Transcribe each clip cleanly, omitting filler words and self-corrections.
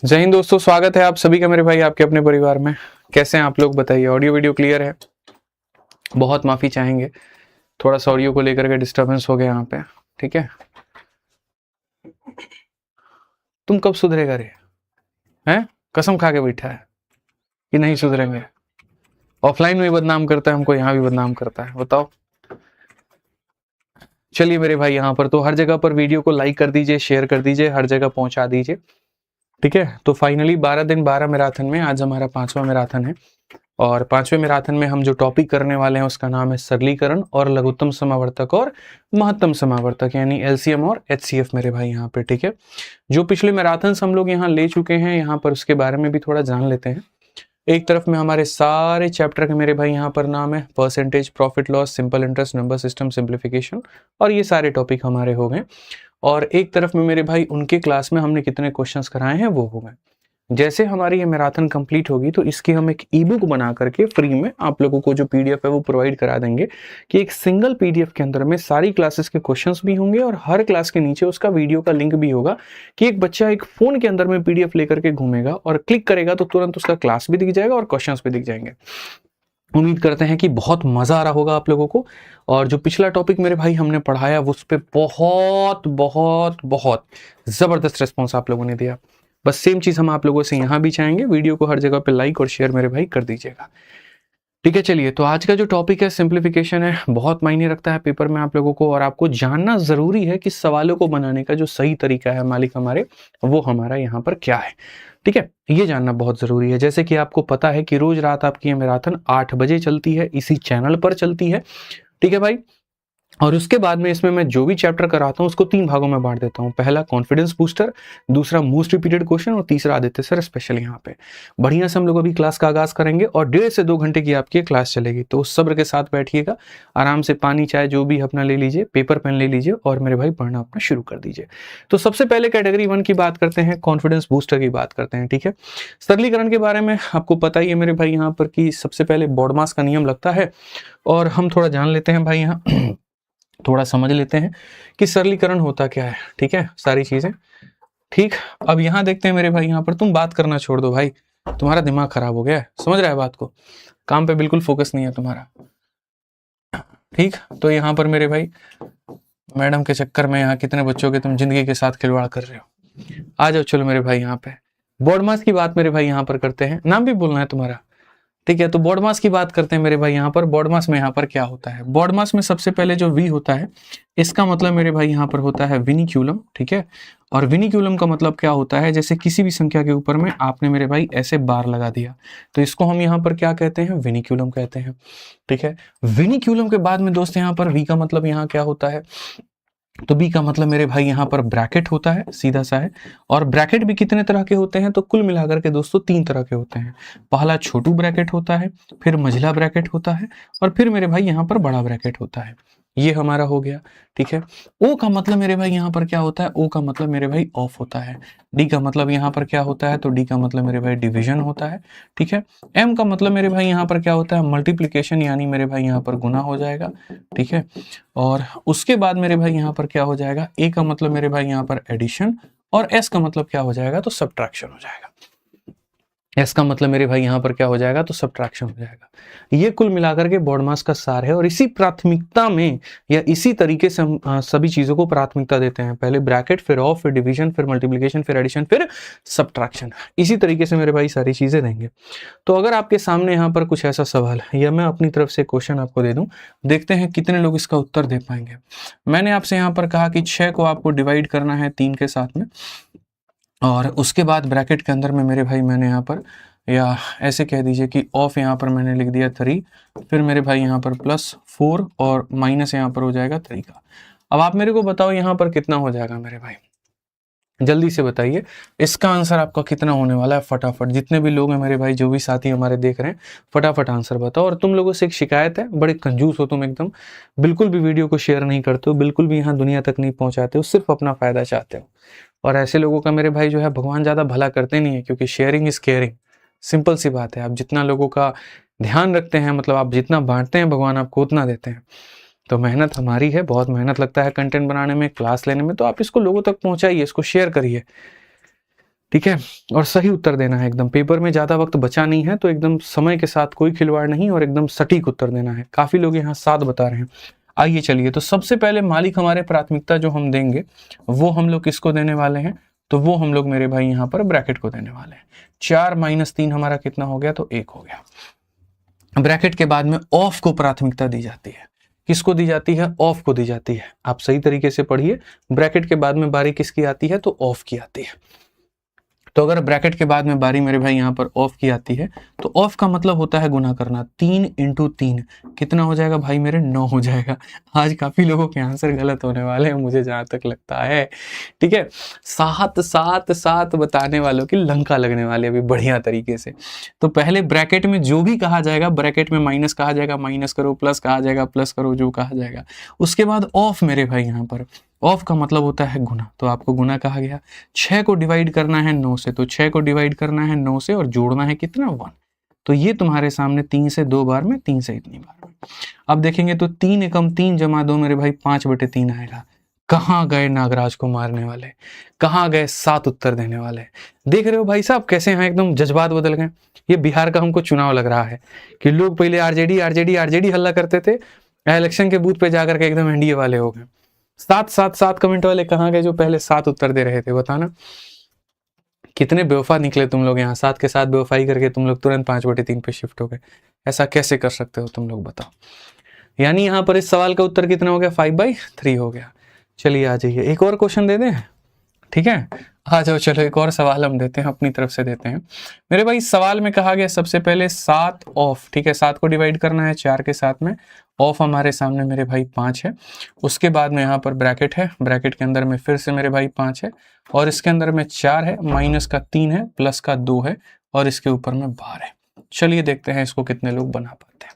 जय हिंद दोस्तों, स्वागत है आप सभी का मेरे भाई आपके अपने परिवार में। कैसे हैं आप लोग बताइए। ऑडियो वीडियो क्लियर है? बहुत माफी चाहेंगे, थोड़ा सा ऑडियो को लेकर के डिस्टरबेंस हो गया यहाँ पे। ठीक है, तुम कब सुधरेगा रे? हैं, कसम खा के बैठा है कि नहीं सुधरेंगे। ऑफलाइन में बदनाम करता है हमको, यहाँ भी बदनाम करता है। बताओ। चलिए मेरे भाई, यहाँ पर तो हर जगह पर वीडियो को लाइक कर दीजिए, शेयर कर दीजिए, हर जगह पहुंचा दीजिए। ठीक है, तो फाइनली 12 दिन 12 मैराथन में आज हमारा 5वां मैराथन है। और 5वें मैराथन में हम जो टॉपिक करने वाले हैं उसका नाम है सरलीकरण और लघुत्तम समावर्तक और महत्तम समावर्तक, यानी एलसीएम और एचसीएफ मेरे भाई यहाँ पे। ठीक है, जो पिछले मैराथन हम लोग यहाँ ले चुके हैं यहाँ पर उसके बारे में भी थोड़ा जान लेते हैं। एक तरफ में हमारे सारे चैप्टर के मेरे भाई यहाँ पर नाम है percentage, profit loss, simple interest, number system, simplification, और ये सारे टॉपिक हमारे हो गए। और एक तरफ में मेरे भाई उनके क्लास में हमने कितने क्वेश्चंस कराए हैं वो हो गए। जैसे हमारी ये मैराथन कंप्लीट होगी तो इसकी हम एक ई बुक बना करके फ्री में आप लोगों को जो पीडीएफ है वो प्रोवाइड करा देंगे, कि एक सिंगल पीडीएफ के अंदर में सारी क्लासेस के क्वेश्चंस भी होंगे और हर क्लास के नीचे उसका वीडियो का लिंक भी होगा, कि एक बच्चा एक फोन के अंदर में पीडीएफ लेकर के घूमेगा और क्लिक करेगा तो तुरंत उसका क्लास भी दिख जाएगा और क्वेश्चंस भी दिख जाएंगे। उम्मीद करते हैं कि बहुत मजा आ रहा होगा आप लोगों को। और जो पिछला टॉपिक मेरे भाई हमने पढ़ाया उस पर बहुत बहुत बहुत जबरदस्त रिस्पॉन्स आप लोगों ने दिया। बस सेम चीज हम आप लोगों से यहाँ भी चाहेंगे, वीडियो को हर जगह पे लाइक और शेयर मेरे भाई कर दीजिएगा। ठीक है, चलिए तो आज का जो टॉपिक है सिंप्लीफिकेशन है। बहुत मायने रखता है पेपर में आप लोगों को, और आपको जानना जरूरी है कि सवालों को बनाने का जो सही तरीका है मालिक हमारे, वो हमारा यहाँ पर क्या है। ठीक है, ये जानना बहुत जरूरी है। जैसे कि आपको पता है कि रोज रात आपकी ये मैराथन 8 बजे चलती है, इसी चैनल पर चलती है। ठीक है भाई, और उसके बाद में इसमें मैं जो भी चैप्टर कराता हूं उसको 3 भागों में बांट देता हूं। पहला कॉन्फिडेंस बूस्टर, दूसरा मोस्ट रिपीटेड क्वेश्चन, और तीसरा आदित्य सर स्पेशल। यहाँ पे बढ़िया से हम लोग अभी क्लास का आगाज करेंगे और 1.5 से 2 घंटे की आपकी क्लास चलेगी। तो सब्र के साथ बैठिएगा, आराम से पानी चाय जो भी अपना ले लीजिए, पेपर पेन ले लीजिए और मेरे भाई पढ़ना अपना शुरू कर दीजिए। तो सबसे पहले कैटेगरी 1 की बात करते हैं, कॉन्फिडेंस बूस्टर की बात करते हैं। ठीक है, सरलीकरण के बारे में आपको पता ही है मेरे भाई यहाँ पर कि सबसे पहले बॉडमास का नियम लगता है, और हम थोड़ा जान लेते हैं भाई यहाँ थोड़ा समझ लेते हैं कि सरलीकरण होता क्या है। ठीक है, सारी चीजें ठीक। अब यहाँ देखते हैं मेरे भाई, यहाँ पर तुम बात करना छोड़ दो भाई, तुम्हारा दिमाग खराब हो गया है, समझ रहा है बात को, काम पे बिल्कुल फोकस नहीं है तुम्हारा। ठीक, तो यहाँ पर मेरे भाई मैडम के चक्कर में यहाँ कितने बच्चों के तुम जिंदगी के साथ खिलवाड़ कर रहे हो। आ जाओ चलो मेरे भाई, यहाँ पे बोर्ड मास की बात मेरे भाई यहाँ पर करते हैं। नाम भी बोलना है तुम्हारा, ठीक है। तो बॉड मास की बात करते हैं मेरे भाई यहाँ पर। बॉड मास में यहाँ पर क्या होता है, बॉड मास में सबसे पहले जो वी होता है इसका मतलब मेरे भाई यहाँ पर होता है विनिक्यूलम। ठीक है, और विनिक्यूलम का मतलब क्या होता है, जैसे किसी भी संख्या के ऊपर में आपने मेरे भाई ऐसे बार लगा दिया तो इसको हम यहाँ पर क्या कहते हैं, विनिक्यूलम कहते हैं। ठीक है, विनिक्यूलम के बाद में दोस्त यहाँ पर वी का मतलब यहाँ क्या होता है, तो बी का मतलब मेरे भाई यहाँ पर ब्रैकेट होता है, सीधा सा है। और ब्रैकेट भी कितने तरह के होते हैं, तो कुल मिलाकर के दोस्तों 3 तरह के होते हैं। पहला छोटू ब्रैकेट होता है, फिर मझला ब्रैकेट होता है, और फिर मेरे भाई यहाँ पर बड़ा ब्रैकेट होता है। ये हमारा हो गया। ठीक है, ओ का मतलब मेरे भाई यहाँ पर क्या होता है, ओ का मतलब मेरे भाई ऑफ होता है। डी का मतलब यहाँ पर क्या होता है, तो डी का मतलब मेरे भाई डिवीजन होता है। ठीक है, एम का मतलब मेरे भाई यहाँ पर क्या होता है, मल्टीप्लीकेशन, यानी मेरे भाई यहाँ पर गुना हो जाएगा। ठीक है, और उसके बाद मेरे भाई यहाँ पर क्या हो जाएगा, ए का मतलब मेरे भाई यहाँ पर एडिशन, और एस का मतलब क्या हो जाएगा, तो सब्ट्रैक्शन हो जाएगा। एस का मतलब मेरे भाई यहाँ पर क्या हो जाएगा, तो सब्ट्रैक्शन हो जाएगा। ये कुल मिलाकर के बॉड मास का सार है, और इसी प्राथमिकता में या इसी तरीके से हम सभी चीजों को प्राथमिकता देते हैं। पहले ब्रैकेट, फिर ऑफ, फिर डिवीजन, फिर मल्टीप्लिकेशन, फिर एडिशन, फिर सब्ट्रैक्शन। इसी तरीके से मेरे भाई सारी चीजें देंगे। तो अगर आपके सामने यहाँ पर कुछ ऐसा सवाल है या मैं अपनी तरफ से क्वेश्चन आपको दे दूं, देखते हैं कितने लोग इसका उत्तर दे पाएंगे। मैंने आपसे यहाँ पर कहा कि 6 को आपको डिवाइड करना है 3 के साथ में, और उसके बाद ब्रैकेट के अंदर में मेरे भाई मैंने यहाँ पर, या ऐसे कह दीजिए कि ऑफ यहाँ पर मैंने लिख दिया 3, फिर मेरे भाई यहाँ पर +4 और माइनस यहाँ पर हो जाएगा 3 का। अब आप मेरे को बताओ यहाँ पर कितना हो जाएगा मेरे भाई, जल्दी से बताइए इसका आंसर आपका कितना होने वाला है। फटाफट जितने भी लोग हैं मेरे भाई, जो भी साथी हमारे देख रहे हैं, फटाफट आंसर बताओ। और तुम लोगों से एक शिकायत है, बड़े कंजूस हो तुम एकदम, बिल्कुल भी वीडियो को शेयर नहीं करते हो, बिल्कुल भी यहाँ दुनिया तक नहीं पहुंचाते हो, सिर्फ अपना फायदा चाहते हो। और ऐसे लोगों का मेरे भाई जो है भगवान ज्यादा भला करते नहीं है, क्योंकि शेयरिंग इज केयरिंग। सिंपल सी बात है, आप जितना लोगों का ध्यान रखते हैं, मतलब आप जितना बांटते हैं भगवान आपको उतना देते हैं। तो मेहनत हमारी है, बहुत मेहनत लगता है कंटेंट बनाने में, क्लास लेने में, तो आप इसको लोगों तक पहुंचाइए, इसको शेयर करिए। ठीक है, और सही उत्तर देना है एकदम। पेपर में ज़्यादा वक्त बचा नहीं है, तो एकदम समय के साथ कोई खिलवाड़ नहीं और एकदम सटीक उत्तर देना है। काफ़ी लोग यहाँ 7 बता रहे हैं। आइए चलिए, तो सबसे पहले मालिक हमारे प्राथमिकता जो हम देंगे वो हम लोग किसको देने वाले हैं, तो वो हम लोग मेरे भाई यहाँ पर ब्रैकेट को देने वाले हैं। 4 - 3 हमारा कितना हो गया, तो 1 हो गया। ब्रैकेट के बाद में ऑफ को प्राथमिकता दी जाती है। किसको दी जाती है, ऑफ को दी जाती है। आप सही तरीके से पढ़िए, ब्रैकेट के बाद में बारी किसकी आती है, तो ऑफ की आती है। तो अगर ब्रैकेट के बाद में बारी मेरे भाई यहाँ पर ऑफ की आती है, तो ऑफ का मतलब होता है गुना करना। 3 × 3 कितना हो जाएगा भाई मेरे, 9 हो जाएगा। आज काफी लोगों के आंसर गलत होने वाले हैं, मुझे जहां तक लगता है। ठीक है, 7 7 7 बताने वालों की लंका लगने वाली अभी बढ़िया तरीके से। तो पहले ब्रैकेट में जो भी कहा जाएगा, ब्रैकेट में माइनस कहा जाएगा, माइनस करो, प्लस कहा जाएगा, प्लस करो, जो कहा जाएगा। उसके बाद ऑफ मेरे भाई यहाँ पर, ऑफ का मतलब होता है गुना, तो आपको गुना कहा गया। 6 को डिवाइड करना है 9 से, तो 6 को डिवाइड करना है 9 से और जोड़ना है कितना, 1। तो ये तुम्हारे सामने 3 से 2 बार में, 3 से इतनी बार में। अब देखेंगे तो 3 एकम 3 जमा 2 मेरे भाई 5/3 आएगा। कहाँ गए नागराज को मारने वाले, कहाँ गए 7 उत्तर देने वाले। देख रहे हो भाई साहब कैसे यहाँ एकदम जज्बात बदल गए। ये बिहार का हमको चुनाव लग रहा है कि लोग पहले आरजेडी आरजेडी आरजेडी हल्ला करते थे, इलेक्शन के बूथ पे जाकर के एकदम एनडीए वाले हो गए। 7 7 7 कमेंट वाले कहाँ गए जो पहले 7 उत्तर दे रहे थे, बताना। कितने बेवफा निकले तुम लोग यहाँ, 7 के साथ बेवफाई करके तुम लोग तुरंत 5/3 पे शिफ्ट हो गए। ऐसा कैसे कर सकते हो तुम लोग, बताओ। यानी यहाँ पर इस सवाल का उत्तर कितना हो गया, 5/3 हो गया। चलिए आ जाइए, एक और क्वेश्चन दे दें, ठीक है। आ जाओ, चलो एक और सवाल हम देते हैं, अपनी तरफ से देते हैं। मेरे भाई सवाल में कहा गया सबसे पहले 7 ऑफ, ठीक है। 7 को डिवाइड करना है 4 के साथ में, ऑफ हमारे सामने मेरे भाई 5 है। उसके बाद में यहाँ पर ब्रैकेट है, ब्रैकेट के अंदर में फिर से मेरे भाई 5 है, और इसके अंदर में 4 है, माइनस का 3 है, प्लस का 2 है, और इसके ऊपर में 12 है। चलिए देखते हैं इसको कितने लोग बना पाते हैं।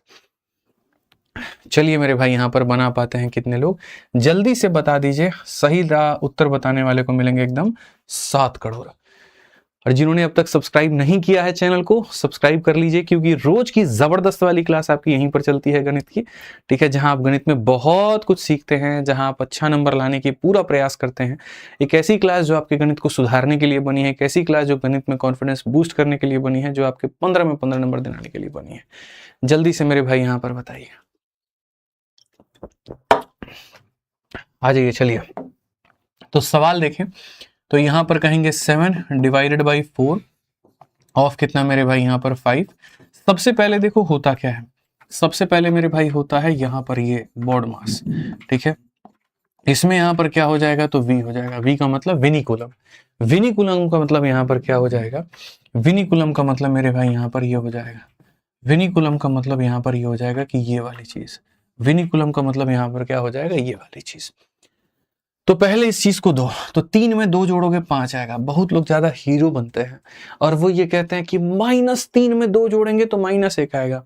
चलिए मेरे भाई यहाँ पर बना पाते हैं कितने लोग, जल्दी से बता दीजिए। सही उत्तर बताने वाले को मिलेंगे एकदम 7 करोड़। और जिन्होंने अब तक सब्सक्राइब नहीं किया है चैनल को, सब्सक्राइब कर लीजिए, क्योंकि रोज की जबरदस्त वाली क्लास आपकी यहीं पर चलती है गणित की, ठीक है। जहां आप गणित में बहुत कुछ सीखते हैं, जहां आप अच्छा नंबर लाने की पूरा प्रयास करते हैं। एक ऐसी क्लास जो आपके गणित को सुधारने के लिए बनी है, एक ऐसी क्लास जो गणित में कॉन्फिडेंस बूस्ट करने के लिए बनी है, जो आपके 15 में 15 नंबर दिलाने के लिए बनी है। जल्दी से मेरे भाई यहाँ पर बताइए, आ जाइए। चलिए तो सवाल देखें, तो यहां पर कहेंगे 7 डिवाइडेड बाई 4 ऑफ कितना मेरे भाई यहाँ पर 5। सबसे पहले देखो होता क्या है, सबसे पहले मेरे भाई होता है यहाँ पर ये बोर्ड मास, ठीक है। इसमें यहाँ पर क्या हो जाएगा, तो V हो जाएगा। V का मतलब विनिकुलम, विनिकुलम का मतलब यहाँ पर क्या हो जाएगा, विनिकुलम का मतलब मेरे भाई यहाँ पर ये हो जाएगा, विनिकुलम का मतलब यहाँ पर ये हो जाएगा कि ये वाली चीज, विनिकुलम का मतलब यहाँ पर क्या हो जाएगा, ये वाली चीज। तो पहले इस चीज को दो, तो 3 में 2 जोड़ोगे 5 आएगा। बहुत लोग ज्यादा हीरो बनते हैं और वो ये कहते हैं कि -3 में 2 जोड़ेंगे तो -1 आएगा।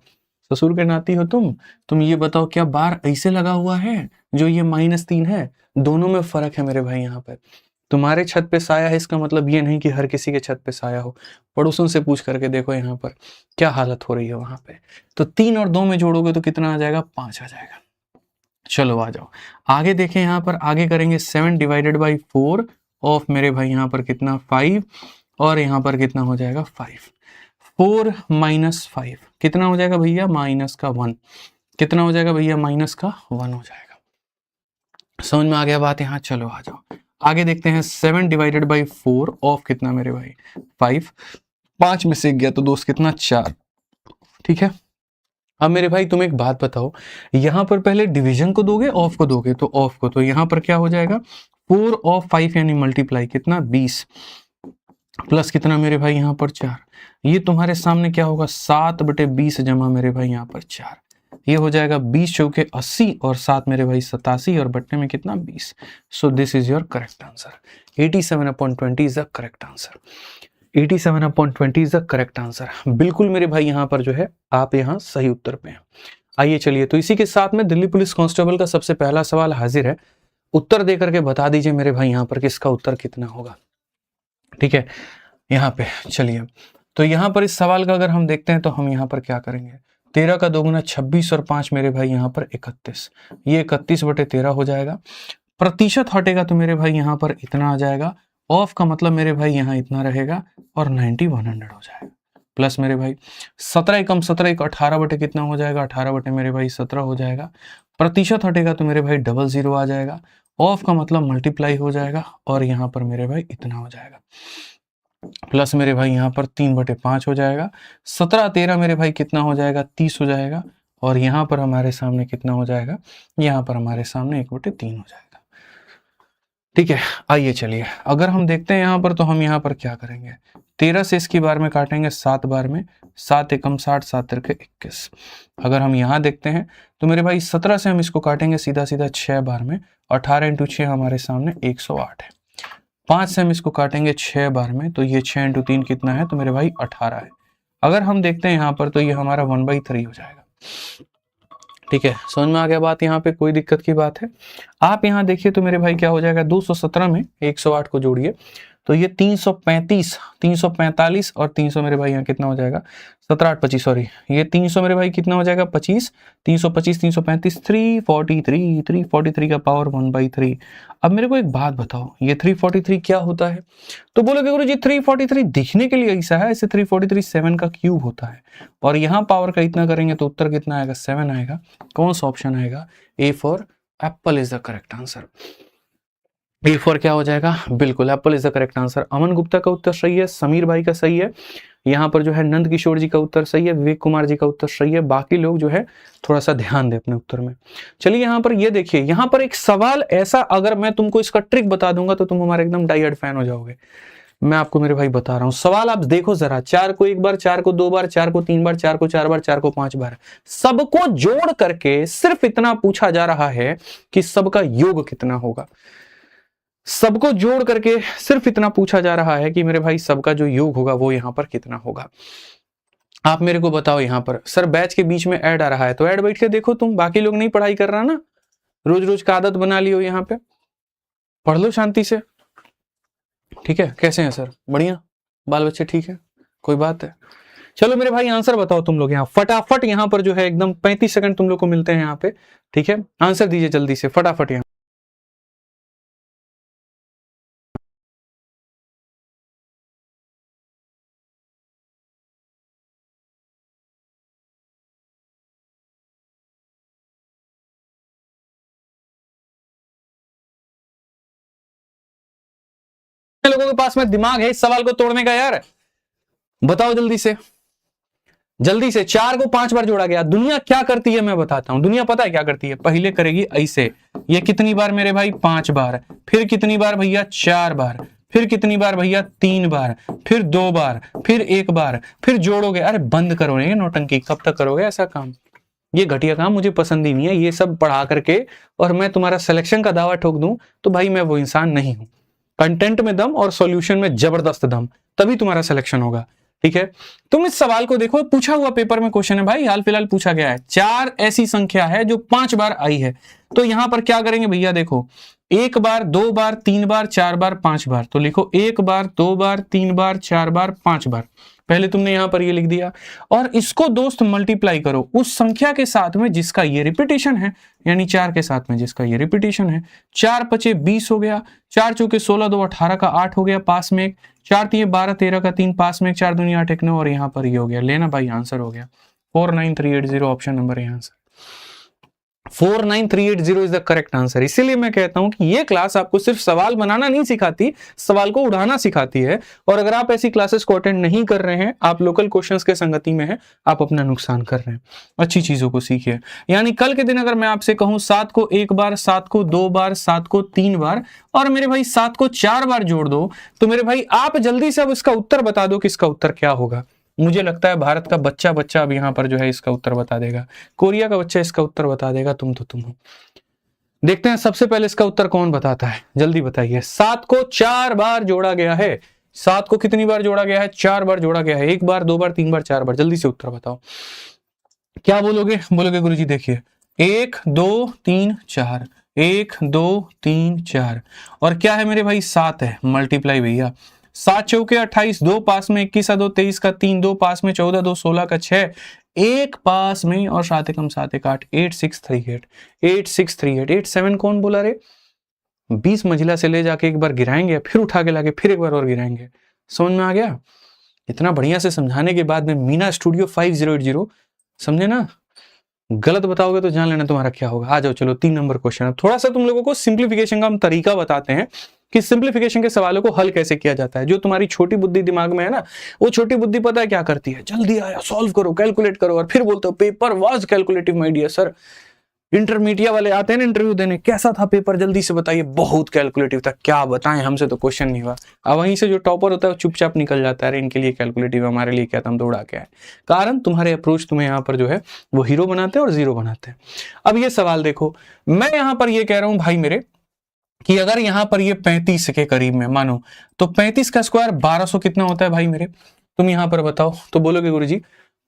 ससुर के नाती हो तुम ये बताओ, क्या बार ऐसे लगा हुआ है जो ये -3 है? दोनों में फर्क है मेरे भाई। यहाँ पे तुम्हारे छत पे साया है, इसका मतलब ये नहीं कि हर किसी के छत पे साया हो। पड़ोसन से पूछ करके देखो यहाँ पर क्या हालत हो रही है वहां पे। तो 3 और 2 में जोड़ोगे तो कितना आ जाएगा, 5 आ जाएगा। चलो आ जाओ आगे देखें, यहाँ पर आगे करेंगे 7 डिवाइडेड बाई 4 ऑफ मेरे भाई यहाँ पर कितना 5, और यहाँ पर कितना हो जाएगा 5। 4 - 5 कितना हो जाएगा भैया, -1। कितना हो जाएगा भैया, -1 हो जाएगा। समझ में आ गया बात यहाँ। चलो आ जाओ आगे देखते हैं, 7 डिवाइडेड बाई 4 ऑफ कितना मेरे भाई 5। 5 में से गया तो दोस्त कितना, 4, ठीक है। अब मेरे भाई तुम एक बात बताओ, यहां पर पहले डिवीजन को दोगे ऑफ को दोगे, तो ऑफ को, तो यहां पर क्या हो जाएगा 4 ऑफ 5 यानी मल्टीप्लाई कितना 20, प्लस कितना मेरे भाई यहाँ पर 4। ये तुम्हारे सामने क्या होगा, 7/20 जमा मेरे भाई यहाँ पर 4। ये हो जाएगा 20 चौके 80 और 7 मेरे भाई 87 और बट्टे में कितना 20। So this is your correct answer. 87/20 is the correct answer. 87/20 is the correct answer. बिल्कुल मेरे भाई यहाँ पर जो है आप यहाँ सही उत्तर पे हैं। आइए चलिए, तो इसी के साथ में दिल्ली पुलिस कांस्टेबल का सबसे पहला सवाल हाजिर है। उत्तर दे करके बता दीजिए मेरे भाई यहाँ पर किसका उत्तर कितना होगा, ठीक है। यहाँ पे चलिए, तो यहाँ पर इस सवाल का अगर हम देखते हैं तो हम यहाँ पर क्या करेंगे, 13 का 2 गुना 26 और 5 मेरे भाई यहाँ पर 31। ये 31/13 हो जाएगा। प्रतिशत हटेगा तो मेरे भाई यहाँ पर इतना आ जाएगा, ऑफ का मतलब मेरे भाई यहाँ इतना रहेगा और 90 100 हो जाएगा। प्लस मेरे भाई 17 एकम 17 एक 18 बटे कितना हो जाएगा, 18 बटे मेरे भाई 17 हो जाएगा। प्रतिशत हटेगा तो मेरे भाई 00 आ जाएगा। ऑफ का मतलब मल्टीप्लाई हो जाएगा और यहाँ पर मेरे भाई इतना हो जाएगा। प्लस मेरे भाई यहाँ पर 3/5 हो जाएगा। 17 13 मेरे भाई कितना हो जाएगा, 30 हो जाएगा। और यहाँ पर हमारे सामने कितना हो जाएगा, यहाँ पर हमारे सामने 1/3 हो जाएगा। ठीक है, आइए चलिए अगर हम देखते हैं यहाँ पर, तो हम यहाँ पर क्या करेंगे, 13 से इसकी बार में काटेंगे 7 बार में, 7 एकम 60 7 तिरके 21। अगर हम यहाँ देखते हैं तो मेरे भाई 17 से हम इसको काटेंगे सीधा सीधा 6 बार में, 18 × 6 हमारे सामने 108 है। 5 से हम इसको काटेंगे 6 बार में, तो ये 6 × 3 कितना है, तो मेरे भाई 18 है। अगर हम देखते हैं यहाँ पर तो ये हमारा 1/3 हो जाएगा। ठीक है, समझ में आ गया बात, यहाँ पे कोई दिक्कत की बात है। आप यहाँ देखिए तो मेरे भाई क्या हो जाएगा, 217 में 108 को जोड़िए तो ये 335 345 और 300 मेरे भाई यहाँ कितना हो जाएगा, 17 8 25 सॉरी, ये 300 मेरे भाई कितना हो जाएगा 25, 325 335 343 343 का पावर 1/3। अब मेरे को एक बात बताओ, ये 343 क्या होता है, तो बोलोगे गुरुजी 343 दिखने के लिए ऐसा है, ऐसे 343 7 का क्यूब होता है। और यहाँ पावर का इतना करेंगे तो उत्तर कितना आएगा, 7 आएगा। कौन सा ऑप्शन आएगा, A for apple is the correct answer. A for क्या हो जाएगा, बिल्कुल apple is the correct answer. Aman Gupta का उत्तर सही है, समीर भाई का सही है, यहाँ पर जो है नंद किशोर जी का उत्तर सही है, विवेक कुमार जी का उत्तर सही है। बाकी लोग जो है थोड़ा सा ध्यान दें अपने उत्तर में। चलिए यहाँ पर ये देखिए, यहाँ पर एक सवाल ऐसा, अगर मैं तुमको इसका ट्रिक बता दूंगा तो तुम हमारे एकदम डाई हार्ड फैन हो जाओगे। मैं आपको मेरे भाई बता रहा हूं, सवाल आप देखो जरा, 4 को 1 बार, 4 को 2 बार, 4 को 3 बार, 4 को 4 बार, 4 को 5 बार, सबको जोड़ करके सिर्फ इतना पूछा जा रहा है कि सबका योग कितना होगा। सबको जोड़ करके सिर्फ इतना पूछा जा रहा है कि मेरे भाई सबका जो योग होगा वो यहाँ पर कितना होगा। आप मेरे को बताओ, यहाँ पर सर बैच के बीच में ऐड आ रहा है, तो ऐड बैठ के देखो तुम, बाकी लोग नहीं पढ़ाई कर रहा ना, रोज रोज का आदत बना लियो, यहाँ पे पढ़ लो शांति से। ठीक है, कैसे हैं सर, बढ़िया, बाल बच्चे ठीक है, कोई बात है। चलो मेरे भाई आंसर बताओ तुम लोग, यहाँ फटाफट, यहाँ पर जो है एकदम 35 सेकंड तुम लोग को मिलते हैं यहाँ पे। ठीक है, आंसर दीजिए जल्दी से फटाफट। यहाँ लोगों के पास में दिमाग है इस सवाल को तोड़ने का, यार बताओ जल्दी से, जल्दी से। 4 को 5 बार जोड़ा गया, दुनिया क्या करती है मैं बताता हूं। दुनिया पता है क्या करती है, पहले करेगी ऐसे, ये कितनी बार मेरे भाई 5 बार, फिर कितनी बार भैया 4 बार, फिर कितनी बार भैया 3 बार, फिर 2 बार, फिर 1 बार, फिर जोड़ोगे। अरे बंद करो ये नौटंकी, कब तक करोगे ऐसा काम, ये घटिया काम मुझे पसंद ही नहीं है। ये सब पढ़ा करके और मैं तुम्हारा सिलेक्शन का दावा ठोक दूं तो भाई मैं वो इंसान नहीं हूं। कंटेंट में दम और सॉल्यूशन में जबरदस्त दम, तभी तुम्हारा सिलेक्शन होगा। ठीक है, तुम इस सवाल को देखो, पूछा हुआ पेपर में क्वेश्चन है भाई, हाल फिलहाल पूछा गया है। 4 ऐसी संख्या है जो 5 बार आई है, तो यहां पर क्या करेंगे भैया, देखो 1 बार 2 बार 3 बार 4 बार 5 बार, तो लिखो 1 बार 2 बार 3 बार 4 बार 5 बार। पहले तुमने यहां पर ये लिख दिया और इसको दोस्त मल्टीप्लाई करो उस संख्या के साथ में जिसका ये रिपीटेशन है, यानी 4 के साथ में जिसका ये रिपीटेशन है। 4 5 20 हो गया, 4 चौके 16 2 18 का 8 हो गया, पास में 4 3 12 13 का 3 पास में 4 दूनी 8 1 9 और यहाँ पर ये हो गया। लेना भाई आंसर हो गया 49380, ऑप्शन नंबर है answer 49380 is the correct answer. इसीलिए मैं कहता हूं कि ये क्लास आपको सिर्फ सवाल बनाना नहीं सिखाती, सवाल को उड़ाना सिखाती है। और अगर आप ऐसी क्लासेस को अटेंड नहीं कर रहे हैं, आप लोकल क्वेश्चंस के संगति में हैं, आप अपना नुकसान कर रहे हैं। अच्छी चीजों को सीखिए। यानी कल के दिन अगर मैं आपसे कहूं 7 को 1 बार, 7 को 2 बार, 7 को 3 बार और मेरे भाई 7 को 4 बार जोड़ दो, तो मेरे भाई आप जल्दी से अब इसका उत्तर बता दो कि इसका उत्तर क्या होगा। मुझे लगता है भारत का बच्चा अब यहाँ पर जो है इसका उत्तर बता देगा, कोरिया का बच्चा इसका उत्तर बता देगा, तुम तो तुम हो। देखते हैं सबसे पहले इसका उत्तर कौन बताता है, जल्दी बताइए। 7 को 4 बार जोड़ा गया है, 7 को कितनी बार जोड़ा गया है, 4 बार जोड़ा गया है। 1 बार 2 बार 3 बार 4 बार, जल्दी से उत्तर बताओ। क्या बोलोगे, बोलोगे गुरुजी देखिए 1 2 3 4, 1 2 3 4 और क्या है मेरे भाई 7 है, मल्टीप्लाई भैया। 7 चौके 28, 2 पास में 21 2 23 का 3, 2 पास में 14 2 16 का 6, 1 पास में और 7 एकम 7 1 8, 8638 8638 87 कौन बोला रे, 20 मंजिला से ले जाके एक बार गिराएंगे, फिर उठा के लाके फिर एक बार और गिराएंगे। समझ में आ गया? इतना बढ़िया से समझाने के बाद में मीना स्टूडियो 5080, समझे ना? गलत बताओगे तो जान लेना तुम्हारा क्या होगा। आ जाओ चलो 3 नंबर क्वेश्चन। थोड़ा सा तुम लोगों को सिंप्लीफिकेशन का हम तरीका बताते हैं कि सिंप्लीफिकेशन के सवालों को हल कैसे किया जाता है। जो तुम्हारी छोटी बुद्धि दिमाग में है ना, वो छोटी बुद्धि पता है क्या करती है? जल्दी आया, सॉल्व करो, कैलकुलेट करो, और फिर बोलते हो paper was calculative my dear sir. Intermediate वाले आते हैं ना इंटरव्यू देने, कैसा था पेपर जल्दी से बताइए। बहुत कैलकुलेटिव था, क्या बताएं, हमसे तो क्वेश्चन नहीं हुआ। अब वहीं से जो टॉपर होता है वो चुपचाप निकल जाता है, इनके लिए कैलकुलेटिव, हमारे लिए क्या था, हम तो उड़ा के आए। कारण तुम्हारे अप्रोच तुम्हें यहाँ पर जो है वो हीरो बनाते हैं और जीरो बनाते हैं। अब ये सवाल देखो, मैं यहाँ पर ये कह रहा हूं भाई मेरे कि अगर यहाँ पर ये 35 के करीब में मानो, तो 35 का स्क्वायर 1200 कितना होता है भाई मेरे? तुम यहाँ पर बताओ तो बोलोगे गुरुजी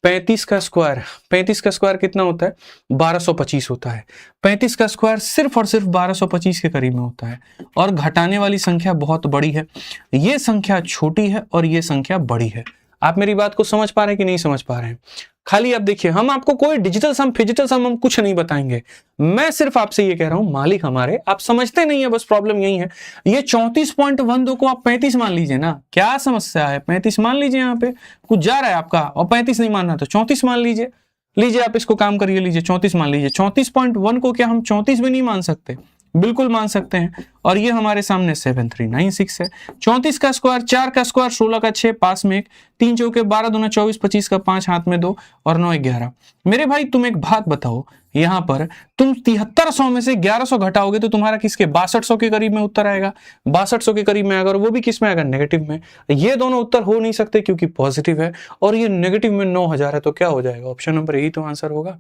35 का स्क्वायर कितना होता है? 1225 होता है। 35 का स्क्वायर सिर्फ और सिर्फ 1225 के करीब में होता है। और घटाने वाली संख्या बहुत बड़ी है, ये संख्या छोटी है और ये संख्या बड़ी है। आप मेरी बात को समझ पा रहे हैं कि नहीं समझ पा रहे हैं? खाली आप देखिए, हम आपको कोई डिजिटल सम फिजिकल सम हम कुछ नहीं बताएंगे। मैं सिर्फ आपसे ये कह रहा हूं, मालिक हमारे, आप समझते नहीं है, बस प्रॉब्लम यही है। ये 34.12 को आप 35 मान लीजिए ना, क्या समस्या है? 35 मान लीजिए, यहाँ पे कुछ जा रहा है आपका, और 35 नहीं मानना तो 34 मान लीजिए। लीजिए आप इसको काम करिए, लीजिए 34 मान लीजिए। 34.1 को क्या हम 34 भी नहीं मान सकते? बिल्कुल मान सकते हैं। और ये हमारे सामने 7396 है। 34 का स्क्वायर, 4 का स्क्वायर, 16 का 6, पास में 1, 3 चौके 12 दूना 24, 25 का 5, हाथ में 2 और 9 11। मेरे भाई तुम एक बात बताओ, यहाँ पर तुम 7300 में से 1100 घटाओगे तो तुम्हारा किसके 6200 के करीब में उत्तर आएगा। 6200 के करीब में आएगा, और वो भी किस में आएगा? नेगेटिव में। ये दोनों उत्तर हो नहीं सकते क्योंकि पॉजिटिव है, और ये नेगेटिव में 9000 है, तो क्या हो जाएगा? ऑप्शन नंबर यही तो आंसर होगा।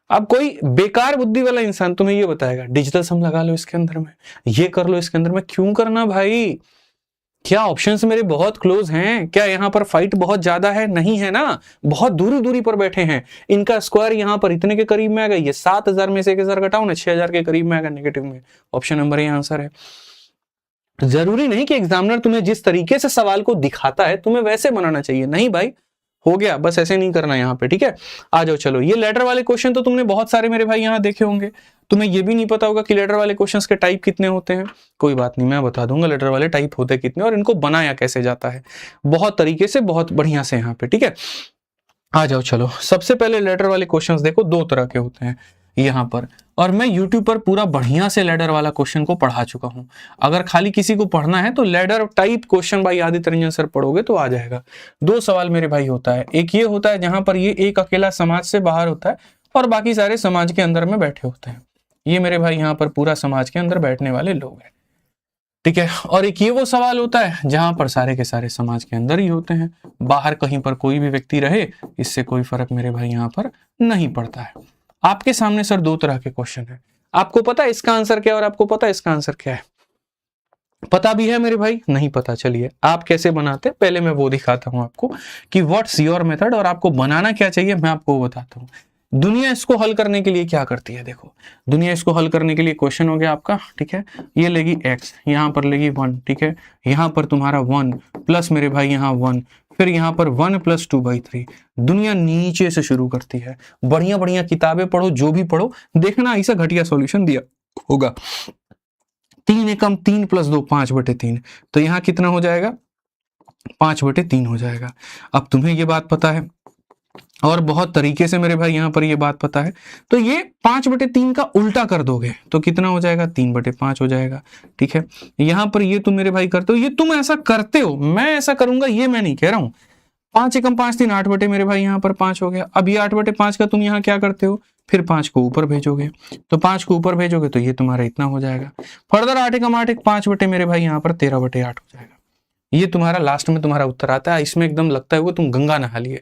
अब कोई बेकार बुद्धि वाला इंसान तुम्हें ये बताएगा डिजिटल सम लगा लो इसके अंदर में, ये कर लो इसके अंदर में, क्यों करना भाई? क्या ऑप्शंस मेरे बहुत क्लोज हैं? क्या यहाँ पर फाइट बहुत ज्यादा है? नहीं है ना, बहुत दूरी दूरी पर बैठे हैं। इनका स्क्वायर यहाँ पर इतने के करीब में आएगा, ये 7000 में से 1000 घटाओ ना, 6000 के करीब में आएगा नेगेटिव में। ऑप्शन नंबर ये आंसर है। जरूरी नहीं कि एग्जामिनर तुम्हें जिस तरीके से सवाल को दिखाता है तुम्हें वैसे बनाना चाहिए, नहीं भाई, हो गया, बस ऐसे नहीं करना यहाँ पे, ठीक है। आ जाओ चलो, ये लेटर वाले क्वेश्चन तो तुमने बहुत सारे मेरे भाई यहाँ देखे होंगे। तुम्हें ये भी नहीं पता होगा कि लेटर वाले क्वेश्चंस के टाइप कितने होते हैं। कोई बात नहीं, मैं बता दूंगा लेटर वाले टाइप होते कितने और इनको बनाया कैसे जाता है, बहुत तरीके से, बहुत बढ़िया से यहाँ पे, ठीक है। आ जाओ चलो, सबसे पहले लेटर वाले क्वेश्चंस देखो, 2 तरह के होते हैं यहाँ पर, और मैं YouTube पर पूरा बढ़िया से लैडर वाला क्वेश्चन को पढ़ा चुका हूं। अगर खाली किसी को पढ़ना है तो लैडर टाइप क्वेश्चन भाई आदित्य रंजन सर पढ़ोगे तो आ जाएगा। 2 सवाल मेरे भाई होता है, एक ये होता है जहां पर ये एक अकेला समाज से बाहर होता है और बाकी सारे समाज के अंदर में बैठे होते हैं। ये मेरे भाई यहाँ पर पूरा समाज के अंदर बैठने वाले लोग हैं, ठीक है। और एक ये वो सवाल होता है जहां पर सारे के सारे समाज के अंदर ही होते हैं, बाहर कहीं पर कोई भी व्यक्ति रहे इससे कोई फर्क मेरे भाई यहाँ पर नहीं पड़ता है। आपके सामने सर 2 तरह के क्वेश्चन है, आपको पता है इसका आंसर क्या है और आपको पता है इसका आंसर क्या है? पता भी है मेरे भाई? नहीं पता? चलिए आप कैसे बनाते हैं पहले मैं वो दिखाता हूं आपको कि व्हाट्स योर मेथड, और आपको बनाना क्या चाहिए मैं आपको वो बताता हूं। दुनिया इसको हल करने के लिए क्या करती है, देखो दुनिया इसको हल करने के लिए, क्वेश्चन हो गया आपका, ठीक है, ये लेगी x, यहां पर लेगी 1, ठीक है, यहां पर तुम्हारा 1 प्लस मेरे भाई यहाँ 1, फिर यहाँ पर 1 + 2/3। दुनिया नीचे से शुरू करती है। बढ़िया बढ़िया किताबें पढ़ो, जो भी पढ़ो, देखना ऐसा घटिया सॉल्यूशन दिया होगा। 3 एकम 3 + 2 5/3, तो यहाँ कितना हो जाएगा? 5/3 हो जाएगा। अब तुम्हें ये बात पता है और बहुत तरीके से मेरे भाई यहाँ पर ये बात पता है, तो ये 5/3 का उल्टा कर दोगे तो कितना हो जाएगा? 3/5 हो जाएगा, ठीक है। यहाँ पर ये तुम मेरे भाई करते हो, ये तुम ऐसा करते हो, मैं ऐसा करूंगा ये मैं नहीं कह रहा हूं। 5 एकम 5 3 8 बटे मेरे भाई यहाँ पर 5 हो गया। अब ये 8/5 का तुम यहाँ क्या करते हो, फिर 5 को ऊपर भेजोगे, तो 5 को ऊपर भेजोगे तो ये तुम्हारा इतना हो जाएगा। फर्दर 8 एकम 8 5 बटे मेरे भाई यहाँ पर 13/8 हो जाएगा। ये तुम्हारा लास्ट में तुम्हारा उत्तर आता है। इसमें एकदम लगता है वो तुम गंगा नहा लिए,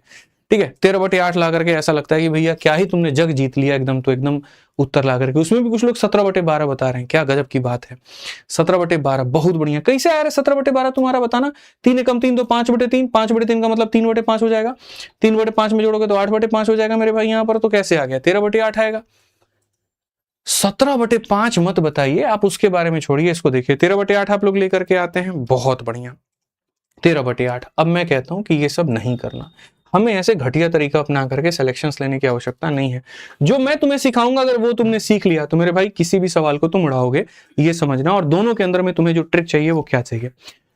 ठीक है। 13/8 ला करके ऐसा लगता है कि भैया क्या ही तुमने जग जीत लिया एकदम, तो एकदम उत्तर ला करके। उसमें भी कुछ लोग 17/12 बता रहे हैं, क्या गजब की बात है। 17/12 बहुत बढ़िया। कैसे आ रहा है 17/12 तुम्हारा बताना? 3 एकम 3 तो 5/3, 5/3 का मतलब 3/5 हो जाएगा। 3/5 में जोड़ोगे तो 8/5 हो जाएगा मेरे भाई यहाँ पर, तो कैसे आ गया? 13/8 आएगा। 17/5 मत बताइए आप, उसके बारे में छोड़िए, इसको देखिए 13/8 आप लोग लेकर के आते हैं, बहुत बढ़िया। 13/8। अब मैं कहता हूं कि ये सब नहीं करना, हमें ऐसे घटिया तरीका अपना करके सिलेक्शंस लेने की आवश्यकता नहीं है। जो मैं तुम्हें सिखाऊंगा अगर वो तुमने सीख लिया तो मेरे भाई किसी भी सवाल को तुम उड़ाओगे, ये समझना। और दोनों के अंदर में तुम्हें जो ट्रिक चाहिए वो क्या चाहिए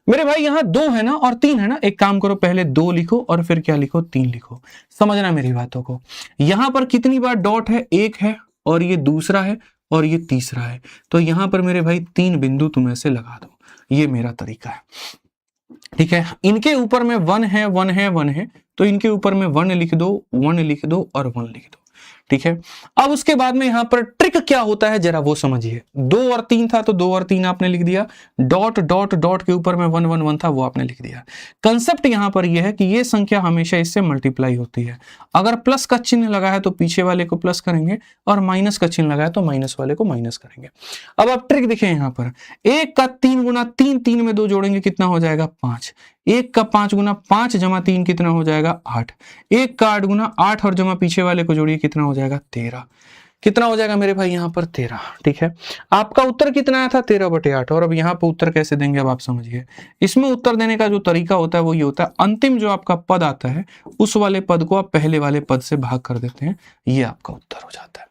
मेरे भाई, यहाँ 2 है ना और 3 है ना, एक काम करो पहले 2 लिखो और फिर क्या लिखो 3 लिखो, समझना मेरी बातों को। यहाँ पर कितनी बार डॉट है, एक है और ये दूसरा है और ये तीसरा है, तो यहाँ पर मेरे भाई 3 बिंदु तुम ऐसे लगा दो, ये मेरा तरीका है। ठीक है, इनके ऊपर में 1 है 1 है 1 है, तो इनके ऊपर में 1 लिख दो 1 लिख दो और 1 लिख दो। ठीक है, अब उसके बाद में यहां पर ट्रिक क्या होता है जरा वो समझिए। 2 और 3 था तो 2 और 3 आपने लिख दिया, डॉट डॉट डॉट के ऊपर में 1 1 1 था वो आपने लिख दिया। कंसेप्ट यहां पर यह है कि ये संख्या हमेशा इससे मल्टीप्लाई होती है। अगर प्लस का चिन्ह लगा है तो पीछे वाले को प्लस करेंगे और माइनस का चिन्ह लगा है तो माइनस वाले को माइनस करेंगे। अब आप ट्रिक देखें यहां पर, 1 का 3 गुना 3, 3 में 2 जोड़ेंगे कितना हो जाएगा 5। 1 का 5 गुना 5 जमा 3 कितना हो जाएगा 8। 1 का 8 गुना 8 और जमा पीछे वाले को जोड़िए कितना हो जाएगा 13। कितना हो जाएगा मेरे भाई यहाँ पर 13। ठीक है, आपका उत्तर कितना आया था 13/8। और अब यहाँ पर उत्तर कैसे देंगे अब आप समझिए। इसमें उत्तर देने का जो तरीका होता है वो ये होता है, अंतिम जो आपका पद आता है उस वाले पद को आप पहले वाले पद से भाग कर देते हैं, ये आपका उत्तर हो जाता है।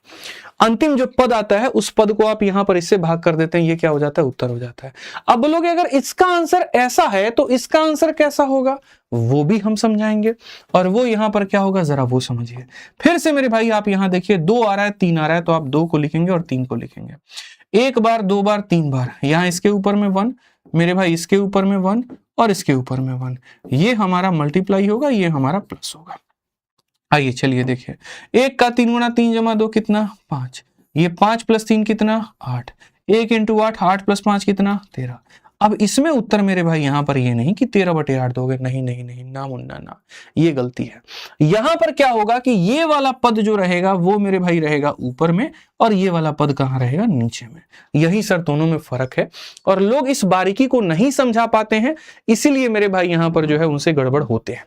अंतिम जो पद आता है उस पद को आप यहां पर इससे भाग कर देते हैं, ये क्या हो जाता है उत्तर हो जाता है। अब बोलोगे अगर इसका आंसर ऐसा है तो इसका आंसर कैसा होगा, वो भी हम समझाएंगे। और वो यहां पर क्या होगा जरा वो समझिए। फिर से मेरे भाई आप यहां देखिए 2 आ रहा है 3 आ रहा है, तो आप 2 को लिखेंगे और 3 को लिखेंगे। 1 बार 2 बार 3 बार, यहां इसके ऊपर में 1 मेरे भाई, इसके ऊपर में 1 और इसके ऊपर में 1, ये हमारा मल्टीप्लाई होगा, ये हमारा प्लस होगा। आइए चलिए देखिए, 1 का 3 गुना 3 जमा 2 कितना 5, ये 5 प्लस 3 कितना 8, 1 इंटू 8, 8 प्लस 5 कितना 13। अब इसमें उत्तर मेरे भाई यहां पर ये नहीं कि 13/8 दोगे, नहीं नहीं नहीं, ना मुन्ना ना, ये गलती है। यहां पर क्या होगा कि ये वाला पद जो रहेगा वो मेरे भाई रहेगा ऊपर में और ये वाला पद कहां रहेगा नीचे में। यही सर दोनों में फर्क है और लोग इस बारीकी को नहीं समझा पाते हैं, इसीलिए मेरे भाई यहां पर जो है उनसे गड़बड़ होते हैं।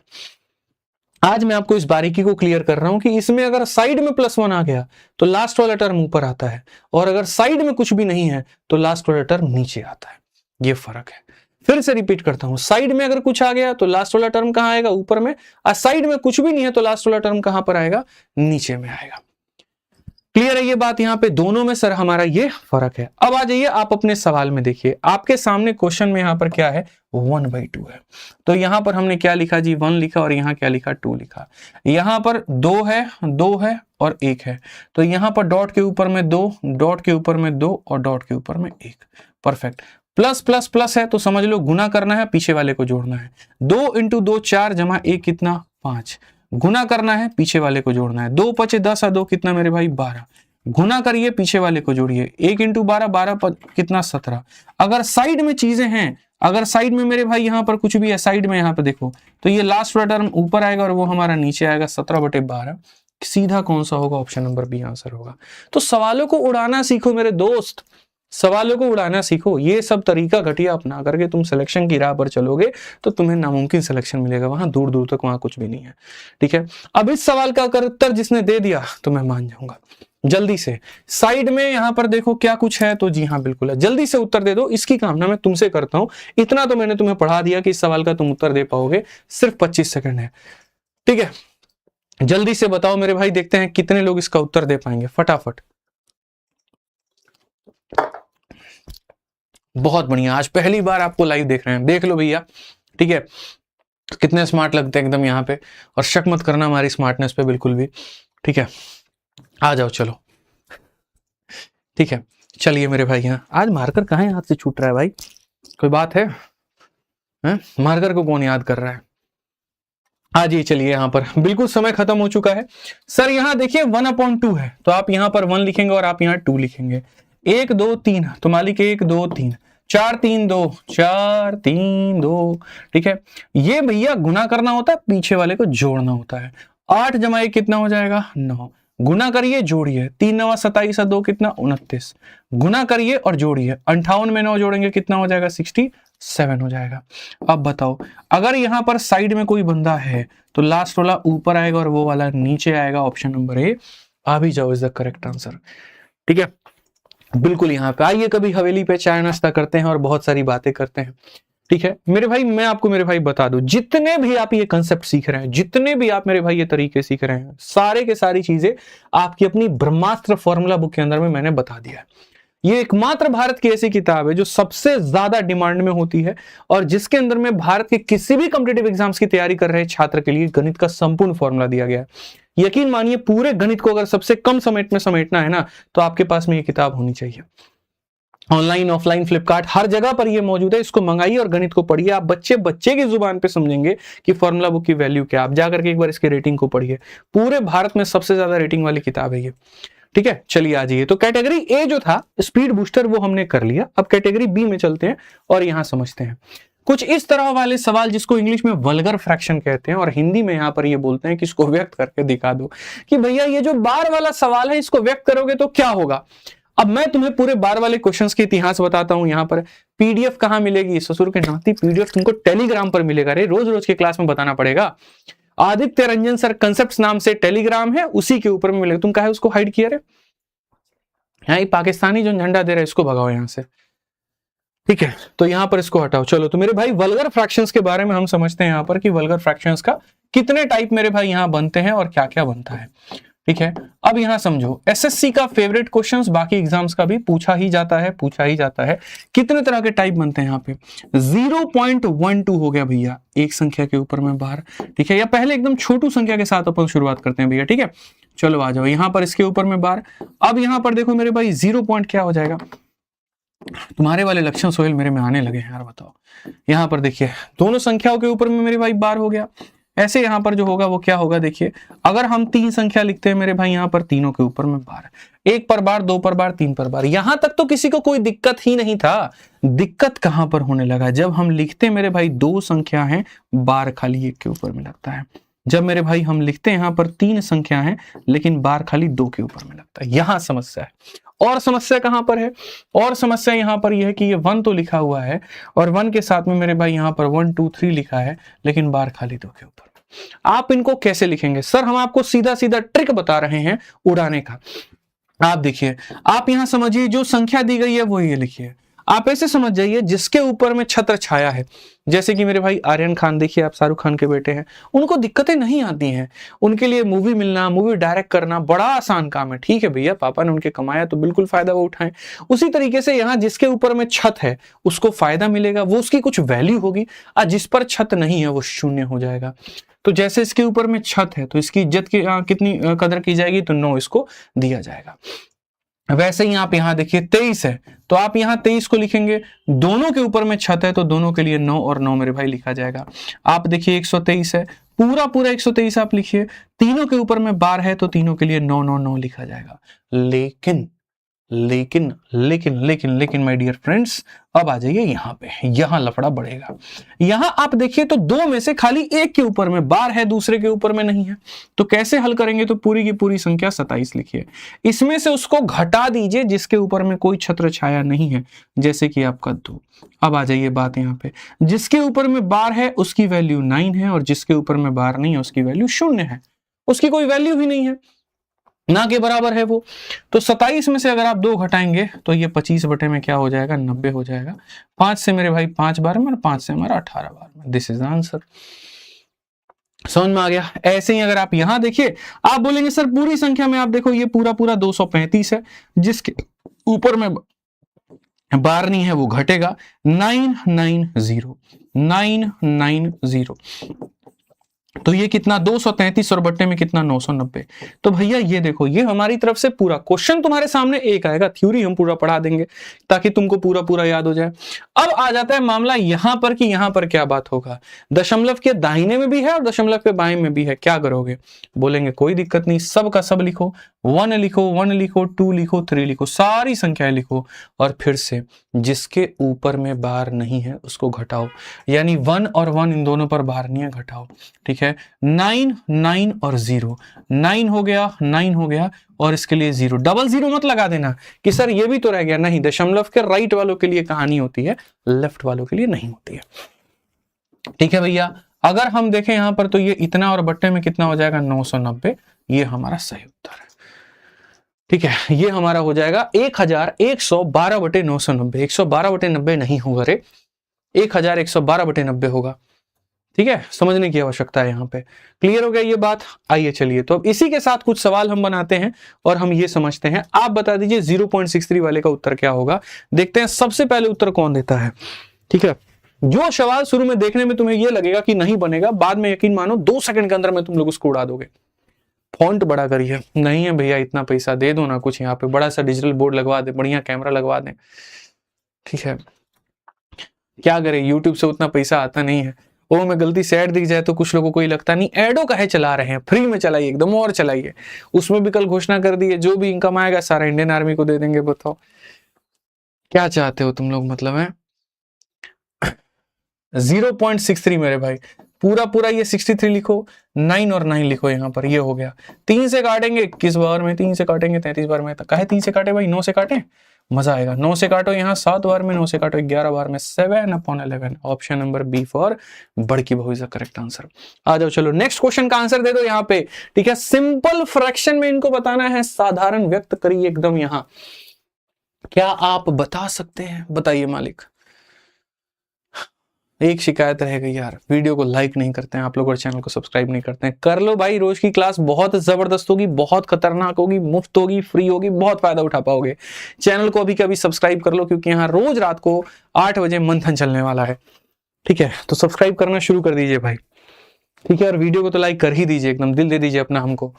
आज मैं आपको इस बारीकी को क्लियर कर रहा हूं कि इसमें अगर साइड में +1 आ गया तो लास्ट वाला टर्म ऊपर आता है, और अगर साइड में कुछ भी नहीं है तो लास्ट वाला टर्म नीचे आता है, ये फर्क है। फिर से रिपीट करता हूं, साइड में अगर कुछ आ गया तो लास्ट वाला टर्म कहां आएगा ऊपर में, और साइड में कुछ भी नहीं है तो लास्ट वाला टर्म कहां पर आएगा नीचे में आएगा। क्लियर है ये बात, यहाँ पे दोनों में सर हमारा ये फर्क है। अब आ जाइए आप अपने सवाल में देखिए, आपके सामने क्वेश्चन में यहाँ पर क्या है 1/2 है, तो यहाँ पर हमने क्या लिखा जी 1 लिखा और यहाँ क्या लिखा 2 लिखा। यहाँ पर 2 है और 1 है, तो यहाँ पर डॉट के ऊपर में 2, डॉट के ऊपर में 2 और डॉट के ऊपर में 1, परफेक्ट। प्लस प्लस प्लस है तो समझ लो गुना करना है, पीछे वाले को जोड़ना है। 2 इंटू 2 4 जमा 1 कितना 5, गुना करना है पीछे वाले को जोड़ना है। 2 पचे 10 और 2 कितना मेरे भाई 12, गुना करिए पीछे वाले को जोड़िए। 1 इंटू 12 12 कितना 17। अगर साइड में चीजें हैं, अगर साइड में मेरे भाई यहाँ पर कुछ भी है साइड में, यहाँ पे देखो तो ये लास्ट वाला टर्म ऊपर आएगा और वो हमारा नीचे आएगा 17/12। सीधा कौन सा होगा, ऑप्शन नंबर बी आंसर होगा। तो सवालों को उड़ाना सीखो मेरे दोस्त, सवालों को उड़ाना सीखो। ये सब तरीका घटिया अपना करके तुम सिलेक्शन की राह पर चलोगे तो तुम्हें नामुमकिन सिलेक्शन मिलेगा, वहां दूर दूर तक वहां कुछ भी नहीं है। ठीक है, अब इस सवाल का उत्तर जिसने दे दिया तो मैं मान जाऊंगा। जल्दी से साइड में यहां पर देखो क्या कुछ है, तो जी हाँ बिल्कुल है, जल्दी से उत्तर दे दो, इसकी कामना मैं तुमसे करता हूं। इतना तो मैंने तुम्हें पढ़ा दिया कि इस सवाल का तुम उत्तर दे पाओगे, सिर्फ 25 सेकंड है। ठीक है, जल्दी से बताओ मेरे भाई, देखते हैं कितने लोग इसका उत्तर दे पाएंगे फटाफट। बहुत बढ़िया, आज पहली बार आपको लाइव देख रहे हैं, देख लो भैया। ठीक है, कितने स्मार्ट लगते हैं एकदम यहाँ पे, और शक मत करना हमारी स्मार्टनेस पे बिल्कुल भी। ठीक है, आ जाओ चलो। ठीक है, चलिए मेरे भाई, यहाँ आज मार्कर कहाँ है, हाथ से छूट रहा है भाई, कोई बात है? मार्कर को कौन याद कर रहा है? आज ही चलिए, यहाँ पर बिल्कुल समय खत्म हो चुका है। सर यहाँ देखिए 1/2 है, तो आप यहाँ पर 1 लिखेंगे और आप यहाँ 2 लिखेंगे। 1 2 3 तो मालिक 1 2 3, 4 3 2 4 3 2। ठीक है, ये भैया गुना करना होता है, पीछे वाले को जोड़ना होता है। 8 जमा 1 कितना हो जाएगा 9, गुना करिए जोड़िए, 3 9 27 और 2 कितना 29, गुना करिए और जोड़िए, 58 में 9 जोड़ेंगे कितना हो जाएगा 67 हो जाएगा। अब बताओ, अगर यहाँ पर साइड में कोई बंदा है तो लास्ट वाला ऊपर आएगा और वो वाला नीचे आएगा, ऑप्शन नंबर ए। आ भी जाओ इज द करेक्ट आंसर। ठीक है, बिल्कुल यहाँ पे आइए, कभी हवेली पे चाय नाश्ता करते हैं और बहुत सारी बातें करते हैं। ठीक है मेरे भाई, मैं आपको मेरे भाई बता दूं, जितने भी आप ये कंसेप्ट सीख रहे हैं, जितने भी आप मेरे भाई ये तरीके सीख रहे हैं, सारे के सारी चीजें आपकी अपनी ब्रह्मास्त्र फॉर्मूला बुक के अंदर में मैंने बता दिया है। ये एकमात्र भारत की ऐसी किताब है जो सबसे ज्यादा डिमांड में होती है और जिसके अंदर में भारत के किसी भी कॉम्पिटिटिव एग्जाम्स की तैयारी कर रहे छात्र के लिए गणित का संपूर्ण फॉर्मूला दिया गया है। यकीन मानिए, पूरे गणित को अगर सबसे कम समय में समेटना है ना, तो आपके पास में ये किताब होनी चाहिए। ऑनलाइन, ऑफलाइन, फ्लिपकार्ट, हर जगह पर ये मौजूद है। इसको मंगाइए और गणित को पढ़िए। आप बच्चे बच्चे की जुबान पे समझेंगे कि फॉर्मूला बुक की वैल्यू क्या। आप जाकर के एक बार इसके रेटिंग को पढ़िए। पूरे भारत में सबसे ज्यादा रेटिंग वाली किताब है ये। ठीक है, चलिए आ जाइए। तो कैटेगरी ए जो था स्पीड बूस्टर, वो हमने कर लिया। अब कैटेगरी बी में चलते हैं और यहां समझते हैं कुछ इस तरह वाले सवाल जिसको इंग्लिश में वल्गर फ्रैक्शन कहते हैं और हिंदी में यहां पर ये बोलते हैं कि इसको व्यक्त करके दिखा दो कि भैया ये जो बार वाला सवाल है इसको व्यक्त करोगे तो क्या होगा। अब मैं तुम्हें पूरे बार वाले क्वेश्चंस के इतिहास बताता हूं। यहाँ पर पीडीएफ कहां मिलेगी, ससुर के नाती, पीडीएफ तुमको टेलीग्राम पर मिलेगा। रे रोज रोज के क्लास में बताना पड़ेगा। आदित्य रंजन सर कंसेप्ट नाम से टेलीग्राम है, उसी के ऊपर में मिलेगा। तुम कहा उसको हाइड किया रे, यहाँ पाकिस्तानी जो झंडा दे रहा है इसको भगाओ यहाँ से। ठीक है, तो यहां पर इसको हटाओ। चलो, तो मेरे भाई वल्गर फ्रैक्शंस के बारे में हम समझते हैं यहाँ पर कि वल्गर फ्रैक्शंस का कितने टाइप मेरे भाई यहाँ बनते हैं और क्या क्या बनता है। ठीक है, अब यहां समझो, एसएससी का फेवरेट क्वेश्चंस बाकी एग्जाम्स का भी पूछा ही जाता है। कितने तरह के टाइप बनते हैं यहाँ पे। 0.12 हो गया भैया, एक संख्या के ऊपर में बार। ठीक है, या पहले एकदम छोटू संख्या के साथ अपन शुरुआत करते हैं भैया। ठीक है, चलो आ जाओ यहां पर इसके ऊपर में बार। अब यहां पर देखो मेरे भाई 0 पॉइंट क्या हो जाएगा। तुम्हारे वाले लक्षण सोहेल मेरे में आने लगे हैं यार, बताओ। यहां पर देखिए दोनों संख्याओं के ऊपर में मेरे भाई बार हो गया। ऐसे यहां पर जो होगा वो क्या होगा, देखिए अगर हम 3 संख्या लिखते हैं मेरे भाई, यहां पर तीनों के ऊपर में बार, 1 पर बार, 2 पर बार, 3 पर बार। यहां तक तो किसी को कोई दिक्कत ही नहीं था। दिक्कत कहां पर होने लगा, जब हम लिखते मेरे भाई 2 संख्या है, बार खाली 1 के ऊपर में लगता है। जब मेरे भाई हम लिखते हैं यहाँ पर 3 संख्या है लेकिन बार खाली 2 के ऊपर में लगता है। यहां समस्या है। और समस्या कहां पर है, और समस्या यहां पर यह है कि ये 1 तो लिखा हुआ है और 1 के साथ में मेरे भाई यहां पर 1 2 3 लिखा है लेकिन बार खाली 2 के ऊपर। आप इनको कैसे लिखेंगे सर, हम आपको सीधा सीधा ट्रिक बता रहे हैं उड़ाने का। आप देखिए, आप यहां समझिए जो संख्या दी गई है वो ये लिखिए। आप ऐसे समझ जाइए जिसके ऊपर में छत्र छाया है, जैसे कि मेरे भाई आर्यन खान, देखिए आप शाहरुख खान के बेटे हैं, उनको दिक्कतें नहीं आती हैं। उनके लिए मूवी मिलना, मूवी डायरेक्ट करना बड़ा आसान काम है। ठीक है भैया, पापा ने उनके कमाया तो बिल्कुल फायदा वो उठाएं। उसी तरीके से यहाँ जिसके ऊपर में छत है उसको फायदा मिलेगा, वो उसकी कुछ वैल्यू होगी, और जिस पर छत नहीं है वो शून्य हो जाएगा। तो जैसे इसके ऊपर में छत है तो इसकी इज्जत की कितनी कदर की जाएगी, तो 9 इसको दिया जाएगा। वैसे ही आप यहाँ देखिए 23 है तो आप यहाँ 23 को लिखेंगे, दोनों के ऊपर में छत है तो दोनों के लिए 9 और 9 मेरे भाई लिखा जाएगा। आप देखिए 123 है, पूरा 123 आप लिखिए, तीनों के ऊपर में बार है तो तीनों के लिए 9 9 9 लिखा जाएगा। लेकिन लेकिन लेकिन लेकिन लेकिन माय डियर फ्रेंड्स, अब आ जाइए यहाँ पे, यहाँ लफड़ा बढ़ेगा। यहाँ आप देखिए तो 2 में से खाली एक के ऊपर में बार है, दूसरे के ऊपर में नहीं है। तो कैसे हल करेंगे, तो पूरी की पूरी संख्या 27 लिखिए। इसमें से उसको घटा दीजिए जिसके ऊपर में कोई छत्र छाया नहीं है, जैसे कि आपका 2। अब आ जाइए बात यहाँ पे, जिसके ऊपर में बार है उसकी वैल्यू 9 है और जिसके ऊपर में बार नहीं है उसकी वैल्यू 0 है। उसकी कोई वैल्यू ही नहीं है, ना के बराबर है वो। तो 27 में से अगर आप 2 घटाएंगे तो ये 25 बटे में क्या हो जाएगा, 90 हो जाएगा। 5 से मेरे भाई 5 बार में और 5 से हमारा 18 बार में। This is answer. समझ में आ गया। ऐसे ही अगर आप यहां देखिए, आप बोलेंगे सर पूरी संख्या में आप देखो ये पूरा 235 है, जिसके ऊपर में बार नहीं है वो घटेगा। 990 990 तो ये कितना 233 और बट्टे में कितना 990। तो भैया ये देखो, ये हमारी तरफ से पूरा क्वेश्चन तुम्हारे सामने एक आएगा, थ्योरी हम पूरा पढ़ा देंगे ताकि तुमको पूरा पूरा याद हो जाए। अब आ जाता है मामला यहाँ पर कि यहाँ पर क्या बात होगा। दशमलव के दाहिने में भी है और दशमलव के बाएं में भी है, क्या करोगे। बोलेंगे कोई दिक्कत नहीं, सब का सब लिखो, 1 लिखो, 1 लिखो, 2 लिखो, 3 लिखो, सारी संख्याएं लिखो और फिर से जिसके ऊपर में बार नहीं है उसको घटाओ। यानी 1 और 1 इन दोनों पर बार नहीं है, घटाओ। ठीक है, 9 9 और 0, 9 हो गया, 9 हो गया और इसके लिए 0। डबल 0 मत लगा देना कि सर ये भी तो रह गया, नहीं। दशमलव के राइट वालों के लिए कहानी होती है, लेफ्ट वालों के लिए नहीं होती है। ठीक है भैया, अगर हम देखें यहां पर तो ये इतना और बट्टे में कितना हो जाएगा, 990। ये हमारा सही उत्तर है। ठीक है, ये हमारा हो जाएगा 1112 बटे 990। 112 बटे 90 नहीं होगा रे, 1112/90 होगा। ठीक है, समझने की आवश्यकता है यहाँ पे। क्लियर हो गया ये बात? आइए चलिए, तो अब इसी के साथ कुछ सवाल हम बनाते हैं और हम ये समझते हैं। आप बता दीजिए 0.63 वाले का उत्तर क्या होगा। देखते हैं सबसे पहले उत्तर कौन देता है। ठीक है, जो सवाल शुरू में देखने में तुम्हें ये लगेगा कि नहीं बनेगा, बाद में यकीन मानो 2 सेकंड के अंदर में तुम लोग उसको उड़ा दोगे। फॉन्ट बड़ा करिए। नहीं है भैया इतना पैसा, दे दो ना कुछ यहाँ पे बड़ा सा डिजिटल बोर्ड लगवा दे, बढ़िया कैमरा लगवा दें। ठीक है, क्या करें, यूट्यूब से उतना पैसा आता नहीं है। वो में गलती से ऐड दिख जाए तो कुछ लोगों को ही लगता नहीं ऐडो काहे चला रहे हैं, फ्री में चलाइए एकदम और चलाइए। उसमें भी कल घोषणा कर दी है जो भी इनकम आएगा सारा इंडियन आर्मी को दे देंगे। बताओ क्या चाहते हो तुम लोग, मतलब है 0.63 मेरे भाई, पूरा ये 63 लिखो, 9 और 9 लिखो यहाँ पर, ये हो गया। 3 से काटेंगे 21 बार में, 3 से काटेंगे 33 बार में। काहे 3 से काटे भाई, 9 से काटे, मजा आएगा। 9 से काटो यहाँ 7 बार में, 9 से काटो 11 बार में, 7/11। ऑप्शन नंबर बी फॉर बड़की बहु इज द करेक्ट आंसर। आ जाओ चलो नेक्स्ट क्वेश्चन का आंसर दे दो यहाँ पे। ठीक है, सिंपल फ्रैक्शन में इनको बताना है, साधारण व्यक्त करिए एकदम। यहाँ क्या आप बता सकते हैं? बताइए मालिक। एक शिकायत रह गई यार, वीडियो को लाइक नहीं करते हैं आप लोग और चैनल को सब्सक्राइब नहीं करते हैं। कर लो भाई, रोज की क्लास बहुत जबरदस्त होगी, बहुत खतरनाक होगी, मुफ्त होगी, फ्री होगी, बहुत फायदा उठा पाओगे। चैनल को अभी कभी सब्सक्राइब कर लो, क्योंकि यहाँ रोज रात को 8 बजे मंथन चलने वाला है। ठीक है, तो सब्सक्राइब करना शुरू कर दीजिए भाई। ठीक है, और वीडियो को तो लाइक कर ही दीजिए, एकदम दिल दे दीजिए अपना हमको,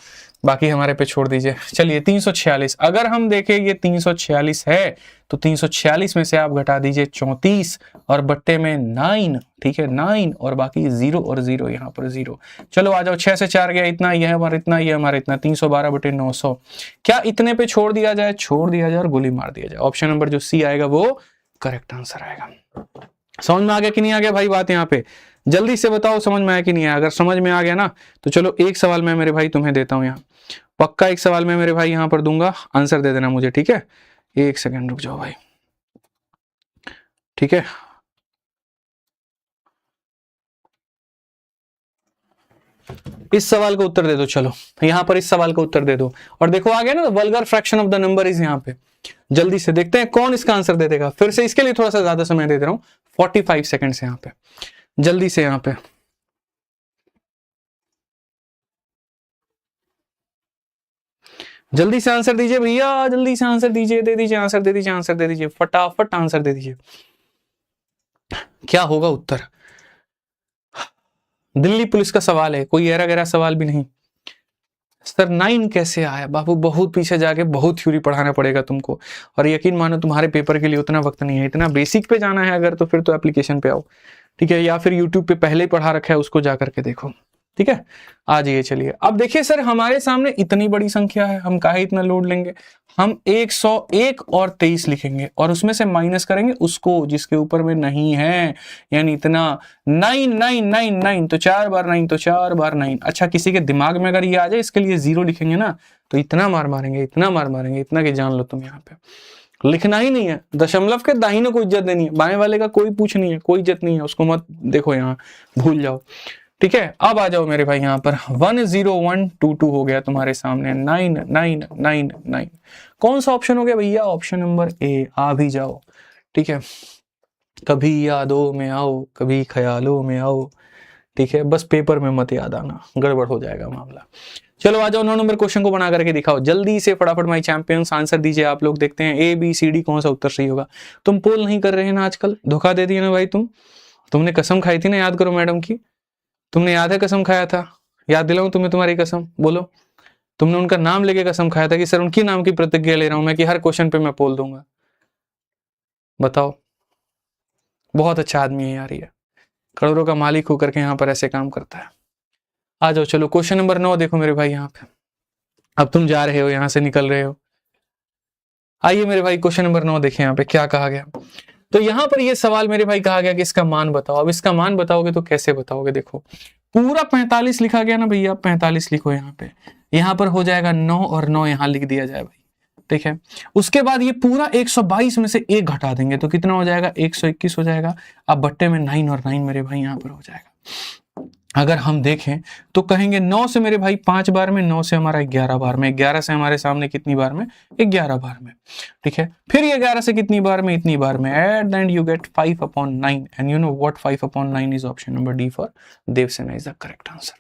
बाकी हमारे पे छोड़ दीजिए। चलिए 346, अगर हम देखें ये 346 है तो 346 में से आप घटा दीजिए 34 और बट्टे में 9। ठीक है, 9 और बाकी 0 और 0, यहाँ पर 0। चलो आ जाओ, 6 से 4 गया, इतना ये हमारा इतना, ये हमारा इतना, 312/900। क्या इतने पे छोड़ दिया जाए? छोड़ दिया जाए और गोली मार दिया जाए। ऑप्शन नंबर जो सी आएगा वो करेक्ट आंसर आएगा। समझ में आ गया कि नहीं आ गया भाई बात? यहाँ पे जल्दी से बताओ समझ में आया कि नहीं आया। अगर समझ में आ गया ना तो चलो एक सवाल मैं मेरे भाई तुम्हें देता हूं यहाँ, पक्का एक सवाल मैं मेरे भाई यहाँ पर दूंगा, आंसर दे देना मुझे। ठीक है, 1 सेकंड रुक जाओ भाई। ठीक है, इस सवाल का उत्तर दे दो। चलो यहाँ पर इस सवाल का उत्तर दे दो, और देखो आ गया ना, vulgar fraction of the number is यहाँ पे। जल्दी से देखते हैं कौन इसका आंसर दे देगा। फिर से इसके लिए थोड़ा सा ज्यादा समय दे दे रहा हूँ, 45 सेकंड यहाँ पे। जल्दी से यहाँ पे जल्दी से आंसर दीजिए भैया, जल्दी से आंसर दीजिए, दे दीजिए आंसर, दे दीजिए आंसर, दे दीजिए फटाफट आंसर दे दीजिए। क्या होगा उत्तर? दिल्ली पुलिस का सवाल है, कोई एरा गैरा सवाल भी नहीं। सर 9 कैसे आया? बाबू बहुत पीछे जाके बहुत थ्योरी पढ़ाना पड़ेगा तुमको, और यकीन मानो तुम्हारे पेपर के लिए उतना वक्त नहीं है। इतना बेसिक पे जाना है अगर, तो फिर तो एप्लीकेशन पे आओ। ठीक है, या फिर यूट्यूब पे पहले ही पढ़ा रखा है, उसको जा करके देखो। ठीक है, आ जाइए। चलिए अब देखिए सर, हमारे सामने इतनी बड़ी संख्या है, हम काहे इतना लोड लेंगे। हम 101 और 23 लिखेंगे और उसमें से माइनस करेंगे उसको जिसके ऊपर में नहीं है, यानी इतना 9999, तो 4 बार 9 तो 4 बार 9। अच्छा, किसी के दिमाग में अगर ये आ जाए इसके लिए 0 लिखेंगे ना तो इतना मार मारेंगे, इतना मार मारेंगे, इतना कि जान लो तुम। यहाँ पे लिखना ही नहीं है, दशमलव के दाहिने को इज्जत देनी है, बाएं वाले का कोई पूछ नहीं है, कोई इज्जत नहीं है, उसको मत देखो, यहाँ भूल जाओ। ठीक है, अब आ जाओ मेरे भाई यहाँ पर 10122 हो गया तुम्हारे सामने, 9999। कौन सा ऑप्शन हो गया भैया? Option number A. आ भी जाओ। ठीक है, कभी यादों में आओ, कभी ख्यालों में आओ। ठीक है, बस पेपर में मत याद आना, गड़बड़ हो जाएगा मामला। चलो आ जाओ, 9 नंबर क्वेश्चन को बना करके दिखाओ जल्दी से, फटाफट माई चैंपियंस आंसर दीजिए। आप लोग देखते हैं ABCD कौन सा उत्तर सही होगा। तुम पोल नहीं कर रहे हैं ना आजकल, धोखा दे दिए ना भाई। तुमने कसम खाई थी ना, याद करो मैडम की, तुमने याद है कसम खाया था? याद दिलाऊं तुम्हें तुम्हारी कसम? बोलो। तुमने उनका नाम लेके कसम खाया था कि सर उनकी नाम की प्रतिज्ञा ले रहा हूं मैं कि हर क्वेश्चन पे मैं पोल दूंगा। बताओ, बहुत अच्छा आदमी है यार ये, करोड़ों का मालिक होकर के यहाँ पर ऐसे काम करता है। आ जाओ चलो, क्वेश्चन नंबर 9 देखो मेरे भाई यहाँ पे। अब तुम जा रहे हो, यहाँ से निकल रहे हो। आइए मेरे भाई, क्वेश्चन नंबर 9 देखें यहाँ पे क्या कहा गया। तो यहाँ पर ये सवाल मेरे भाई कहा गया कि इसका मान बताओ। अब इसका मान बताओगे तो कैसे बताओगे? देखो पूरा 45 लिखा गया ना भैया, 45 लिखो यहाँ पे, यहाँ पर हो जाएगा 9 और 9 यहाँ लिख दिया जाए भाई। ठीक है, उसके बाद ये पूरा 122 में से 1 घटा देंगे तो कितना हो जाएगा? 121 हो जाएगा। अब बट्टे में 9 और 9 मेरे भाई यहाँ पर हो जाएगा। अगर हम देखें तो कहेंगे 9 से मेरे भाई 5 बार में, 9 से हमारा 11 बार में, 11 से हमारे सामने कितनी बार में, 11 बार में, ठीक है। फिर ये 11 से कितनी बार में, इतनी बार में, at the end you get 5/9 and you know what 5/9 is option number D for Devasena is the correct answer.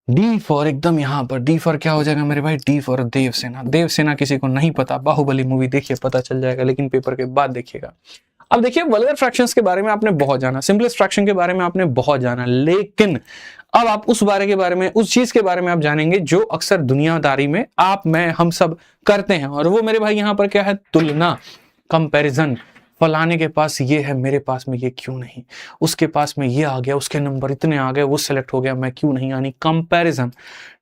D for एकदम यहाँ पर, डी फॉर क्या हो जाएगा मेरे भाई, डी फॉर देवसेना। देवसेना किसी को नहीं पता, बाहुबली मूवी देखिए पता चल जाएगा, लेकिन पेपर के बाद देखिएगा। अब देखिए वल्गर फ्रैक्शंस के बारे में आपने बहुत जाना, सिंपलेस्ट फ्रैक्शन के बारे में आपने बहुत जाना, लेकिन अब आप उस बारे में, उस चीज के बारे में आप जानेंगे जो अक्सर दुनियादारी में आप, मैं, हम सब करते हैं, और वो मेरे भाई यहाँ पर क्या है, तुलना, कंपैरिजन। फलाने के पास ये है, मेरे पास में ये क्यों नहीं, उसके पास में ये आ गया, उसके नंबर इतने आ गए, वो सेलेक्ट हो गया, मैं क्यों नहीं, यानी कंपैरिजन।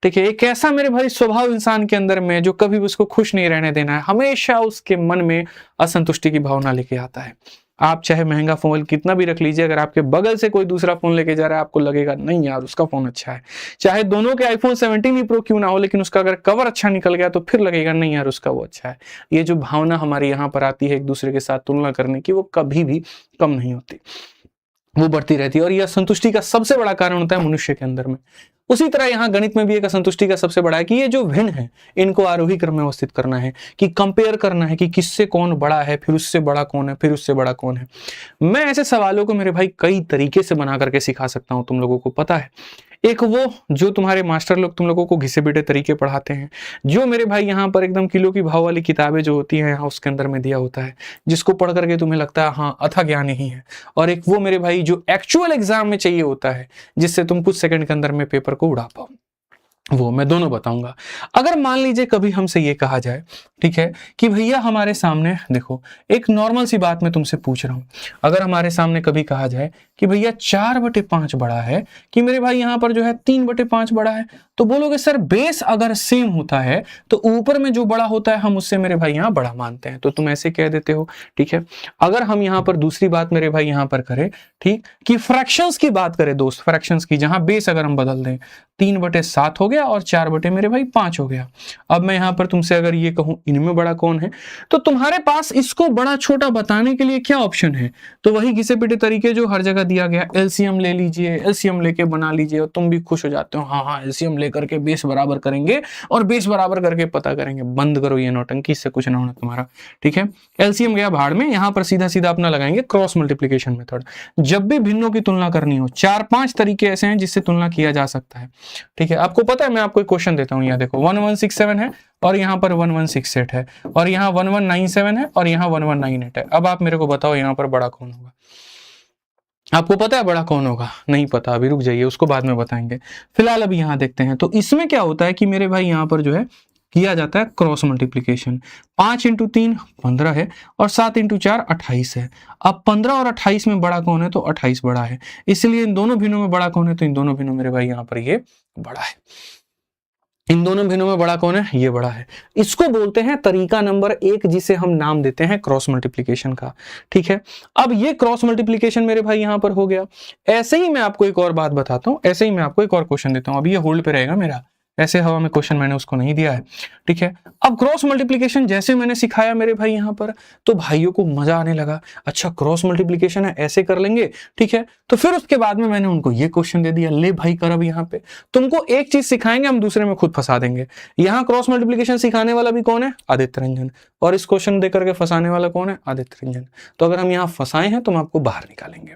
ठीक है, एक ऐसा मेरे भाई स्वभाव इंसान के अंदर में जो कभी भी उसको खुश नहीं रहने देना है, हमेशा उसके मन में असंतुष्टि की भावना लेके आता है। आप चाहे महंगा फोन कितना भी रख लीजिए, अगर आपके बगल से कोई दूसरा फोन लेके जा रहा है, आपको लगेगा नहीं यार उसका फोन अच्छा है। चाहे दोनों के आईफोन 17 प्रो क्यों ना हो, लेकिन उसका अगर कवर अच्छा निकल गया तो फिर लगेगा नहीं यार उसका वो अच्छा है। ये जो भावना हमारी यहाँ पर आती है एक दूसरे के साथ तुलना करने की, वो कभी भी कम नहीं होती, वो बढ़ती रहती है, और यह असंतुष्टि का सबसे बड़ा कारण होता है मनुष्य के अंदर में। उसी तरह यहाँ गणित में भी एक असंतुष्टि का सबसे बड़ा है कि ये जो भिन्न है इनको आरोही क्रम में अवस्थित करना है, कि कंपेयर करना है कि किससे कौन बड़ा है, फिर उससे बड़ा कौन है, फिर उससे बड़ा कौन है। मैं ऐसे सवालों को मेरे भाई कई तरीके से बना करके सिखा सकता हूं, तुम लोगों को पता है। एक वो जो तुम्हारे मास्टर लोग तुम लोगों को घिसे पिटे तरीके पढ़ाते हैं, जो मेरे भाई यहाँ पर एकदम किलो की भाव वाली किताबें जो होती हैं यहाँ उसके अंदर में दिया होता है, जिसको पढ़ करके तुम्हें लगता है हाँ अथाह ज्ञान ही है। और एक वो मेरे भाई जो एक्चुअल एग्जाम में चाहिए होता है, जिससे तुम कुछ सेकंड के अंदर में पेपर को उड़ा पाओ, वो मैं दोनों बताऊंगा। अगर मान लीजिए कभी हमसे ये कहा जाए, ठीक है, कि भैया हमारे सामने देखो, एक नॉर्मल सी बात मैं तुमसे पूछ रहा हूं, अगर हमारे सामने कभी कहा जाए कि भैया 4/5 बड़ा है, कि मेरे भाई यहां पर जो है 3/5 बड़ा है, तो बोलोगे सर बेस अगर सेम होता है तो ऊपर में जो बड़ा होता है हम उससे मेरे भाई यहां बड़ा मानते हैं, तो तुम ऐसे कह देते हो। ठीक है, अगर हम यहां पर दूसरी बात मेरे भाई यहां पर करें, ठीक, कि फ्रैक्शंस की बात करें दोस्त, फ्रैक्शंस की, जहां बेस अगर हम बदल दें, 3/7 हो गया और 4/5 हो गया। अब मैं यहां पर तुमसे अगर ये कहूं इनमें बड़ा कौन है, तो तुम्हारे पास इसको बड़ा छोटा बताने के लिए क्या ऑप्शन है, तो वही घिसे पिटे तरीके जो हर जगह दिया गया, एलसीएम ले लीजिए, एलसीएम लेके बना लीजिए, और तुम भी खुश हो जाते हो, हाँ हाँ एलसीएम लेकर के बेस बराबर करेंगे और बेस बराबर करके पता करेंगे। बंद करो ये नौटंकी, इससे कुछ ना होना तुम्हारा। ठीक है, एलसीएम गया भाड़ में, यहां पर सीधा सीधा अपना लगाएंगे क्रॉस मल्टीप्लीकेशन मेथड। जब भी भिन्नों की तुलना करनी हो, 4-5 तरीके ऐसे हैं जिससे तुलना किया जा सकता है। ठीक है, आपको पता है, मैं आपको एक क्वेश्चन देता हूं, यहाँ देखो 1167 है और यहाँ पर 1168 है, और यहाँ 1197 है और यहाँ 1198 है। अब आप मेरे को बताओ यहाँ पर बड़ा कौन होगा? आपको पता है बड़ा कौन होगा? नहीं पता, अभी रुक जाइए, उसको बाद में बताएंगे। फिलहाल अभी यहाँ देखते हैं। तो इसमें क्या होता है कि मेरे भाई यहाँ पर जो है किया जाता है क्रॉस मल्टीप्लीकेशन। 5 × 3 15 है और 7 × 4 28 है। अब 15 और 28 में बड़ा कौन है, तो 28 बड़ा है, इसलिए इन दोनों भिन्नों में बड़ा कौन है, तो इन दोनों भिन्नों मेरे भाई यहाँ पर ये बड़ा है। इन दोनों भिन्नों में बड़ा कौन है, ये बड़ा है। इसको बोलते हैं तरीका नंबर 1, जिसे हम नाम देते हैं क्रॉस मल्टीप्लीकेशन का। ठीक है, अब ये क्रॉस मल्टीप्लीकेशन मेरे भाई यहां पर हो गया। ऐसे ही मैं आपको एक और बात बताता हूं, ऐसे ही मैं आपको एक और क्वेश्चन देता हूं। अभी ये होल्ड पे रहेगा मेरा, ऐसे हवा में क्वेश्चन मैंने उसको नहीं दिया है। ठीक है, अब क्रॉस मल्टीप्लीकेशन जैसे मैंने सिखाया मेरे भाई यहाँ पर, तो भाइयों को मजा आने लगा। अच्छा क्रॉस मल्टीप्लीकेशन है, ऐसे कर लेंगे। ठीक है, तो फिर उसके बाद में मैंने उनको ये क्वेश्चन दे दिया, ले भाई कर। अब यहाँ पे तुमको एक चीज सिखाएंगे, हम दूसरे में खुद फंसा देंगे। यहाँ क्रॉस मल्टीप्लीकेशन सिखाने वाला भी कौन है, आदित्य रंजन, और इस क्वेश्चन देकर के फंसाने वाला कौन है, आदित्य रंजन। तो अगर हम यहाँ फंसाए हैं तो हम आपको बाहर निकालेंगे।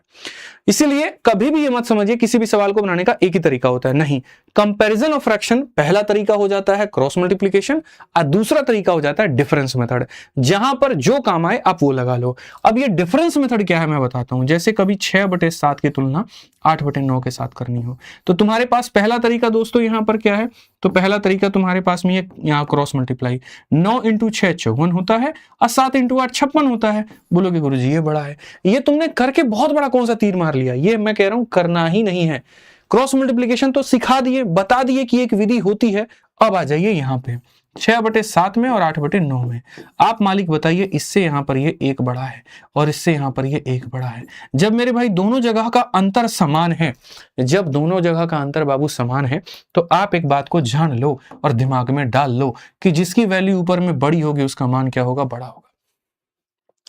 इसीलिए कभी भी ये मत समझिए किसी भी सवाल को बनाने का एक ही तरीका होता है, नहीं। कंपैरिजन ऑफ फ्रैक्शन पहला तरीका हो जाता है क्रॉस मल्टीप्लीकेशन, और दूसरा तरीका हो जाता है डिफरेंस मेथड। जहां पर जो काम आए आप वो लगा लो। अब ये डिफरेंस मेथड क्या है मैं बताता हूं। जैसे कभी 6/7 की तुलना 8/9 के साथ करनी हो, तो तुम्हारे पास पहला तरीका दोस्तों यहां पर क्या है, तो पहला तरीका तुम्हारे पास में ये यहाँ क्रॉस मल्टीप्लाई, 9 × 6 54 होता है और 7 × 8 56 होता है। बोलोगे गुरुजी ये बड़ा है, ये तुमने करके बहुत बड़ा कौन सा तीर मार लिया। ये मैं कह रहा हूं करना ही नहीं है। क्रॉस मल्टीप्लीकेशन तो सिखा दिए, बता दिए कि एक विधि होती है। अब आ जाइए यहाँ पे 6/7 में और 8/9 में। आप मालिक बताइए, इससे यहाँ पर ये 1 बड़ा है और इससे यहाँ पर ये 1 बड़ा है। जब मेरे भाई दोनों जगह का अंतर समान है, जब दोनों जगह का अंतर बाबू समान है, तो आप एक बात को जान लो और दिमाग में डाल लो कि जिसकी वैल्यू ऊपर में बड़ी होगी उसका मान क्या होगा, बड़ा होगा।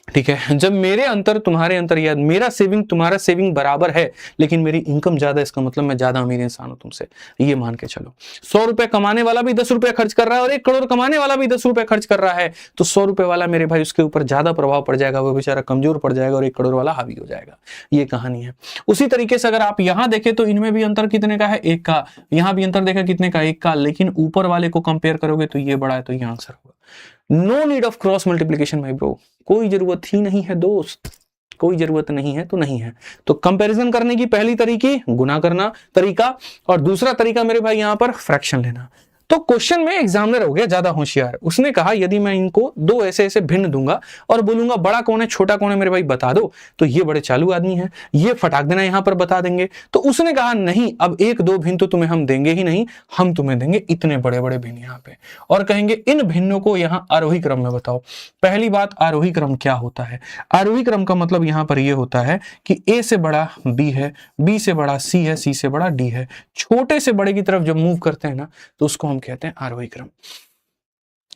ठीक है, जब मेरे अंतर तुम्हारे अंतर या मेरा सेविंग तुम्हारा सेविंग बराबर है लेकिन मेरी इनकम ज्यादा, इसका मतलब मैं ज्यादा अमीर इंसान हूं तुमसे, ये मान के चलो। 100 रुपए कमाने वाला भी 10 रुपए खर्च कर रहा है और 1 करोड़ कमाने वाला भी 10 रुपए खर्च कर रहा है, तो 100 रुपए वाला मेरे भाई उसके ऊपर ज्यादा प्रभाव पड़ जाएगा, वो बेचारा कमजोर पड़ जाएगा और 1 करोड़ वाला हावी हो जाएगा। ये कहानी है। उसी तरीके से अगर आप यहां देखें तो इनमें भी अंतर कितने का है, 1 का। यहां भी अंतर देखा कितने का, 1 का, लेकिन ऊपर वाले को कंपेयर करोगे तो ये बड़ा है, तो ये आंसर होगा। No need of cross multiplication my bro, कोई जरूरत ही नहीं है दोस्त, कोई जरूरत नहीं है तो नहीं है। तो कंपैरिजन करने की पहली तरीके गुना करना तरीका, और दूसरा तरीका मेरे भाई यहां पर फ्रैक्शन लेना। तो क्वेश्चन में एग्जामिनर हो गया ज्यादा होशियार, उसने कहा यदि मैं इनको 2 ऐसे ऐसे भिन्न दूंगा और बोलूंगा बड़ा कौन है छोटा कौन है मेरे भाई बता दो, तो ये बड़े चालू आदमी है, ये फटाक देना यहां पर बता देंगे। तो उसने कहा नहीं, अब 1-2 भिन्न तो तुम्हें हम देंगे ही नहीं, हम तुम्हें देंगे इतने बड़े बड़े भिन्न यहाँ पे, और कहेंगे इन भिन्नों को यहाँ आरोही क्रम में बताओ। पहली बात, आरोही क्रम क्या होता है? आरोही क्रम का मतलब यहां पर यह होता है कि ए से बड़ा बी है, बी से बड़ा सी है, सी से बड़ा डी है। छोटे से बड़े की तरफ जब मूव करते हैं ना तो उसको हम कहते हैं आरोही क्रम।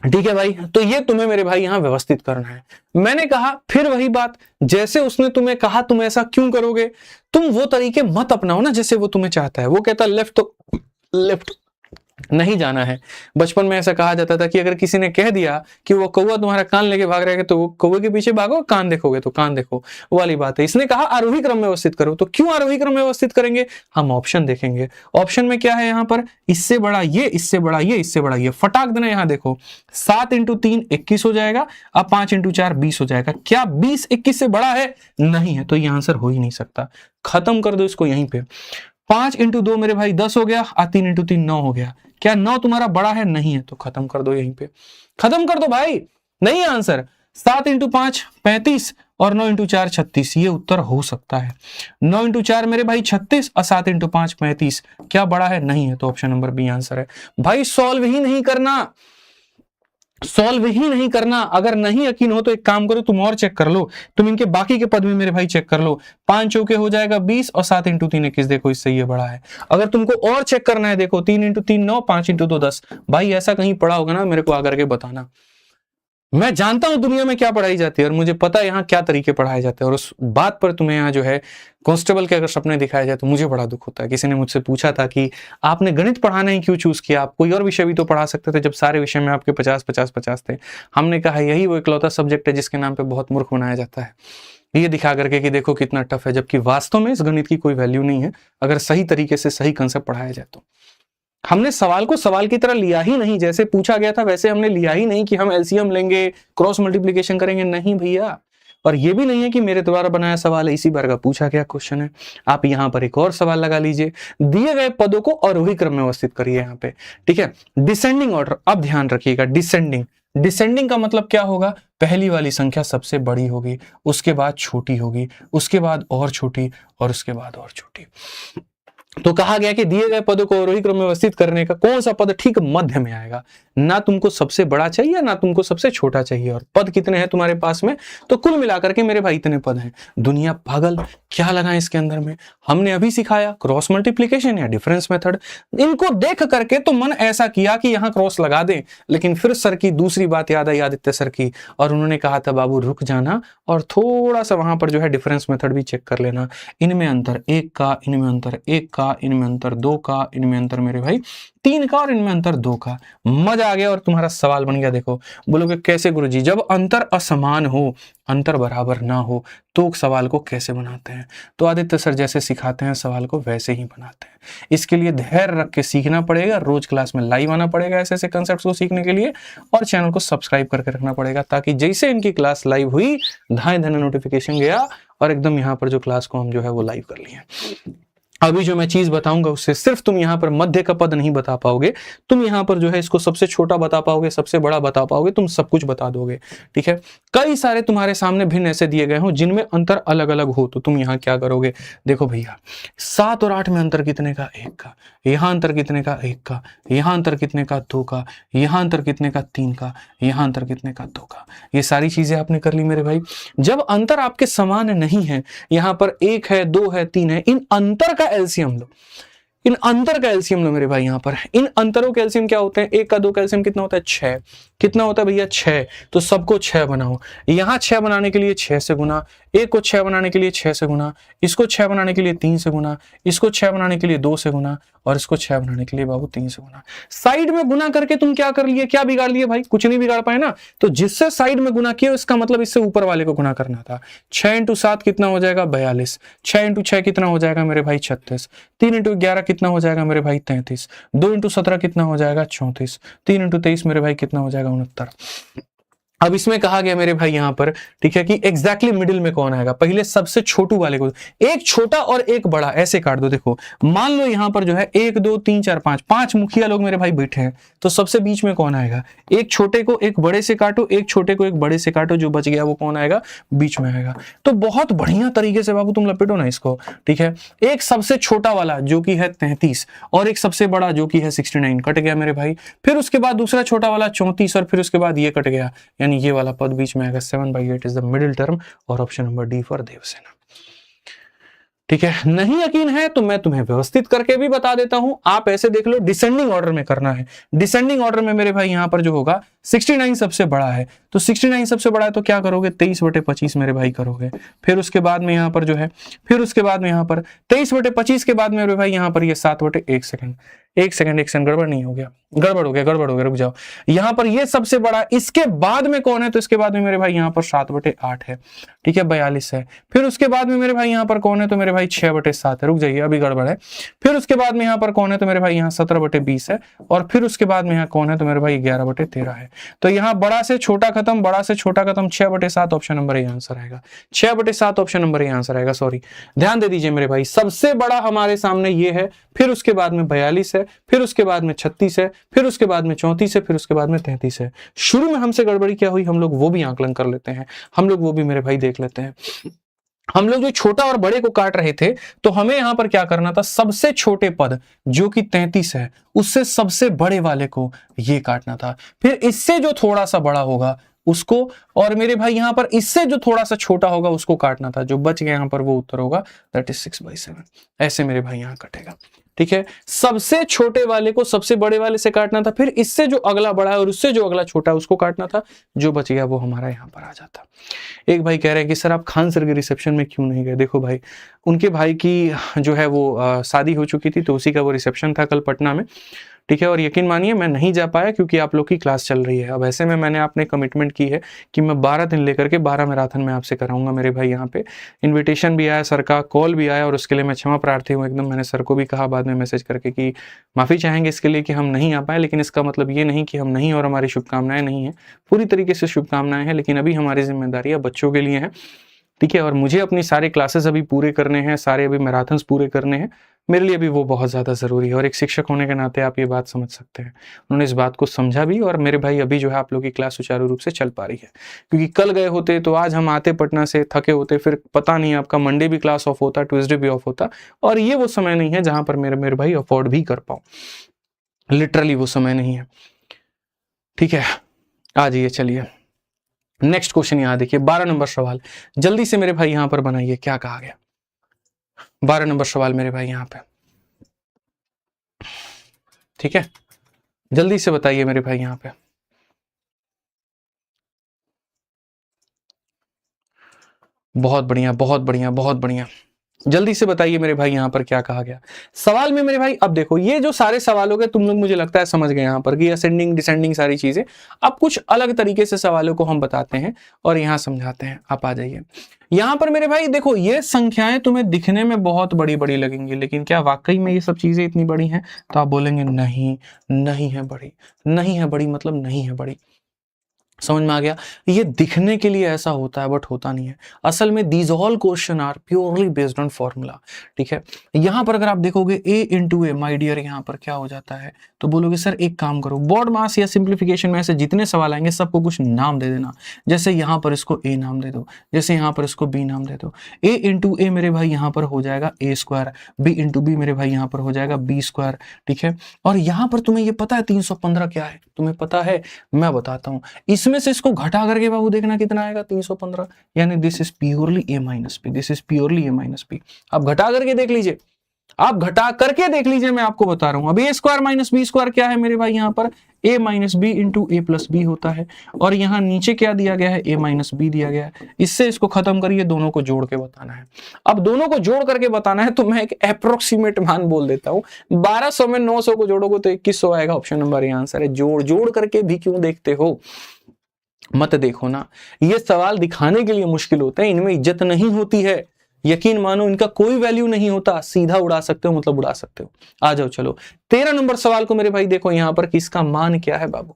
ठीक है भाई, तो ये तुम्हें मेरे भाई यहां व्यवस्थित करना है। मैंने कहा फिर वही बात, जैसे उसने तुम्हें कहा तुम ऐसा क्यों करोगे, तुम वो तरीके मत अपनाओ ना जैसे वो तुम्हें चाहता है। वो कहता है लेफ्ट तो लेफ्ट नहीं जाना है। बचपन में ऐसा कहा जाता था कि अगर किसी ने कह दिया कि वो कौवा तुम्हारा कान लेके भाग रहा है तो वो कौवे के पीछे भागो, कान देखोगे तो कान देखो, वो वाली बात है। इसने कहा आरोही क्रम में व्यवस्थित करो, तो क्यों आरोही क्रम में व्यवस्थित करेंगे? हम ऑप्शन देखेंगे। ऑप्शन में क्या है यहाँ पर, इससे बड़ा ये, इससे बड़ा ये, इससे बड़ा ये। फटाक देना यहाँ देखो, 7 × 3 21 हो जाएगा, अब 5 × 4 20 हो जाएगा। क्या 20 21 से बड़ा है? नहीं है, तो ये आंसर हो ही नहीं सकता। खत्म कर दो इसको यहीं पे। 5 × 2 मेरे भाई 10 हो गया, 3 × 3 9 हो गया। क्या 9 तुम्हारा बड़ा है? नहीं है, तो खत्म कर दो यहीं पे, खत्म कर दो भाई, नहीं है आंसर। 7 × 5 35 और 9 × 4 36, ये उत्तर हो सकता है। 9 × 4 मेरे भाई 36 और 7 × 5 35, क्या बड़ा है? नहीं है, तो ऑप्शन नंबर बी आंसर है। भाई सॉल्व ही नहीं करना, सॉल्व ही नहीं करना। अगर नहीं यकीन हो तो एक काम करो, तुम और चेक कर लो, तुम इनके बाकी के पद में मेरे भाई चेक कर लो। 5 चौके हो जाएगा 20 और 7 × 3 21, देखो इससे ये बड़ा है। अगर तुमको और चेक करना है, देखो 3 × 3 9, 5 × 2 10। भाई ऐसा कहीं पढ़ा होगा ना, मेरे को आकर के बताना। मैं जानता हूं दुनिया में क्या पढ़ाई जाती है और मुझे पता है यहाँ क्या तरीके पढ़ाए जाते हैं, और उस बात पर तुम्हें यहाँ जो है कांस्टेबल के अगर सपने दिखाए जाए तो मुझे बड़ा दुख होता है। किसी ने मुझसे पूछा था कि आपने गणित पढ़ाना ही क्यों चूज किया, आप कोई और विषय भी तो पढ़ा सकते थे जब सारे विषय में आपके 50-50-50 थे। हमने कहा यही वो इकलौता सब्जेक्ट है जिसके नाम पे बहुत मूर्ख बनाया जाता है, ये दिखा करके कि देखो कितना टफ है, जबकि वास्तव में इस गणित की कोई वैल्यू नहीं है अगर सही तरीके से सही कंसेप्ट पढ़ाया जाए तो। हमने सवाल को सवाल की तरह लिया ही नहीं, जैसे पूछा गया था वैसे हमने लिया ही नहीं कि हम एलसीएम लेंगे, क्रॉस मल्टीप्लिकेशन करेंगे, नहीं भैया। और ये भी नहीं है कि मेरे द्वारा बनाया सवाल है, इसी बार का पूछा गया क्वेश्चन है। आप यहां पर एक और सवाल लगा लीजिए, दिए गए पदों को आरोही क्रम में व्यवस्थित करिए यहाँ पे, ठीक है, डिसेंडिंग ऑर्डर। अब ध्यान रखिएगा, डिसेंडिंग, डिसेंडिंग का मतलब क्या होगा, पहली वाली संख्या सबसे बड़ी होगी, उसके बाद छोटी होगी, उसके बाद और छोटी, और उसके बाद और छोटी। तो कहा गया कि दिए गए पदों को आरोही क्रम में व्यवस्थित करने का कौन सा पद ठीक मध्य में आएगा, ना तुमको सबसे बड़ा चाहिए ना तुमको सबसे छोटा चाहिए। और पद कितने हैं तुम्हारे पास में, तो कुल मिलाकर के मेरे भाई इतने पद हैं। दुनिया पागल, क्या लगा इसके अंदर में, हमने अभी सिखाया क्रॉस मल्टीप्लिकेशन या डिफरेंस मेथड। इनको देख करके तो मन ऐसा किया कि यहां क्रॉस लगा दें, लेकिन फिर सर की दूसरी बात याद आई, आदित्य सर की, और उन्होंने कहा था बाबू रुक जाना और थोड़ा सा वहां पर जो है डिफरेंस मेथड भी चेक कर लेना। इनमें अंतर 1 का, इनमें अंतर 1 का, इनमें अंतर 2 का, इनमें अंतर मेरे भाई 3 का, और इनमें अंतर 2 का। मजा आ गया और तुम्हारा सवाल बन गया। देखो बोलोगे कैसे गुरुजी, जब अंतर असमान हो, अंतर बराबर ना हो, तो सवाल को कैसे बनाते हैं? तो आदित्य सर जैसे सिखाते हैं सवाल को वैसे ही बनाते हैं। इसके लिए धैर्य रख के सीखना पड़ेगा, रोज क्लास में लाइव आना पड़ेगा ऐसे ऐसे कंसेप्ट्स को सीखने के लिए, और चैनल को सब्सक्राइब करके रखना पड़ेगा, ताकि जैसे इनकी क्लास लाइव हुई धाए धन नोटिफिकेशन गया और एकदम यहाँ पर जो क्लास को हम जो है वो लाइव कर लिए। अभी जो मैं चीज बताऊंगा उससे सिर्फ तुम यहां पर मध्य का पद नहीं बता पाओगे, तुम यहां पर जो है इसको सबसे छोटा बता पाओगे, सबसे बड़ा बता पाओगे, तुम सब कुछ बता दोगे, ठीक है। कई सारे तुम्हारे सामने भिन्न ऐसे दिए गए हो जिनमें अंतर अलग अलग हो, तो तुम यहां क्या करोगे, देखो भैया 7 और 8 में अंतर कितने का, 1 का, यहां अंतर कितने का, 1 का, यहां अंतर कितने का, 2 का, यहां अंतर कितने का, 3 का, यहां अंतर कितने का, 2 का। ये सारी चीजें आपने कर ली मेरे भाई। जब अंतर आपके समान नहीं है, यहां पर 1 है, 2 है, 3 है, इन अंतर का एलसीएम लो, इन अंतर का एलसीएम लो मेरे भाई। यहां पर इन अंतरों के एलसीएम क्या होते हैं, 1 का 2 का एलसीएम कितना होता है, 6। कितना होता है भैया 6, तो सबको 6 बनाओ। यहाँ 6 बनाने के लिए 6 से गुना, एक को 6 बनाने के लिए 6 से गुना, इसको 6 बनाने के लिए 3 से गुना, इसको 6 बनाने के लिए 2 से गुना, और इसको 6 बनाने के लिए बाबू 3 से गुना। साइड में गुना करके तुम क्या कर लिए, क्या बिगाड़ लिए भाई, कुछ नहीं बिगाड़ पाए ना। तो जिससे साइड में गुना किया इसका मतलब इससे ऊपर वाले को गुना करना था। 6 × 7 कितना हो जाएगा 42, 6 × 6 कितना हो जाएगा मेरे भाई 36, 3 × 11 कितना हो जाएगा मेरे भाई 33, 2 × 17 कितना हो जाएगा 34, 3 × 23 मेरे भाई कितना हो जाएगा 69। अब इसमें कहा गया मेरे भाई यहां पर, ठीक है, कि एग्जैक्टली मिडिल में कौन आएगा। पहले सबसे छोटू वाले को, एक छोटा और एक बड़ा ऐसे काट दो। देखो मान लो यहां पर जो है 1 2 3 4 5 मुखिया लोग मेरे भाई बैठे हैं, तो सबसे बीच में कौन आएगा, एक छोटे को एक बड़े से काटो, एक छोटे को एक बड़े से काटो, जो बच गया वो कौन आएगा, बीच में आएगा। तो बहुत बढ़िया तरीके से बाबू तुम लपेटो ना इसको, ठीक है। एक सबसे छोटा वाला जो कि है 33 और एक सबसे बड़ा जो कि है 69, कट गया मेरे भाई। फिर उसके बाद दूसरा छोटा वाला 34 और फिर उसके बाद ये कट गया, यानी ये वाला पद बीच में आएगा। 7/8 इज द मिडिल टर्म, और option number D for Devasena. ठीक है, नहीं यकीन है तो मैं तुम्हें व्यवस्थित करके भी बता देता हूं, आप ऐसे देख लो, डिसेंडिंग ऑर्डर में करना है। डिसेंडिंग ऑर्डर में मेरे भाई यहां पर जो होगा 69 सबसे बड़ा है, तो 69 सबसे बड़ा है तो क्या करोगे 23/25 मेरे भाई करोगे। फिर उसके बाद में यहां पर जो है, फिर उसके बाद में यहां पर 23/25 के बाद मेरे भाई यहां पर ये 7/1 सेकंड, एक सेकंड गड़बड़ नहीं हो गया, गड़बड़ हो गया, रुक जाओ। यहां पर ये सबसे बड़ा, इसके बाद में कौन है, तो इसके बाद में मेरे भाई यहां पर 7/8 है, ठीक है, 42 है। फिर उसके बाद में मेरे भाई यहां पर कौन है, तो मेरे भाई 6/7 है, रुक जाइए अभी गड़बड़ है। फिर उसके बाद में यहां पर कौन है, तो मेरे भाई यहां 17/20 है, और फिर उसके बाद में यहां कौन है, तो मेरे भाई 11/13 है। तो यहां बड़ा से छोटा खत्म, बड़ा से छोटा खत्म, 6/7 ऑप्शन नंबर ए आंसर आएगा। 6/7 ऑप्शन नंबर ए आंसर आएगा, सॉरी ध्यान दे दीजिए मेरे भाई। सबसे बड़ा हमारे सामने ये है, फिर उसके बाद में 42 है, फिर उसके बाद में 36 है, फिर उसके बाद में 34 है, फिर उसके बाद में 33 है। शुरू में हमसे गड़बड़ी क्या हुई, हम लोग वो भी आकलन कर लेते हैं, हम लोग वो भी मेरे भाई देख लेते हैं। हम लोग जो छोटा और बड़े को काट रहे थे, तो हमें यहां पर क्या करना था, सबसे छोटे पद जो कि 33 है उससे सबसे बड़े वाले को ये काटना था, फिर इससे जो थोड़ा सा बड़ा होगा उसको, और मेरे भाई यहां पर इससे जो थोड़ा सा छोटा होगा उसको काटना था। जो बच गया यहां पर वो उत्तर होगा, दैट इज 6/7। ऐसे मेरे भाई यहां कटेगा, ठीक है। सबसे छोटे वाले को सबसे बड़े वाले से काटना था, फिर इससे जो अगला बड़ा है और उससे जो अगला छोटा है उसको काटना था, जो बच गया वो हमारा यहाँ पर आ जाता। एक भाई कह रहे हैं कि सर आप खान सर के रिसेप्शन में क्यों नहीं गए। देखो भाई, उनके भाई की जो है वो शादी हो चुकी थी, तो उसी का वो रिसेप्शन था कल पटना में, ठीक है। और यकीन मानिए मैं नहीं जा पाया क्योंकि आप लोग की क्लास चल रही है। अब ऐसे में मैंने आपने कमिटमेंट की है कि मैं 12 दिन लेकर के 12 मैराथन में आपसे कराऊंगा मेरे भाई। यहाँ पे इनविटेशन भी आया, सर का कॉल भी आया, और उसके लिए मैं क्षमा प्रार्थी हूँ एकदम। मैंने सर को भी कहा बाद में मैसेज करके कि माफ़ी चाहेंगे इसके लिए कि हम नहीं आ पाए, लेकिन इसका मतलब ये नहीं कि हम नहीं, और हमारी शुभकामनाएं नहीं है, पूरी तरीके से शुभकामनाएं हैं, लेकिन अभी हमारी जिम्मेदारियाँ बच्चों के लिए हैं, ठीक है। और मुझे अपनी सारे क्लासेस अभी पूरे करने हैं, सारे अभी मैराथन्स पूरे करने हैं, मेरे लिए भी वो बहुत ज़्यादा ज़रूरी है। और एक शिक्षक होने के नाते आप ये बात समझ सकते हैं, उन्होंने इस बात को समझा भी, और मेरे भाई अभी जो है आप लोग की क्लास सुचारू रूप से चल पा रही है। क्योंकि कल गए होते तो आज हम आते पटना से थके होते, फिर पता नहीं आपका मंडे भी क्लास ऑफ होता, ट्यूसडे भी ऑफ होता, और ये वो समय नहीं है जहाँ पर मेरे भाई अफोर्ड भी कर पाऊँ, लिटरली वो समय नहीं है, ठीक है। आ जाइए, चलिए नेक्स्ट क्वेश्चन यहाँ देखिए, 12 नंबर सवाल, जल्दी से मेरे भाई यहाँ पर बनाइए, क्या कहा गया। 12 नंबर सवाल मेरे भाई यहाँ पे, ठीक है, जल्दी से बताइए मेरे भाई यहाँ पे। बहुत बढ़िया, बहुत बढ़िया, बहुत बढ़िया, जल्दी से बताइए मेरे भाई यहाँ पर क्या कहा गया सवाल में मेरे भाई। अब देखो ये जो सारे सवालों के तुम लोग मुझे लगता है समझ गए यहाँ पर कि असेंडिंग डिसेंडिंग सारी चीजें। अब कुछ अलग तरीके से सवालों को हम बताते हैं और यहाँ समझाते हैं। आप आ जाइए यहाँ पर मेरे भाई। देखो ये संख्याएं तुम्हें दिखने में बहुत बड़ी बड़ी लगेंगी, लेकिन क्या वाकई में ये सब चीजें इतनी बड़ी हैं? तो आप बोलेंगे नहीं, नहीं है बड़ी, नहीं है बड़ी, मतलब नहीं है बड़ी। समझ में आ गया? ये दिखने के लिए ऐसा होता है बट होता नहीं है। असल में these all question are purely based on formula, ठीक है। यहां पर अगर आप देखोगे a into A, my dear, यहाँ पर क्या हो जाता है, तो बोलोगे सर एक काम करो, बॉड मास या सिंप्लीफिकेशन में ऐसे जितने सवाल आएंगे सबको कुछ नाम दे देना। जैसे यहाँ पर इसको a नाम दे दो, जैसे यहाँ पर इसको b नाम दे दो। a इंटू ए मेरे भाई यहाँ पर हो जाएगा a square, b into B मेरे भाई यहाँ पर हो जाएगा b स्क्वायर, ठीक है। और यहाँ पर तुम्हें ये पता है 315 क्या है? तुम्हें पता है? मैं बताता हूँ। इसमें से इसको घटा करके बाबू देखना कितना आएगा, 315, यानी this is purely a minus B, this is purely a minus B. आप घटा करके देख लीजिए, आप घटा करके देख लीजिए, मैं आपको बता रहा हूं। अब A square minus B square क्या है मेरे भाई, यहाँ पर a minus B into A plus B होता है, और यहाँ नीचे क्या दिया गया है, a माइनस बी दिया गया है। इससे इसको खत्म करिए, दोनों को जोड़ के बताना है। अब दोनों को जोड़ करके बताना है तो मैं एक अप्रोक्सीमेट मान बोल देता हूं, 1200 में 900 को जोड़ोगे तो 2100 आएगा। ऑप्शन नंबर ये आंसर है। जोड़ करके भी क्यों देखते हो, मत देखो ना। ये सवाल दिखाने के लिए मुश्किल होते हैं, इनमें इज्जत नहीं होती है। यकीन मानो इनका कोई वैल्यू नहीं होता, सीधा उड़ा सकते हो मतलब उड़ा सकते हो। आ जाओ चलो 13 नंबर सवाल को मेरे भाई देखो यहां पर कि इसका मान क्या है बाबू,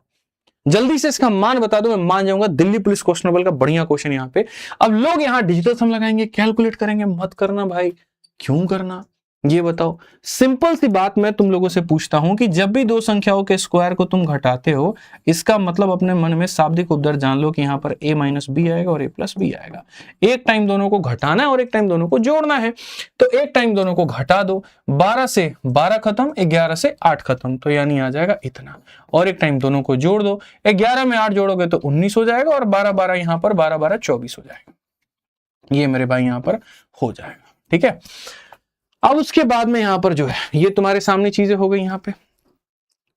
जल्दी से इसका मान बता दो, मैं मान जाऊंगा। दिल्ली पुलिस क्वेश्चनेबल का बढ़िया क्वेश्चन यहाँ पे। अब लोग यहाँ डिजिटल सम लगाएंगे, कैलकुलेट करेंगे, मत करना भाई। क्यों करना, ये बताओ। सिंपल सी बात मैं तुम लोगों से पूछता हूं कि जब भी दो संख्याओं के स्क्वायर को तुम घटाते हो, इसका मतलब अपने मन में शाब्दिक उपदर जान लो कि यहाँ पर a माइनस बी आएगा और a प्लस बी आएगा। एक टाइम दोनों को घटाना है और एक टाइम दोनों को जोड़ना है, तो एक टाइम दोनों को घटा दो। 12 से 12 खत्म, 11 से 8 खत्म, तो यानी आ जाएगा इतना। और एक टाइम दोनों को जोड़ दो, 11 में 8 जोड़ोगे तो 19 हो जाएगा, और 12 12 यहाँ पर 12 12 24 हो जाएगा। ये मेरे भाई यहाँ पर हो जाएगा, ठीक है। अब उसके बाद में यहां पर जो है ये तुम्हारे सामने चीजें हो गई यहां पे,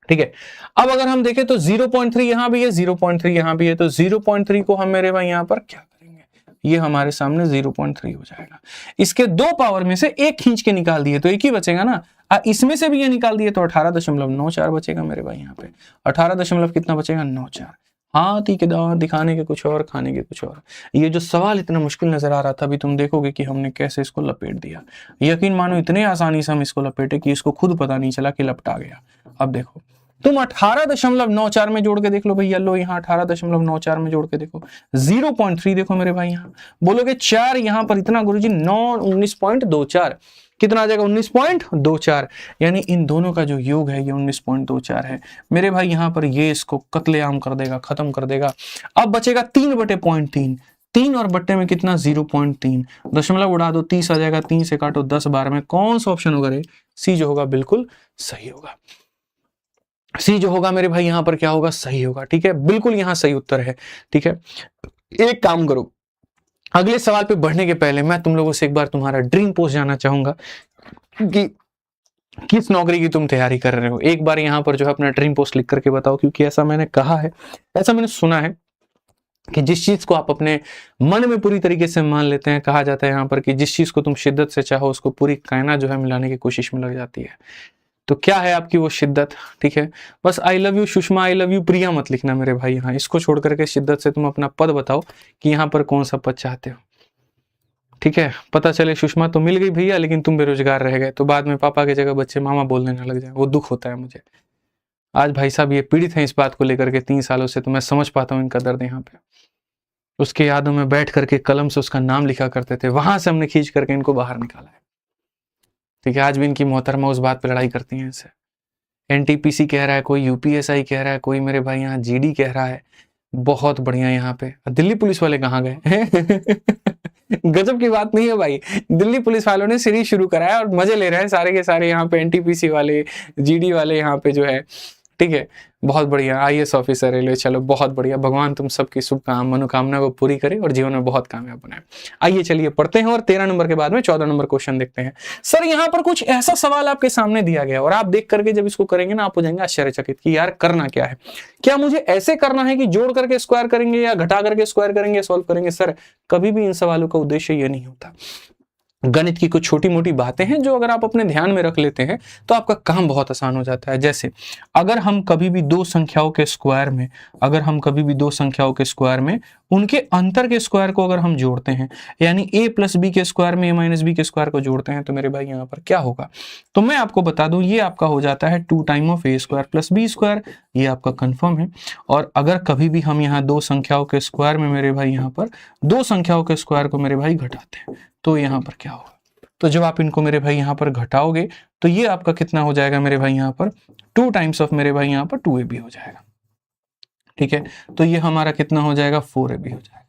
ठीक है। अब अगर हम देखें तो 0.3 यहां भी है, 0.3 यहां भी है, तो 0.3 को हम मेरे भाई यहां पर क्या करेंगे, ये हमारे सामने 0.3 हो जाएगा। इसके दो पावर में से एक खींच के निकाल दिए तो एक ही बचेगा ना। इसमें से भी ये निकाल दिए तो 18.94 बचेगा मेरे भाई यहाँ पे। 18 कितना बचेगा, 94। हाँ ठीक है, दिखाने के कुछ और, खाने के कुछ और। ये जो सवाल इतना मुश्किल नजर आ रहा था, अभी तुम देखोगे कि हमने कैसे इसको लपेट दिया। यकीन मानो इतने आसानी से हम इसको लपेटे कि इसको खुद पता नहीं चला कि लपटा गया। अब देखो तुम 18.94 में जोड़ के देख लो भैया, लो यहाँ 18.94 में जोड़ के देखो, 0.3 देखो मेरे भाई यहाँ। बोलोगे 4 यहाँ पर इतना गुरुजी, 9 19.24 कितना आ जाएगा, 19.24। यानी इन दोनों का जो योग है ये 19.24 है मेरे भाई। यहाँ पर ये इसको कत्लेआम कर देगा, खत्म कर देगा। अब बचेगा 3/0.3, 3 और बट्टे में कितना, 0.3। दशमलव उड़ा दो, 30 आ जाएगा, 3 से काटो 10 12 में कौन सा ऑप्शन होगा रे, सी जो होगा बिल्कुल सही होगा। सी जो होगा मेरे भाई यहाँ पर क्या होगा, सही होगा, ठीक है, बिल्कुल यहाँ सही उत्तर है, ठीक है। एक काम करो, अगले सवाल पे बढ़ने के पहले मैं तुम लोगों से एक बार तुम्हारा ड्रीम पोस्ट जानना चाहूंगा कि किस नौकरी की तुम तैयारी कर रहे हो। एक बार यहाँ पर जो है अपना ड्रीम पोस्ट लिख करके बताओ, क्योंकि ऐसा मैंने कहा है, ऐसा मैंने सुना है कि जिस चीज को आप अपने मन में पूरी तरीके से मान लेते हैं, कहा जाता है यहाँ पर कि जिस चीज को तुम शिद्दत से चाहो उसको पूरी कायनात जो है मिलाने की कोशिश में लग जाती है। तो क्या है आपकी वो शिद्दत, ठीक है। बस I love you Sushma, I love you Priya मत लिखना मेरे भाई यहाँ। इसको छोड़ करके शिद्दत से तुम अपना पद बताओ कि यहाँ पर कौन सा पद चाहते हो, ठीक है। पता चले सुषमा तो मिल गई भैया लेकिन तुम बेरोजगार रह गए, तो बाद में पापा की जगह बच्चे मामा बोलने ना लग जाए, वो दुख होता है मुझे। आज भाई साहब ये पीड़ित हैं इस बात को लेकर के 3 सालों से, तो मैं समझ पाता हूँ इनका दर्द यहाँ पे। उसके यादों में बैठ करके कलम से उसका नाम लिखा करते थे, वहां से हमने खींच करके इनको बाहर निकाला है, ठीक है। आज भी इनकी मोहतरमा उस बात पर लड़ाई करती है इनसे। एनटीपीसी कह रहा है, कोई यूपीएसआई कह रहा है, कोई मेरे भाई यहाँ जीडी कह रहा है। बहुत बढ़िया। यहाँ पे दिल्ली पुलिस वाले कहाँ गए गजब की बात नहीं है भाई, दिल्ली पुलिस वालों ने सीरीज शुरू कराया और मजे ले रहे हैं सारे के सारे यहाँ पे एनटीपीसी वाले, जीडी वाले यहाँ पे जो है, ठीक है। बहुत बढ़िया, आईएएस ऑफिसर रेलवे, चलो बहुत बढ़िया। भगवान तुम सबकी शुभ मनोकामना को पूरी करे और जीवन में बहुत कामयाब बनाए। आइए चलिए पढ़ते हैं और 13 नंबर के बाद में 14 नंबर क्वेश्चन देखते हैं। सर यहाँ पर कुछ ऐसा सवाल आपके सामने दिया गया और आप देख करके जब इसको करेंगे ना, आप हो जाएंगे आश्चर्यचकित कि यार करना क्या है। क्या मुझे ऐसे करना है कि जोड़ करके स्क्वायर करेंगे या घटा करके स्क्वायर करेंगे, सॉल्व करेंगे? सर कभी भी इन सवालों का उद्देश्य ये नहीं होता। गणित की कुछ छोटी मोटी बातें हैं जो अगर आप अपने ध्यान में रख लेते हैं तो आपका काम बहुत आसान हो जाता है। जैसे अगर हम कभी भी दो संख्याओं के स्क्वायर में उनके अंतर के स्क्वायर को अगर हम जोड़ते हैं, यानी a प्लस बी के स्क्वायर में a माइनस बी के स्क्वायर को जोड़ते हैं, तो मेरे भाई यहाँ पर क्या होगा, तो मैं आपको बता दूं ये आपका हो जाता है 2 time of a square plus B square. ये आपका कंफर्म है। और अगर कभी भी हम यहाँ दो संख्याओं के स्क्वायर में मेरे भाई यहाँ पर दो संख्याओं के स्क्वायर को मेरे भाई घटाते हैं, तो यहाँ पर क्या होगा, तो जब आप इनको मेरे भाई यहाँ पर घटाओगे तो ये आपका कितना हो जाएगा मेरे भाई यहाँ पर 2 टाइम्स ऑफ मेरे भाई यहाँ पर 2ab हो जाएगा, ठीक है। तो ये हमारा कितना हो जाएगा, 4ab हो जाएगा।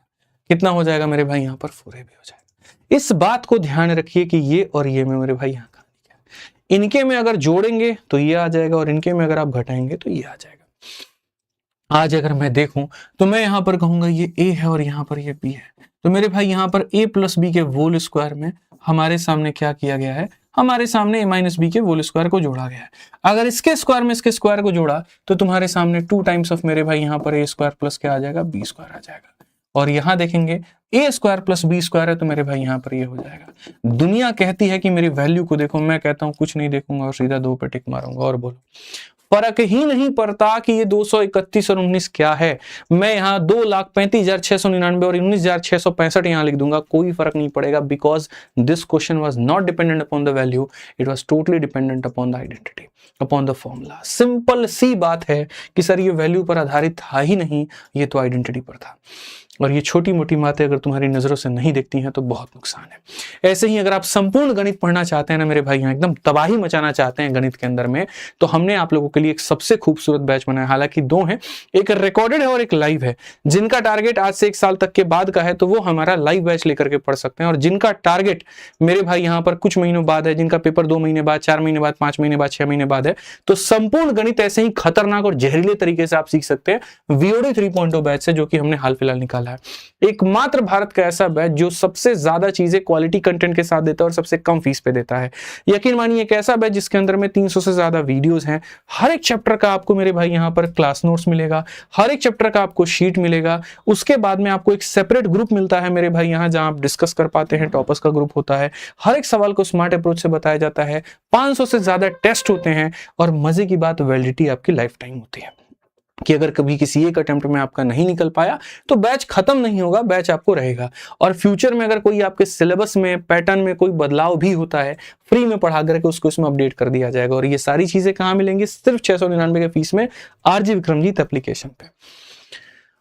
कितना हो जाएगा मेरे भाई यहाँ पर, 4ab हो जाएगा। इस बात को ध्यान रखिए कि ये और ये में मेरे भाई यहाँ का इनके में अगर जोड़ेंगे तो ये आ जाएगा और इनके में अगर आप घटाएंगे तो ये आ जाएगा। आज अगर मैं देखूं तो मैं यहाँ पर कहूंगा ये a है और यहाँ पर ये b है, तो मेरे भाई यहाँ पर a प्लस बी के होल स्क्वायर में हमारे सामने क्या किया गया है, हमारे सामने a माइनस बी के होल स्क्वायर को जोड़ा गया है। अगर इसके स्क्वायर में इसके स्क्वायर को जोड़ा तो तुम्हारे सामने 2 टाइम्स ऑफ मेरे भाई यहाँ पर a स्क्वायर प्लस क्या आ जाएगा, b स्क्वायर आ जाएगा। और यहां देखेंगे a square plus b square है तो मेरे भाई यहाँ पर ये हो जाएगा। दुनिया कहती है कि मेरी वैल्यू को देखो, मैं कहता हूं कुछ नहीं देखूंगा और सीधा 2 पे टिक मारूंगा और बोलो फर्क ही नहीं पड़ता कि ये 231 और 19 क्या है। मैं यहाँ 2,35,699 और 19,665 यहाँ लिख दूंगा, कोई फर्क नहीं पड़ेगा, because this question was not dependent upon the value, it was totally dependent upon the identity, upon the formula. Simple सी बात है कि सर ये वैल्यू पर आधारित था ही नहीं, ये तो आइडेंटिटी पर था। और ये छोटी मोटी बातें अगर तुम्हारी नजरों से नहीं दिखती हैं तो बहुत नुकसान है। ऐसे ही अगर आप संपूर्ण गणित पढ़ना चाहते हैं ना मेरे भाई, यहाँ एकदम तबाही मचाना चाहते हैं गणित के अंदर में, तो हमने आप लोगों के लिए एक सबसे खूबसूरत बैच बनाया। हालांकि 2 हैं, एक रिकॉर्डेड है और एक लाइव है। जिनका टारगेट आज से 1 साल तक के बाद का है तो वो हमारा लाइव बैच लेकर के पढ़ सकते हैं, और जिनका टारगेट मेरे भाई यहाँ पर कुछ महीनों बाद है, जिनका पेपर 2 महीने बाद, 4 महीने बाद, 5 महीने बाद, 6 महीने बाद है, तो संपूर्ण गणित ऐसे ही खतरनाक और जहरीले तरीके से आप सीख सकते हैं VOD 3.0 बैच से, जो कि हमने हाल फिलहाल निकाला है। एकमात्र भारत का ऐसा बैच जो सबसे ज्यादा चीजें क्वालिटी कंटेंट के साथ देता है और सबसे कम फीस पे देता है। यकीन मानिए एक ऐसा बैच जिसके अंदर में 300 से ज्यादा वीडियोस हैं। हर एक चैप्टर का आपको मेरे भाई यहाँ पर क्लास नोट्स मिलेगा, हर एक चैप्टर का आपको शीट मिलेगा। उसके बाद में आपको एक सेपरेट ग्रुप मिलता है मेरे भाई यहाँ, जहां आप डिस्कस कर पाते हैं। टॉपर्स का ग्रुप होता है, हर एक सवाल को स्मार्ट अप्रोच से बताया जाता है। 500 से ज्यादा टेस्ट होते हैं, और मजे की बात वैलिडिटी आपकी लाइफ टाइम होती है कि अगर कभी किसी एक अटेम्प्ट में आपका नहीं निकल पाया तो बैच खत्म नहीं होगा, बैच आपको रहेगा। और फ्यूचर में अगर कोई आपके सिलेबस में, पैटर्न में कोई बदलाव भी होता है, फ्री में पढ़ा करके उसको इसमें अपडेट कर दिया जाएगा। और ये सारी चीजें कहाँ मिलेंगी? सिर्फ 699 के फीस में आरजी विक्रमजीत एप्लीकेशन पे।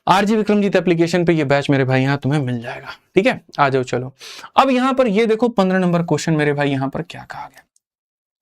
आरजी विक्रमजीत एप्लीकेशन पे ये बैच मेरे भाई यहाँ तुम्हें मिल जाएगा। ठीक है, आ जाओ चलो। अब यहाँ पर ये देखो 15 नंबर क्वेश्चन मेरे भाई यहाँ पर क्या कहा गया।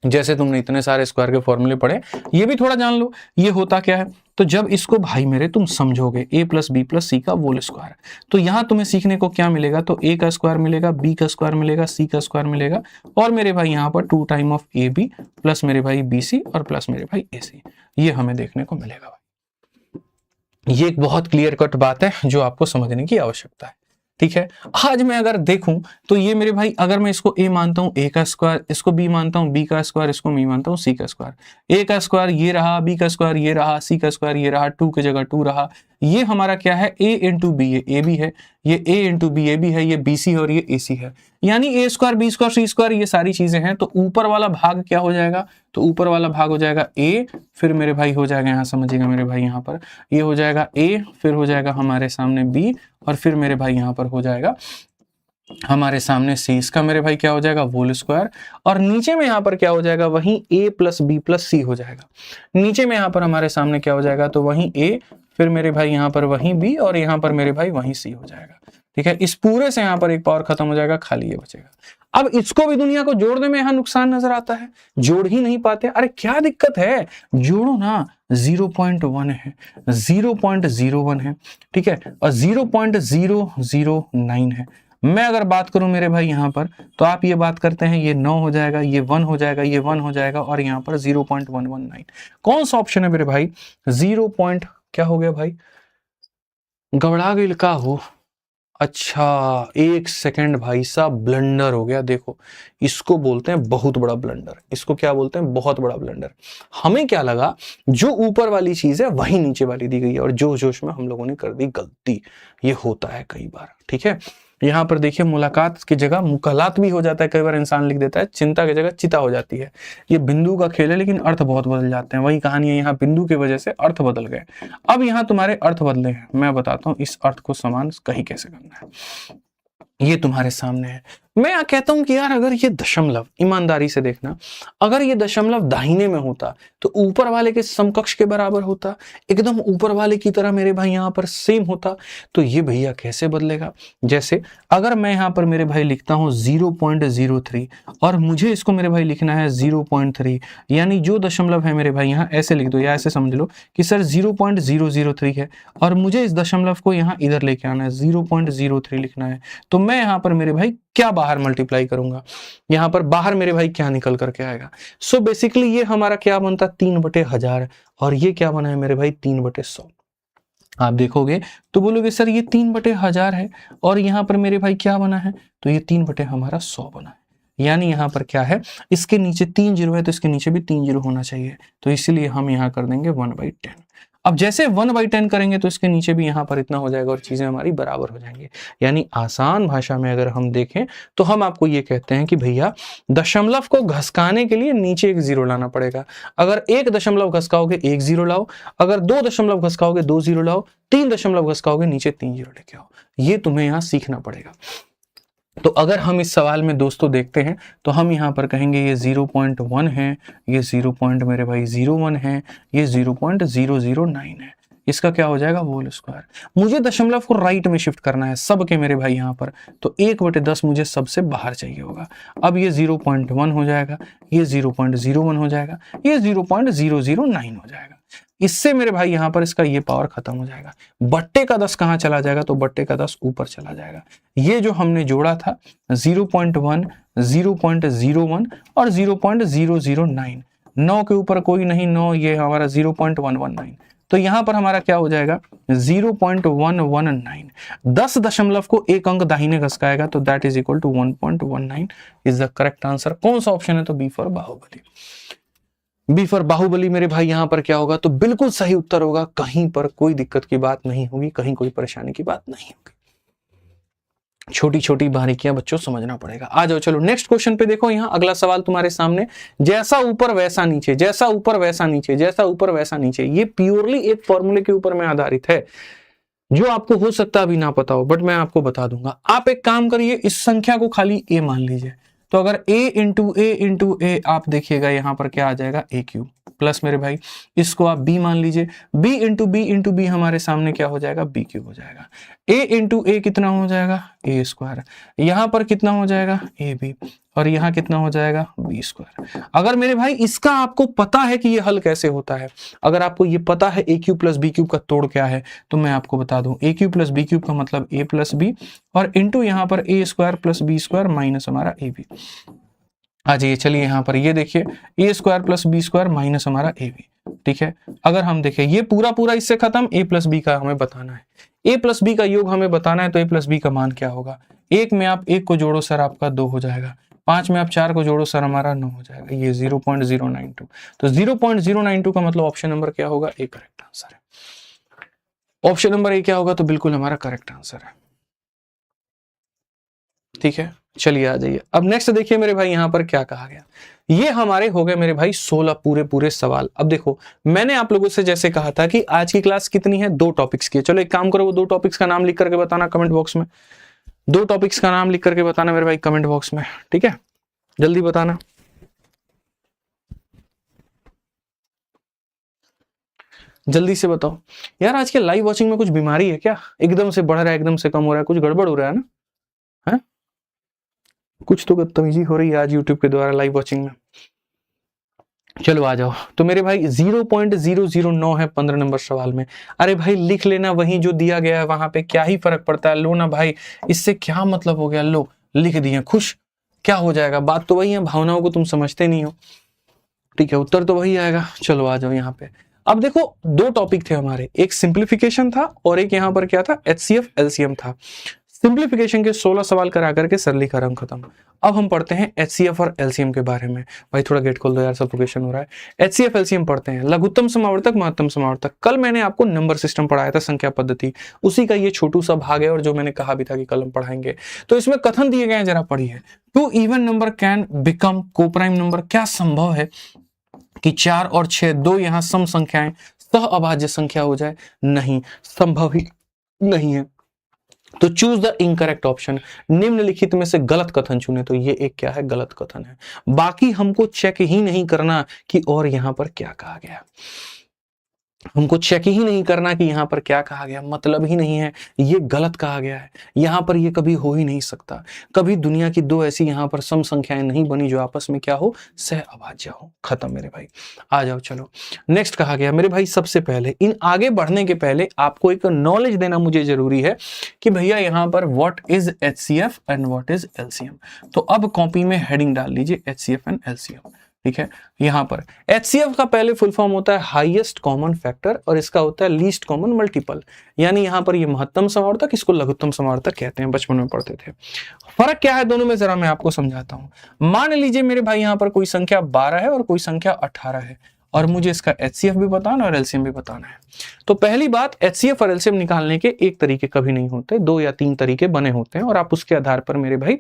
जैसे तुमने इतने सारे स्क्वायर के फॉर्मूले पढ़े, ये भी थोड़ा जान लो ये होता क्या है। तो जब इसको भाई मेरे तुम समझोगे a प्लस बी प्लस सी का होल स्क्वायर, तो यहां तुम्हें सीखने को क्या मिलेगा? तो a का स्क्वायर मिलेगा, b का स्क्वायर मिलेगा, c का स्क्वायर मिलेगा, और मेरे भाई यहाँ पर 2 time of A B plus मेरे भाई बी सी और प्लस मेरे भाई ए सी, ये हमें देखने को मिलेगा भाई। ये एक बहुत क्लियर कट बात है जो आपको समझने की आवश्यकता है। ठीक है, आज मैं अगर देखूं तो ये मेरे भाई, अगर मैं इसको a मानता हूं a का स्क्वायर, इसको b मानता हूं b का स्क्वायर, इसको मैं मानता हूं c का स्क्वायर। a का स्क्वायर ये रहा, b का स्क्वायर ये रहा, c का स्क्वायर ये रहा, 2 की जगह 2 रहा। ये हमारा क्या है? a इंटू बी है, a b है, ये a into B A B है, ये बी सी है और ये ए सी है। यानी a square B square C square ये सारी चीजें हैं। तो ऊपर वाला भाग क्या हो जाएगा? तो ऊपर वाला भाग हो जाएगा a, फिर मेरे भाई हो जाएगा, यहाँ समझिएगा मेरे भाई, यहाँ पर ये हो जाएगा a, फिर हो जाएगा हमारे सामने b, और फिर मेरे भाई यहाँ पर हो जाएगा हमारे सामने c। इसका मेरे भाई क्या हो जाएगा? Whole square. और नीचे में यहाँ पर क्या हो जाएगा? वहीं a प्लस बी प्लस सी हो जाएगा। नीचे में यहाँ पर हमारे सामने क्या हो जाएगा? तो वहीं a, फिर मेरे भाई यहाँ पर वहीं b, और यहाँ पर मेरे भाई वहीं c हो जाएगा। ठीक है, इस पूरे से यहाँ पर एक पावर खत्म हो जाएगा, खाली ये बचेगा। अब इसको भी दुनिया को जोड़ने में यहाँ नुकसान नजर आता है, जोड़ ही नहीं पाते। अरे क्या दिक्कत है, जोड़ो ना। 0.1 है, 0.01 है, ठीक है, और 0.009 है। मैं अगर बात करूं मेरे भाई यहाँ पर, तो आप ये बात करते हैं, ये 9 हो जाएगा, ये 1 हो जाएगा, ये 1 हो जाएगा, और यहाँ पर 0.119। कौन सा ऑप्शन है मेरे भाई? 0. क्या हो गया भाई? गबड़ा गई का हो? अच्छा, 1 सेकंड भाई साहब, ब्लंडर हो गया। देखो, इसको बोलते हैं बहुत बड़ा ब्लंडर। इसको क्या बोलते हैं? बहुत बड़ा ब्लंडर। हमें क्या लगा, जो ऊपर वाली चीज है वही नीचे वाली दी गई है, और जोश जोश में हम लोगों ने कर दी गलती। ये होता है कई बार। ठीक है, यहाँ पर देखिए, मुलाकात की जगह मुकालात भी हो जाता है। कई बार इंसान लिख देता है, चिंता की जगह चिता हो जाती है। ये बिंदु का खेल है, लेकिन अर्थ बहुत बदल जाते हैं। वही कहानी है, यहाँ बिंदु की वजह से अर्थ बदल गए। अब यहाँ तुम्हारे अर्थ बदले हैं, मैं बताता हूँ इस अर्थ को समान कहीं कैसे करना है। ये तुम्हारे सामने है। मैं कहता हूं कि यार, अगर ये दशमलव, ईमानदारी से देखना, अगर ये दशमलव दाहिने में होता तो ऊपर वाले के समकक्ष के बराबर होता, एकदम ऊपर वाले की तरह मेरे भाई यहाँ पर सेम होता। तो ये भैया कैसे बदलेगा? जैसे अगर मैं यहाँ पर मेरे भाई लिखता हूँ 0.03, और मुझे इसको मेरे भाई लिखना है 0.3, यानी जो दशमलव है मेरे भाई यहाँ ऐसे लिख दो, या ऐसे समझ लो कि सर 0.003 है, और मुझे इस दशमलव को यहाँ इधर लेके आना है, 0.03 लिखना है। तो मैं यहाँ पर मेरे भाई क्या बाहर मल्टीप्लाई करूंगा? यहाँ पर बाहर मेरे भाई क्या निकल करके आएगा? सो बेसिकली ये हमारा क्या बनता? 3/1000, और ये क्या बना है मेरे भाई? 3/100। आप देखोगे तो बोलोगे सर ये 3/1000 है, और यहाँ पर मेरे भाई क्या बना है? तो ये 3/100 बना है। यानी यहाँ पर क्या है, इसके नीचे 3 जीरो है तो इसके नीचे भी 3 जीरो होना चाहिए, तो इसीलिए हम यहाँ कर देंगे 1/10। अब जैसे 1/10 करेंगे तो इसके नीचे भी यहाँ पर इतना हो जाएगा और चीजें हमारी बराबर हो जाएंगी। यानी आसान भाषा में अगर हम देखें तो हम आपको ये कहते हैं कि भैया दशमलव को घसकाने के लिए नीचे एक जीरो लाना पड़ेगा। अगर 1 दशमलव घसकाओगे 1 जीरो लाओ, अगर 2 दशमलव घसकाओगे 2 जीरो लाओ, 3 दशमलव घसकाओगे नीचे 3 जीरो लेके आओ। ये तुम्हें यहाँ सीखना पड़ेगा। तो अगर हम इस सवाल में दोस्तों देखते हैं तो हम यहाँ पर कहेंगे ये 0.1 है, ये 0.01 है, ये 0.009 है। इसका क्या हो जाएगा, होल स्क्वायर। मुझे दशमलव को राइट में शिफ्ट करना है सबके मेरे भाई यहाँ पर, तो 1/10 मुझे सबसे बाहर चाहिए होगा। अब ये 0.1 हो जाएगा, ये 0.01 हो जाएगा, ये 0.009 हो जाएगा। इससे मेरे भाई यहाँ पर इसका ये पावर खत्म हो जाएगा। बट्टे का 10 कहाँ चला जाएगा, तो बट्टे का 10 ऊपर चला जाएगा। ये जो हमने जोड़ा था 0.1, 0.01 और 0.009, 9 के ऊपर कोई नहीं, 9, ये हमारा 0.119, तो यहां पर हमारा क्या हो जाएगा 0.119। 10 दशमलव को एक अंक दाहिने घसकाएगा तो that is equal to 1.19 is the correct answer. कौन सा ऑप्शन है, तो B for Baahubali. B for Baahubali मेरे भाई यहां पर क्या होगा, तो बिल्कुल सही उत्तर होगा। कहीं पर कोई दिक्कत की बात नहीं होगी, कहीं कोई परेशानी की बात नहीं होगी। छोटी छोटी बारीकियां बच्चों समझना पड़ेगा। आ जाओ चलो नेक्स्ट क्वेश्चन पे देखो। यहाँ अगला सवाल तुम्हारे सामने, जैसा ऊपर वैसा नीचे, जैसा ऊपर वैसा नीचे, जैसा ऊपर वैसा नीचे। ये प्योरली एक फॉर्मूले के ऊपर में आधारित है जो आपको हो सकता अभी ना पता हो, बट मैं आपको बता दूंगा। आप एक काम करिए, इस संख्या को खाली ए मान लीजिए, तो अगर a इंटू ए आप देखिएगा यहाँ पर क्या आ जाएगा a क्यूब, प्लस मेरे भाई इसको आप b मान लीजिए, b इंटू बी हमारे सामने क्या हो जाएगा, b क्यूब हो जाएगा। a इंटू ए कितना हो जाएगा, a स्क्वायर। यहाँ पर कितना हो जाएगा, ab, और यहाँ कितना हो जाएगा, b स्क्वायर। अगर मेरे भाई इसका आपको पता है कि ये हल कैसे होता है, अगर आपको ये पता है a cube plus B cube का तोड़ क्या है, तो मैं आपको बता दूं a cube plus B cube का मतलब a प्लस बी, और इंटू यहाँ पर a square plus B square minus हमारा ए बी। आ जाइए चलिए यहाँ पर ये देखिए a square plus B square minus हमारा ए बी। ठीक है, अगर हम देखें ये पूरा इससे खत्म, a प्लस बी का हमें बताना है, a प्लस बी का योग हमें बताना है, तो a प्लस बी का मान क्या होगा। 1 में आप 1 को जोड़ो सर आपका 2 हो जाएगा, 5 में आप 4 को जोड़ो सर हमारा 9 हो जाएगा, ये 0.092। तो 0.092 का मतलब ऑप्शन नंबर क्या होगा, ए करेक्ट आंसर है। ऑप्शन नंबर ए क्या होगा, तो बिल्कुल हमारा करेक्ट आंसर है। ठीक है, चलिए आ जाइए। अब नेक्स्ट देखिए मेरे भाई यहाँ पर क्या कहा गया। ये हमारे हो गए मेरे भाई 16 पूरे सवाल। अब देखो मैंने आप लोगों से जैसे कहा था कि आज की क्लास कितनी है, 2 टॉपिक्स की। चलो एक काम करो, वो 2 टॉपिक्स का नाम लिख करके बताना कमेंट बॉक्स में। 2 टॉपिक्स का नाम लिख करके बताना मेरे भाई कमेंट बॉक्स में, ठीक है, जल्दी बताना। जल्दी से बताओ यार, आज के लाइव वॉचिंग में कुछ बीमारी है क्या, एकदम से बढ़ रहा है एकदम से कम हो रहा है, कुछ गड़बड़ हो रहा है ना, है कुछ तो बदतमीजी हो रही है आज यूट्यूब के द्वारा लाइव वॉचिंग में। चलो आ जाओ। तो मेरे भाई 0.009 है 15 नंबर सवाल में। अरे भाई लिख लेना वहीं जो दिया गया है वहां पे, क्या ही फर्क पड़ता है, लो ना भाई, इससे क्या मतलब हो गया, लो लिख दिए, खुश, क्या हो जाएगा, बात तो वही है, भावनाओं को तुम समझते नहीं हो। ठीक है, उत्तर तो वही आएगा। चलो आ जाओ यहाँ पे। अब देखो 2 टॉपिक थे हमारे, एक सिंप्लीफिकेशन था और एक यहाँ पर क्या था, एचसीएफ एलसीएम था। सिंप्लीफिकेशन के 16 सवाल करा करके सरलीकरण खत्म। अब हम पढ़ते हैं एचसीएफ और एलसीएम के बारे में। भाई थोड़ा गेट खोल दो यार, सफोकेशन हो रहा है। एचसीएफ एलसीएम पढ़ते हैं, लघुत्तम समावर्तक महत्तम समावर्तक। कल मैंने आपको नंबर सिस्टम पढ़ाया था, संख्या पद्धति, उसी का ये छोटू सा भाग है, और जो मैंने कहा भी था कि कल हम पढ़ाएंगे। तो इसमें कथन दिए गए हैं, जरा पढ़िए। 2 even number can become coprime number. क्या संभव है कि 4 और 6 दो यहाँ सम संख्याएं सह अभाज्य संख्या हो जाए? नहीं, संभव ही नहीं है। तो चूज द इनकरेक्ट ऑप्शन, निम्नलिखित में से गलत कथन चुने। तो ये एक क्या है, गलत कथन है। बाकी हमको चेक ही नहीं करना कि और यहां पर क्या कहा गया, हमको चेक ही नहीं करना कि यहां पर क्या कहा गया, मतलब ही नहीं है, ये गलत कहा गया है, यहां पर ये कभी हो ही नहीं सकता। कभी दुनिया की 2 ऐसी यहां पर सम संख्याएं नहीं बनी जो आपस में क्या हो, सह अभाज्य हो। खत्म मेरे भाई, आ जाओ चलो नेक्स्ट कहा गया। मेरे भाई सबसे पहले इन आगे बढ़ने के पहले आपको एक नॉलेज देना मुझे जरूरी है कि भैया यहां पर what is HCF and what is LCM. तो अब कॉपी में हेडिंग डाल लीजिए एचसीएफ एंड एलसीएम। ठीक है। यहाँ पर HCF का पहले फुल फॉर्म होता है हाईएस्ट कॉमन फैक्टर और इसका होता है लीस्ट कॉमन मल्टीपल। यानी यहाँ पर ये महत्तम समावर्तक, इसको लघुत्तम समावर्तक कहते हैं, बचपन में पढ़ते थे। फर्क क्या है दोनों में जरा मैं आपको समझाता हूं। मान लीजिए मेरे भाई यहाँ पर कोई संख्या 12 है और कोई संख्या 18 है और मुझे इसका HCF भी बताना और LCM भी बताना है। तो पहली बात, HCF और LCM निकालने के एक तरीके कभी नहीं होते, 2 या 3 तरीके बने होते हैं और आप उसके आधार पर मेरे भाई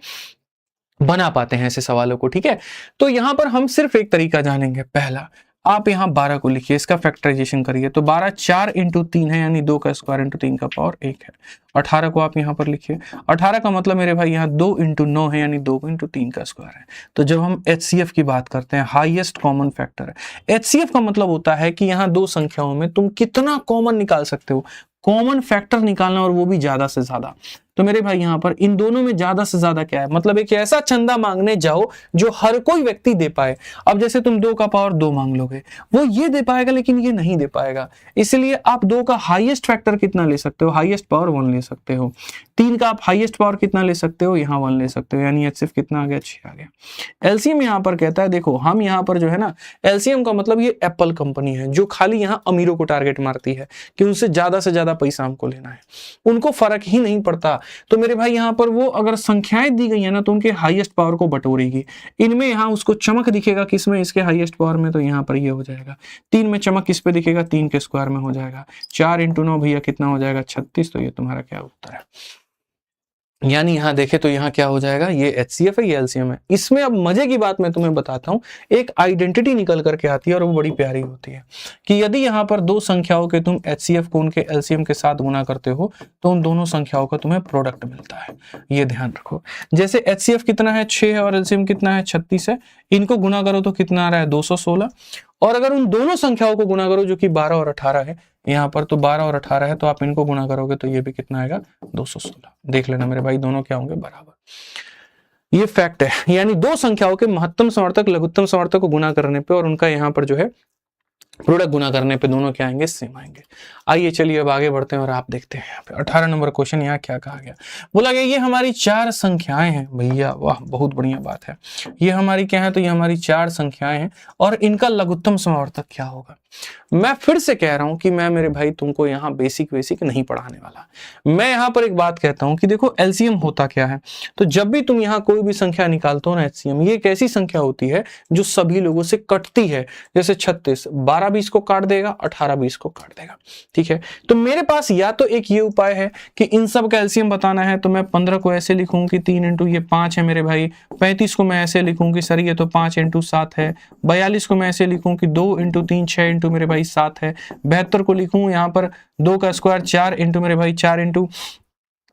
बना पाते हैं ऐसे सवालों को, ठीक है। तो यहां पर हम सिर्फ एक तरीका जानेंगे। पहला, आप यहां 12 को लिखिए, इसका फैक्टराइजेशन करिए। तो 12 4 इंटू 3 है, यानी 2 का स्क्वायर इंटू 3 का पावर 1 है। 18 को आप यहां पर लिखिए, 18 का मतलब मेरे भाई यहाँ 2 इंटू 9 है, यानी 2 इंटू 3 का स्क्वायर है। तो जब हम HCF की बात करते हैं, हाईएस्ट कॉमन फैक्टर, HCF का मतलब होता है कि यहाँ दो संख्याओं में तुम कितना कॉमन निकाल सकते हो, कॉमन फैक्टर निकालना, और वो भी ज्यादा से ज्यादा। तो मेरे भाई यहाँ पर इन दोनों में ज्यादा से ज्यादा क्या है, मतलब एक ऐसा चंदा मांगने जाओ जो हर कोई व्यक्ति दे पाए। अब जैसे तुम 2 का पावर 2 मांग लोगे, वो ये दे पाएगा लेकिन ये नहीं दे पाएगा, इसलिए आप 2 का हाईएस्ट फैक्टर कितना ले सकते हो, हाईएस्ट पावर 1 ले सकते हो। 3 का आप हाईएस्ट पावर कितना ले सकते हो, यहाँ 1 ले सकते हो, यानी HCF कितना आ गया, 6 आ गया। LCM यहाँ पर कहता है, देखो हम यहाँ पर जो है ना, LCM का मतलब ये एप्पल कंपनी है जो खाली यहाँ अमीरों को टारगेट मारती है कि उनसे ज्यादा पैसा हमको लेना है, उनको फर्क ही नहीं पड़ता। तो मेरे भाई यहाँ पर वो अगर संख्याएं दी गई है ना, तो उनके हाईएस्ट पावर को बटोरेगी। इनमें यहाँ उसको चमक दिखेगा किसमें, इसके हाईएस्ट पावर में, तो यहाँ पर ये हो जाएगा। 3 में चमक किस पे दिखेगा, 3 के स्क्वायर में हो जाएगा। 4 इंटू 9 भैया कितना हो जाएगा, 36। तो ये तुम्हारा क्या उत्तर है। यानी यहां देखे तो यहाँ क्या हो जाएगा, ये HCF है, ये LCM है। इसमें अब मजे की बात मैं तुम्हें बताता हूं, एक आइडेंटिटी निकल करके आती है और वो बड़ी प्यारी होती है कि यदि यहाँ पर दो संख्याओं के तुम HCF को उनके LCM के साथ गुना करते हो तो उन दोनों संख्याओं का तुम्हें प्रोडक्ट मिलता है। ये ध्यान रखो। जैसे HCF कितना है, 6 है, और LCM कितना है, 36 है। इनको गुना करो तो कितना आ रहा है, 216। और अगर उन दोनों संख्याओं को गुना करो जो कि 12 और 18 है, यहाँ पर तो 12 और 18 है, तो आप इनको गुना करोगे तो ये भी कितना आएगा, 216। देख लेना मेरे भाई, दोनों क्या होंगे, बराबर। ये फैक्ट है। यानी दो संख्याओं के महत्तम समर्थक लघुत्तम समर्थक को गुना करने पे और उनका यहाँ पर जो है प्रोडक्ट गुना करने पे दोनों क्या आएंगे, सेम आएंगे। आइए चलिए अब आगे बढ़ते हैं और आप देखते हैं 18 नंबर क्वेश्चन। यहाँ क्या कहा गया, बोला गया ये हमारी 4 संख्याएं हैं। भैया वाह, बहुत बढ़िया बात है। ये हमारी क्या है, तो ये हमारी 4 संख्याएं हैं और इनका लघुत्तम समावर्तक क्या होगा। मैं फिर से कह रहा हूं कि मैं मेरे भाई तुमको यहाँ बेसिक नहीं पढ़ाने वाला। मैं यहाँ पर एक बात कहता हूं कि देखो LCM होता क्या है। तो जब भी तुम यहाँ कोई भी संख्या निकालते हो ना, HCM ये एक ऐसी संख्या होती है जो सभी लोगों से कटती है। जैसे 36 12 20 को काट देगा, 18 20 को काट देगा, ठीक है। तो मेरे पास या तो एक ये उपाय है कि इन सब का LCM बताना है, तो मैं 15 को ऐसे लिखूं कि 3 इंटू ये 5 है मेरे भाई। 35 को मैं ऐसे लिखूं कि सर ये तो 5 इंटू 7 है। 42 को मैं ऐसे लिखूं कि 2 इंटू 3 6 इंटू मेरे भाई 7 है। 72 को लिखूं यहाँ पर 2 का स्क्वायर 4 इंटू मेरे भाई 4 इंटू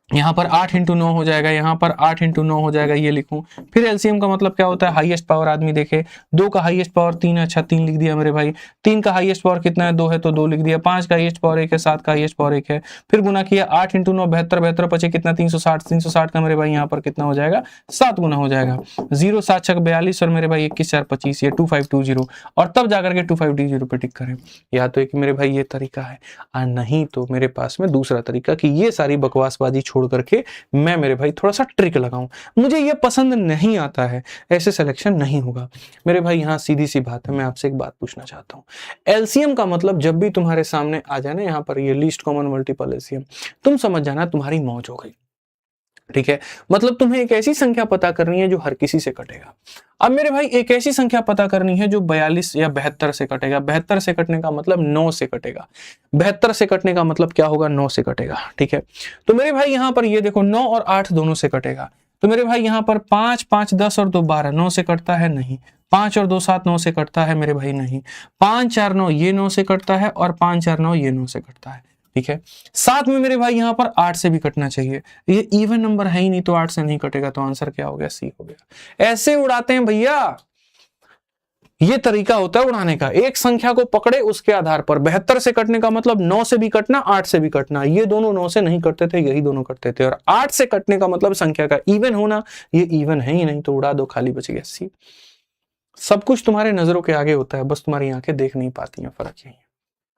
यहाँ पर 8 इंटू 9 हो जाएगा, यहाँ पर 8 इंटू 9 हो जाएगा, ये लिखूं। फिर LCM का मतलब क्या होता है, हाईएस्ट पावर आदमी देखे। 2 का हाईएस्ट पावर 3 है, अच्छा 3 लिख दिया मेरे भाई। 3 का हाईएस्ट पावर कितना है, 2 है, तो 2 लिख दिया। 5 का हाईएस्ट पावर 1 है, 7 का हाईएस्ट पावर 1 है। फिर गुना किया 8 इंटू 9 72, 72 पचे कितना 360, 360 का मेरे भाई यहाँ पर कितना हो जाएगा, 7 गुना हो जाएगा। 0 7 6 42 और मेरे भाई 21 4 25, ये 2520, और तब जाकर के 2520 पे टिक करें। या तो एक मेरे भाई ये तरीका है, और नहीं तो मेरे पास में दूसरा तरीका कि ये सारी बकवासबाजी छोड़ करके मैं मेरे भाई थोड़ा सा ट्रिक लगाऊं। मुझे ये पसंद नहीं आता है, ऐसे सिलेक्शन नहीं होगा मेरे भाई। यहां सीधी सी बात है, मैं आपसे एक बात पूछना चाहता हूं। LCM का मतलब जब भी तुम्हारे सामने आ जाए ना, यहां पर ये लीस्ट कॉमन मल्टीपल LCM, तुम समझ जाना तुम्हारी मौज हो गई, ठीक है। मतलब तुम्हें एक ऐसी संख्या पता करनी है जो हर किसी से कटेगा। अब मेरे भाई एक ऐसी संख्या पता करनी है जो 42 या 72 से कटेगा। 72 से कटने का मतलब 9 से कटेगा। 72 से कटने का मतलब क्या होगा, 9 से कटेगा, ठीक है। तो मेरे भाई यहाँ पर ये देखो 9 और 8 दोनों से कटेगा। तो मेरे भाई यहाँ पर 5 5 10 और 2 12, 9 से कटता है, नहीं। 5 और 2 7, 9 से कटता है मेरे भाई, नहीं। 5 4 9 ये 9 से कटता है, और 5 4 9 ये 9 से कटता है, ठीक है। साथ में मेरे भाई यहाँ पर 8 से भी कटना चाहिए। ये इवन नंबर है ही नहीं, तो 8 से नहीं कटेगा, तो आंसर क्या हो गया, C हो गया। ऐसे उड़ाते हैं भैया, ये तरीका होता है उड़ाने का। एक संख्या को पकड़े उसके आधार पर। 72 से कटने का मतलब 9 से भी कटना, 8 से भी कटना। ये दोनों 9 से नहीं कटते थे, यही दोनों कटते थे। और 8 से कटने का मतलब संख्या का इवन होना, ये इवन है ही नहीं, तो उड़ा दो, खाली बच गया C। सब कुछ तुम्हारे नजरों के आगे होता है, बस तुम्हारी आंखें देख नहीं पाती हैं, फर्क यही है।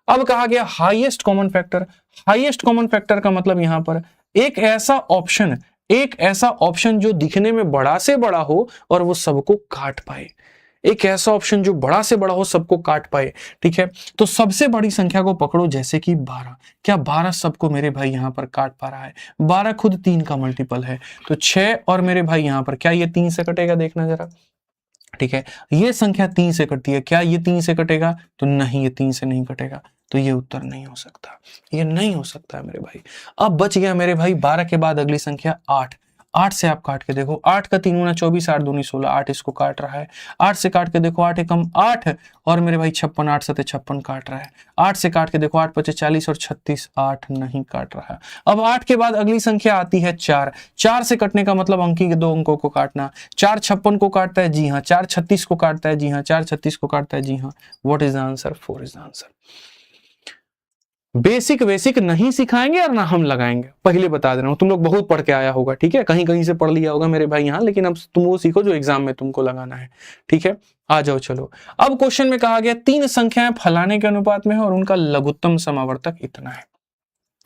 अब कहा गया highest common factor. Highest common factor का मतलब यहां पर एक ऐसा ऑप्शन जो दिखने में बड़ा से बड़ा हो और वो सबको काट पाए। एक ऐसा ऑप्शन जो बड़ा से बड़ा हो, सबको काट पाए। ठीक है, तो सबसे बड़ी संख्या को पकड़ो, जैसे कि 12। क्या 12 सबको मेरे भाई यहाँ पर काट पा रहा है? 12 खुद 3 का मल्टीपल है, तो 6 और मेरे भाई यहाँ पर क्या ये 3 से कटेगा? देखना जरा। ठीक है, ये संख्या 3 से कटती है, क्या ये 3 से कटेगा? तो नहीं, ये 3 से नहीं कटेगा, तो ये उत्तर नहीं हो सकता, ये नहीं हो सकता है मेरे भाई। अब बच गया मेरे भाई 12 के बाद अगली संख्या 8। 8 से आप काट के देखो, 8 का 3 गुना 24, 8 दूनी 16, 8 इसको काट रहा है। 8 से काट के देखो, 8 एकम 8 और मेरे भाई 56, 8 सते 56 काट रहा है। 8 से काट के देखो, 8 पचे 40 और 36, 8 नहीं काट रहा है। अब 8 के बाद अगली संख्या आती है 4। 4 से कटने का मतलब अंकी के 2 अंकों को काटना। 4 56 को काटता है, जी हाँ। 4 36 को काटता है, जी हाँ। 4 36 को काटता है, जी हाँ। What is the answer? 4 is the answer. Basic नहीं सिखाएंगे और ना हम लगाएंगे, पहले बता दे रहा हूं। तुम लोग बहुत पढ़ के आया होगा, ठीक है, कहीं कहीं से पढ़ लिया होगा मेरे भाई यहाँ, लेकिन अब तुम वो सीखो जो एग्जाम में तुमको लगाना है। ठीक है, आ जाओ चलो। अब क्वेश्चन में कहा गया 3 संख्याएं फलाने के अनुपात में है और उनका लघुत्तम समावर्तक इतना है,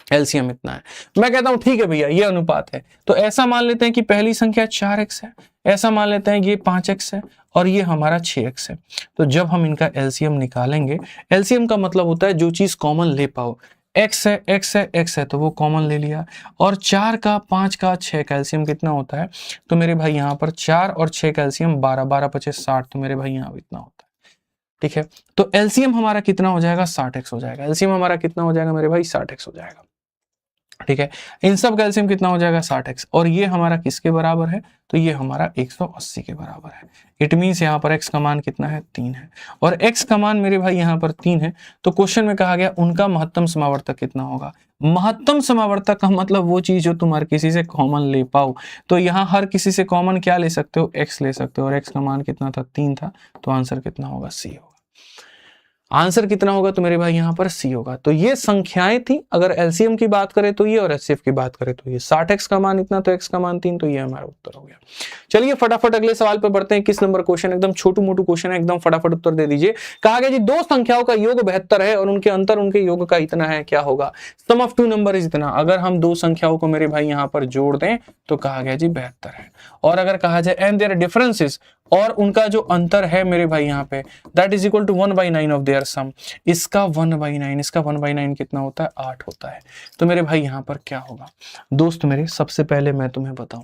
एलसीएम इतना है। मैं कहता हूं ठीक है भैया, ये अनुपात है, तो ऐसा मान लेते हैं कि पहली संख्या 4x है, ऐसा मान लेते हैं ये 5x है और ये हमारा 6x है। तो जब हम इनका एलसीएम निकालेंगे, एलसीएम का मतलब होता है जो चीज कॉमन ले पाओ। x है, x है, x है, तो वो कॉमन ले लिया। और 4 का, 5 का, 6 का एलसीएम कितना होता है? तो मेरे भाई यहाँ पर 4 और 6 का एलसीएम 12, 12 पचे 60, तो मेरे भाई यहाँ इतना होता है। ठीक है, तो एलसीएम हमारा कितना हो जाएगा? 60x हो जाएगा। एलसीएम हमारा कितना हो जाएगा मेरे भाई? 60x हो जाएगा। ठीक है, इन सब का एलसीएम कितना हो जाएगा? 60x। और ये हमारा किसके बराबर है? तो ये हमारा 180 के बराबर है। इट मीन्स यहाँ पर x का मान कितना है? 3 है। और x का मान मेरे भाई यहाँ पर 3 है। तो क्वेश्चन में कहा गया उनका महत्तम समावर्तक कितना होगा? महत्तम समावर्तक का मतलब वो चीज जो तुम हर किसी से कॉमन ले पाओ। तो यहाँ हर किसी से कॉमन क्या ले सकते हो? x ले सकते हो, और x का मान कितना था? 3 था। तो आंसर कितना होगा? C होगा। आंसर कितना होगा? तो मेरे भाई यहाँ पर सी होगा। तो ये संख्याएं थी, अगर एलसीएम की बात करें तो ये, और एचसीएफ की बात करें तो ये। 60x का मान इतना, तो x का मान 3, तो ये हमारा उत्तर हो गया। चलिए फटाफट अगले सवाल पे बढ़ते हैं। किस नंबर क्वेश्चन? एकदम छोटू मोटू क्वेश्चन है, एकदम फटाफट उत्तर दे दीजिए। कहा गया जी दो संख्याओं का योग 72 है और उनके अंतर उनके योग का इतना है, क्या होगा? सम ऑफ टू नंबर इज इतना। अगर हम दो संख्याओं को मेरे भाई यहाँ पर जोड़ दें तो कहा गया जी 72 है। और अगर कहा जाए एंड देयर डिफरेंसेस, और उनका जो अंतर है मेरे भाई यहाँ पे, that is equal to 1/9 of their sum. इसका 1/9, इसका 1/9 कितना होता है? 8 होता है। तो मेरे भाई यहाँ पर क्या होगा? दोस्त मेरे, सबसे पहले मैं तुम्हें बताऊं,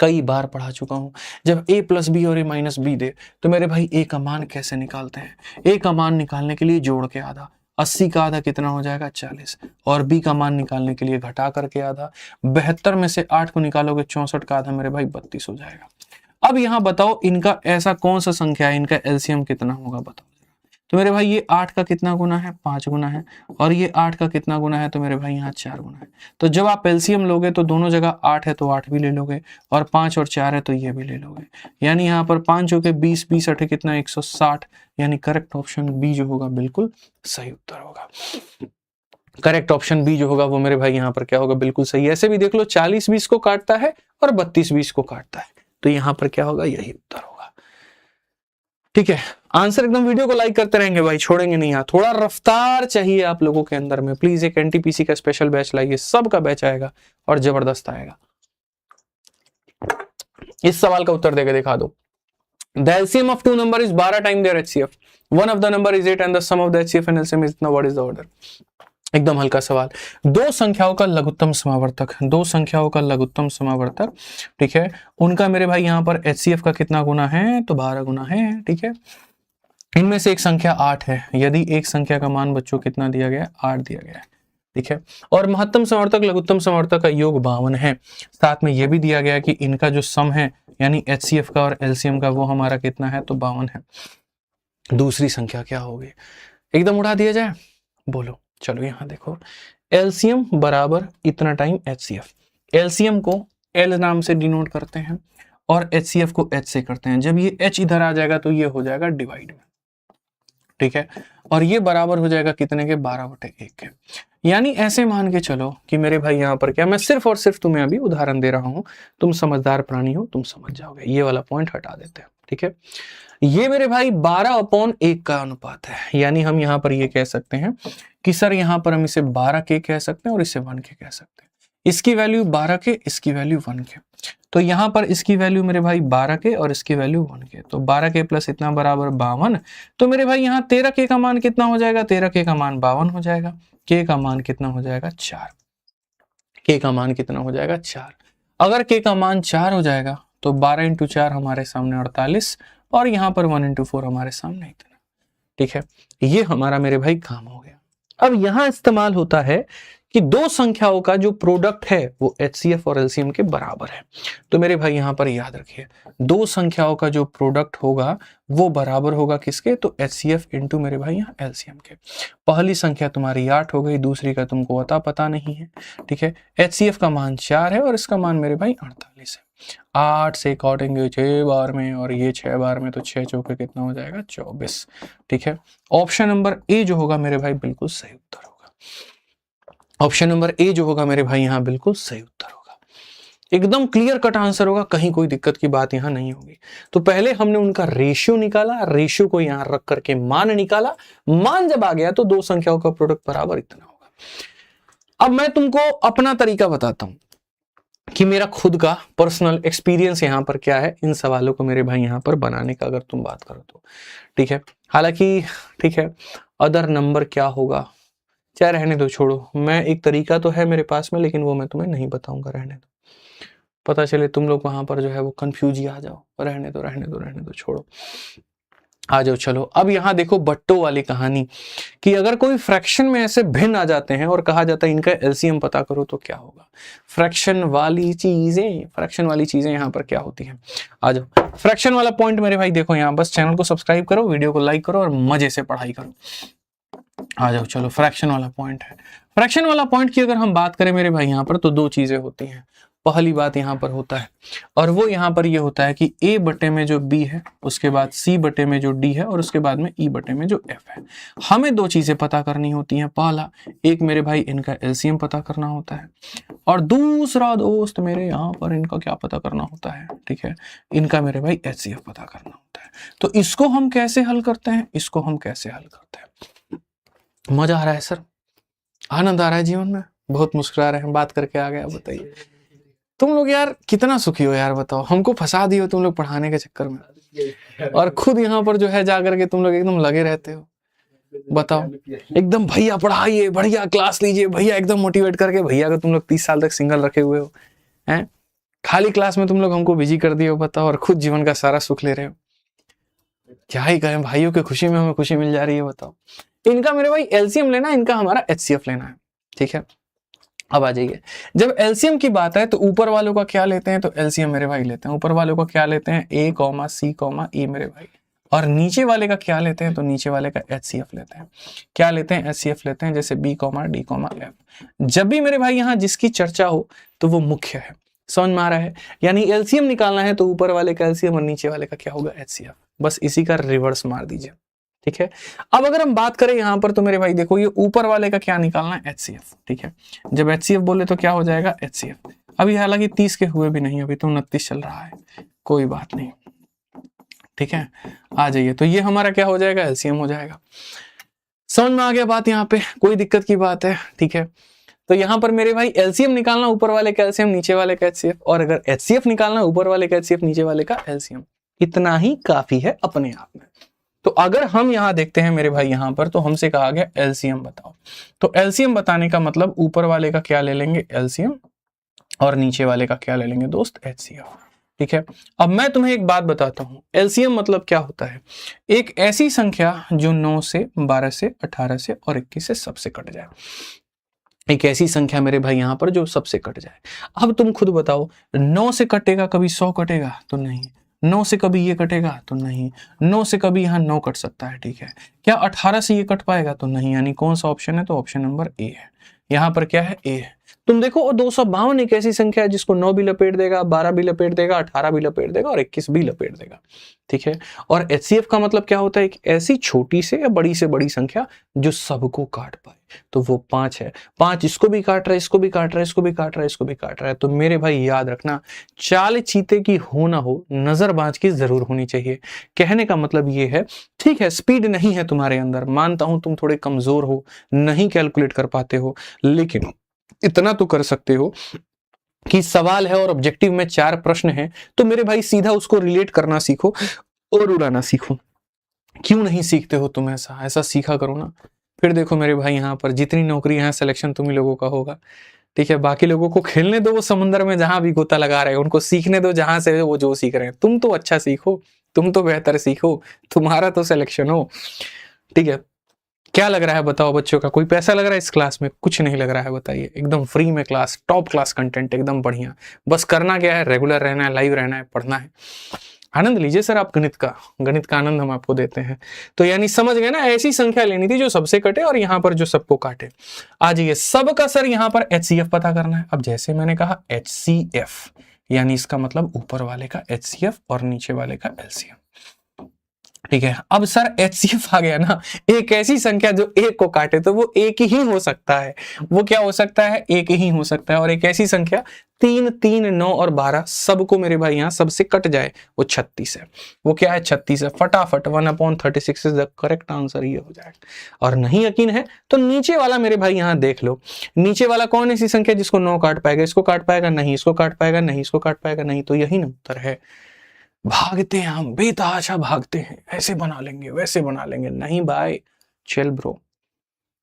कई बार पढ़ा चुका हूं, जब a प्लस बी और a माइनस बी दे तो मेरे भाई a का मान कैसे निकालते हैं? a का मान निकालने के लिए जोड़ के आधा, 80 का आधा कितना हो जाएगा? 40, और b का मान निकालने के लिए घटा करके आधा, 72 में से 8 को निकालोगे 64 का आधा मेरे भाई 32 हो जाएगा। अब यहाँ बताओ इनका ऐसा कौन सा संख्या है, इनका एलसीएम कितना होगा बताओ। तो मेरे भाई ये 8 का कितना गुना है? 5 गुना है। और ये 8 का कितना गुना है? तो मेरे भाई यहाँ 4 गुना है। तो जब आप एलसीएम लोगे तो दोनों जगह 8 है तो 8 भी ले लोगे, और 5 और 4 है तो ये भी ले लोगे। यानी यहाँ पर 5 हो के 20, 20 8 कितना? 160। यानी करेक्ट ऑप्शन बी जो होगा बिल्कुल सही उत्तर होगा। करेक्ट ऑप्शन बी जो होगा वो मेरे भाई यहाँ पर क्या होगा? बिल्कुल सही। ऐसे भी देख लो, 40 20 को काटता है और 32 20 को काटता है, तो यहाँ पर क्या होगा? यही उत्तर होगा। ठीक है, आंसर एकदम वीडियो को लाइक करते रहेंगे भाई, छोड़ेंगे नहीं। यहाँ थोड़ा रफ्तार चाहिए आप लोगों के अंदर में। प्लीज एक एनटीपीसी का स्पेशल बैच लाइए, सबका बैच आएगा और जबरदस्त आएगा। इस सवाल का उत्तर देके दिखा दो। The LCM of two number is 12 times their HCF. One of the number is 8 and the sum of the HCF and LCM is now what is the order? एकदम हल्का सवाल। दो संख्याओं का लघुत्तम समावर्तक, दो संख्याओं का लघुत्तम समावर्तक, ठीक है, उनका मेरे भाई यहाँ पर HCF का कितना गुना है? तो 12 गुना है। ठीक है, इनमें से एक संख्या 8 है। यदि एक संख्या का मान बच्चों कितना दिया गया? 8 दिया गया है। ठीक है, और महत्तम समावर्तक लघुत्तम समावर्तक का योग 52 है। साथ में यह भी दिया गया कि इनका जो सम है यानी HCF का और LCM का वो हमारा कितना है? तो 52 है। दूसरी संख्या क्या होगी? एकदम उड़ा दिया जाए, बोलो। चलो यहाँ देखो, LCM बराबर इतना टाइम HCF। LCM को L नाम से डिनोट करते हैं और HCF को H से करते हैं। जब ये H इधर आ जाएगा तो ये हो जाएगा डिवाइड में। ठीक है, और ये बराबर हो जाएगा कितने के? 12/1 के। यानी ऐसे मान के चलो कि मेरे भाई यहाँ पर क्या, मैं सिर्फ और सिर्फ तुम्हें अभी उदाहरण दे रहा हूं, तुम समझदार प्राणी हो, तुम समझ जाओगे। ये वाला पॉइंट हटा देते हैं। ठीक है, ये मेरे भाई 12/1 का अनुपात है। यानी हम यहाँ पर ये कह सकते हैं कि सर यहाँ पर हम इसे 12 के कह सकते हैं और इसे 1 के कह सकते हैं। इसकी वैल्यू 12 के, इसकी वैल्यू 1 के। तो यहाँ पर इसकी वैल्यू मेरे भाई 12 के और इसकी वैल्यू 1 के, तो 12 के प्लस इतना बराबर 52। तो मेरे भाई यहाँ 13 के का मान कितना हो जाएगा, 13 के का मान 52 हो जाएगा, के का मान कितना हो जाएगा 4, के का मान कितना हो जाएगा 4। अगर के का मान 4 हो जाएगा तो 12 इंटू 4 हमारे सामने 48 और यहाँ पर 1 इंटू 4 हमारे सामने इतना। ठीक है, ये हमारा मेरे भाई काम हो गया। अब यहां इस्तेमाल होता है कि दो संख्याओं का जो प्रोडक्ट है वो HCF और LCM के बराबर है। तो मेरे भाई यहां पर याद रखिए, दो संख्याओं का जो प्रोडक्ट होगा वो बराबर होगा किसके, तो HCF इंटू मेरे भाई यहाँ LCM के। पहली संख्या तुम्हारी 8 हो गई, दूसरी का तुमको पता नहीं है। ठीक है, HCF का मान 4 है और इसका मान मेरे भाई 48 है। 8 से काटेंगे 6 बार में और ये 6 बार में, तो 6 चौके कितना हो जाएगा 24। ठीक है, ऑप्शन नंबर ए जो होगा मेरे भाई बिल्कुल सही उत्तर होगा। ऑप्शन नंबर ए जो होगा मेरे भाई यहाँ बिल्कुल सही उत्तर होगा, एकदम क्लियर कट आंसर होगा, कहीं कोई दिक्कत की बात यहाँ नहीं होगी। तो पहले हमने उनका रेशियो निकाला, रेशियो को यहाँ रख करके मान निकाला, मान जब आ गया तो दो संख्याओं का प्रोडक्ट बराबर इतना होगा। अब मैं तुमको अपना तरीका बताता हूं कि मेरा खुद का पर्सनल एक्सपीरियंस यहाँ पर क्या है इन सवालों को मेरे भाई यहाँ पर बनाने का, अगर तुम बात करो तो। ठीक है, हालांकि ठीक है अदर नंबर क्या होगा, चाहे रहने दो, छोड़ो। मैं एक तरीका तो है मेरे पास में, लेकिन वो मैं तुम्हें नहीं बताऊंगा, रहने दो। पता चले तुम लोग वहां पर जो है वो कंफ्यूज ही आ जाओ, रहने दो रहने दो रहने दो, छोड़ो। आ जाओ, चलो। अब यहाँ देखो बट्टो वाली कहानी, कि अगर कोई फ्रैक्शन में ऐसे भिन्न आ जाते हैं और कहा जाता है इनका एलसीएम पता करो तो क्या होगा। फ्रैक्शन वाली चीजें यहाँ पर क्या होती हैं, आ जाओ। फ्रैक्शन वाला पॉइंट मेरे भाई देखो यहाँ, बस चैनल को सब्सक्राइब करो, वीडियो को लाइक करो और मजे से पढ़ाई करो। आ जाओ, चलो। फ्रैक्शन वाला पॉइंट है, फ्रैक्शन वाला पॉइंट की अगर हम बात करें मेरे भाई यहाँ पर, तो दो चीजें होती हैं। पहली बात यहाँ पर होता है, और वो यहाँ पर ये होता है कि a बटे में जो b है, उसके बाद c बटे में जो d है, और उसके बाद में e बटे में जो f है। हमें दो चीजें पता करनी होती हैं। पहला, एक मेरे भाई इनका एलसीएम पता करना होता है, और दूसरा दोस्त मेरे यहाँ पर इनका क्या पता करना होता है, ठीक है, इनका मेरे भाई HCF पता करना होता है। तो इसको हम कैसे हल करते हैं, इसको हम कैसे हल करते हैं। मजा आ रहा है सर, आनंद आ रहा है जीवन में, बहुत मुस्कुरा रहे हैं, बात करके आ गया। बताइए तुम लोग यार कितना सुखी हो यार, बताओ। हमको फंसा दिए हो तुम लोग पढ़ाने के चक्कर में, और खुद यहाँ पर जो है जाकर के तुम लोग एकदम लगे रहते हो। बताओ, एकदम भैया पढ़ाइए, बढ़िया क्लास लीजिए, भैया एकदम मोटिवेट करके। भैया को तुम लोग 30 साल तक सिंगल रखे हुए हो, हैं? खाली क्लास में तुम लोग हमको बिजी कर दिए हो, बताओ, और खुद जीवन का सारा सुख ले रहे हो। क्या ही करें, भाइयों की खुशी में हमें खुशी मिल जा रही है, बताओ। इनका मेरे भाई एलसीएम लेना, इनका हमारा HCF लेना है। ठीक है, अब आ जाइए। जब एलसीएम की बात है तो ऊपर वालों का क्या लेते हैं, तो एलसीएम मेरे भाई लेते हैं। ऊपर वालों का क्या लेते हैं, A, C, E मेरे भाई। और नीचे वाले का क्या लेते हैं, तो नीचे वाले का HCF लेते हैं। क्या लेते हैं, HCF लेते हैं, जैसे B, D, F। जब भी मेरे भाई यहाँ जिसकी चर्चा हो तो वो मुख्य है। समझ में आ रहा है, यानी एलसीएम निकालना है तो ऊपर वाले का एलसीएम और नीचे वाले का क्या होगा, HCF। बस इसी का रिवर्स मार दीजिए। ठीक है, अब अगर हम बात करें यहाँ पर, तो मेरे भाई देखो, ये ऊपर वाले का क्या निकालना है, HCF। ठीक है, जब HCF बोले तो क्या हो जाएगा, HCF। अभी हालांकि 30 के हुए भी नहीं, अभी तो 29 चल रहा है, कोई बात नहीं। ठीक है, आ जाइए। तो ये हमारा क्या हो जाएगा, एलसीएम हो जाएगा। समझ में आ गया बात, यहाँ पे कोई दिक्कत की बात है। ठीक है, तो यहाँ पर मेरे भाई एलसीएम निकालना, ऊपर वाले का एलसीएम, नीचे वाले का HCF, और अगर HCF निकालना, ऊपर वाले का HCF, नीचे वाले का एलसीएम। इतना ही काफी है अपने आप में। तो अगर हम यहाँ देखते हैं मेरे भाई यहाँ पर, तो हमसे कहा गया एलसीएम बताओ। तो एलसीएम बताने का मतलब ऊपर वाले का क्या ले लेंगे, एलसीएम, और नीचे वाले का क्या ले लेंगे दोस्त, HCF। ठीक है, अब मैं तुम्हें एक बात बताता हूँ, एलसीएम मतलब क्या होता है, एक ऐसी संख्या जो 9 से 12 से 18 से और 21 से सबसे कट जाए। एक ऐसी संख्या मेरे भाई यहाँ पर जो सबसे कट जाए। अब तुम खुद बताओ, 9 से कटेगा कभी 100 कटेगा, तो नहीं। 9 से कभी ये कटेगा, तो नहीं। 9 से कभी यहाँ 9 कट सकता है। ठीक है, क्या 18 से ये कट पाएगा, तो नहीं। यानी कौन सा ऑप्शन है, तो ऑप्शन नंबर ए है। यहाँ पर क्या है, ए है। तुम देखो, और 252 एक ऐसी संख्या है जिसको 9 भी लपेट देगा, 12 भी लपेट देगा, 18 भी लपेट देगा और 21 भी लपेट देगा। ठीक है, और HCF का मतलब क्या होता है, एक ऐसी छोटी से या बड़ी से बड़ी संख्या जो सबको काट पाए, तो वो 5 है। 5 इसको भी काट रहा है, इसको भी काट रहा है, इसको भी काट रहा है, इसको भी काट रहा है। तो मेरे भाई याद रखना, चाल चीते की हो ना हो, नजरबाज की जरूर होनी चाहिए। कहने का मतलब ये है, ठीक है स्पीड नहीं है तुम्हारे अंदर, मानता हूं तुम थोड़े कमजोर हो, नहीं कैलकुलेट कर पाते हो, लेकिन इतना तो कर सकते हो कि सवाल है और ऑब्जेक्टिव में 4 प्रश्न हैं, तो मेरे भाई सीधा उसको रिलेट करना सीखो और उड़ाना सीखो। क्यों नहीं सीखते हो तुम ऐसा? ऐसा सीखा करो ना। फिर देखो मेरे भाई यहाँ पर जितनी नौकरी है सिलेक्शन तुम ही लोगों का होगा। ठीक है, बाकी लोगों को खेलने दो वो समुद्र में जहां भी गोता लगा रहे हैं, उनको सीखने दो जहां से वो जो सीख रहे हैं। तुम तो अच्छा सीखो, तुम तो बेहतर सीखो, तुम्हारा तो सिलेक्शन हो। ठीक है, क्या लग रहा है बताओ बच्चों का? कोई पैसा लग रहा है इस क्लास में? कुछ नहीं लग रहा है, बताइए। एकदम फ्री में क्लास, टॉप क्लास कंटेंट, एकदम बढ़िया। बस करना क्या है, रेगुलर रहना है, लाइव रहना है, पढ़ना है। आनंद लीजिए सर आप गणित का आनंद हम आपको देते हैं। तो यानी समझ गए ना, ऐसी संख्या लेनी थी जो सबसे कटे और यहाँ पर जो सबको काटे। आ जाइए, सबका सर यहाँ पर HCF पता करना है। अब जैसे मैंने कहा HCF, यानी इसका मतलब ऊपर वाले का HCF और नीचे वाले का LCM। ठीक है, अब सर HCF आ गया ना, एक ऐसी संख्या जो एक को काटे, तो वो एक ही हो सकता है। वो क्या हो सकता है? एक ही हो सकता है। और एक ऐसी संख्या 3, 3, 9 और 12 सबको मेरे भाई यहाँ सबसे कट जाए, वो 36 है। वो क्या है? 36 है। फटाफट 1/36 इज द करेक्ट आंसर, ये हो जाएगा। और नहीं यकीन है तो नीचे वाला मेरे भाई यहाँ देख लो। नीचे वाला कौन ऐसी संख्या जिसको 9 काट पाएगा? इसको काट पाएगा नहीं, इसको काट पाएगा नहीं, इसको काट पाएगा नहीं। तो यही ना उत्तर है। भागते हैं हम, बेतहाशा भागते हैं, ऐसे बना लेंगे वैसे बना लेंगे। नहीं भाई, चिल ब्रो।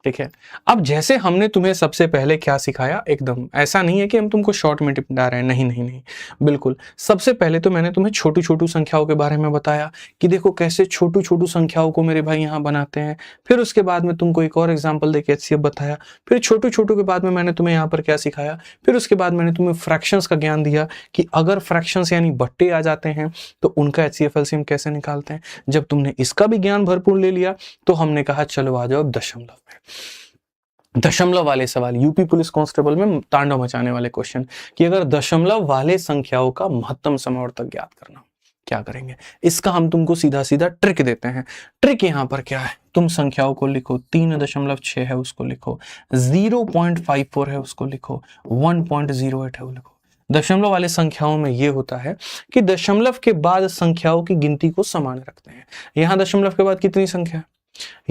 ठीक है, अब जैसे हमने तुम्हें सबसे पहले क्या सिखाया, एकदम ऐसा नहीं है कि हम तुमको शॉर्ट में टिपा रहे हैं, नहीं नहीं नहीं, बिल्कुल। सबसे पहले तो मैंने तुम्हें छोटी छोटी संख्याओं के बारे में बताया कि देखो कैसे छोटी छोटी संख्याओं को मेरे भाई यहाँ बनाते हैं। फिर उसके बाद में तुमको एक और एग्जाम्पल देके HCF बताया। फिर छोटू छोटू के बाद में मैंने तुम्हें यहाँ पर क्या सिखाया, फिर उसके बाद मैंने तुम्हें फ्रैक्शंस का ज्ञान दिया कि अगर फ्रैक्शंस यानी बट्टे आ जाते हैं तो उनका HCF LCM कैसे निकालते हैं। जब तुमने इसका भी ज्ञान भरपूर ले लिया तो हमने कहा चलो आ जाओ अब दशमलव में। दशमलव वाले सवाल, यूपी पुलिस कांस्टेबल में तांडव मचाने वाले क्वेश्चन कि अगर दशमलव वाले संख्याओं का महत्तम समय तक ज्ञात करना, क्या करेंगे? इसका हम तुमको सीधा सीधा ट्रिक देते हैं। ट्रिक यहाँ पर क्या है, तुम संख्याओं को लिखो। 3.6 है उसको लिखो, 0.54 है उसको लिखो, 1.08 है वो लिखो। दशमलव वाले संख्याओं में यह होता है कि दशमलव के बाद संख्याओं की गिनती को समान रखते हैं। यहां दशमलव के बाद कितनी संख्या है,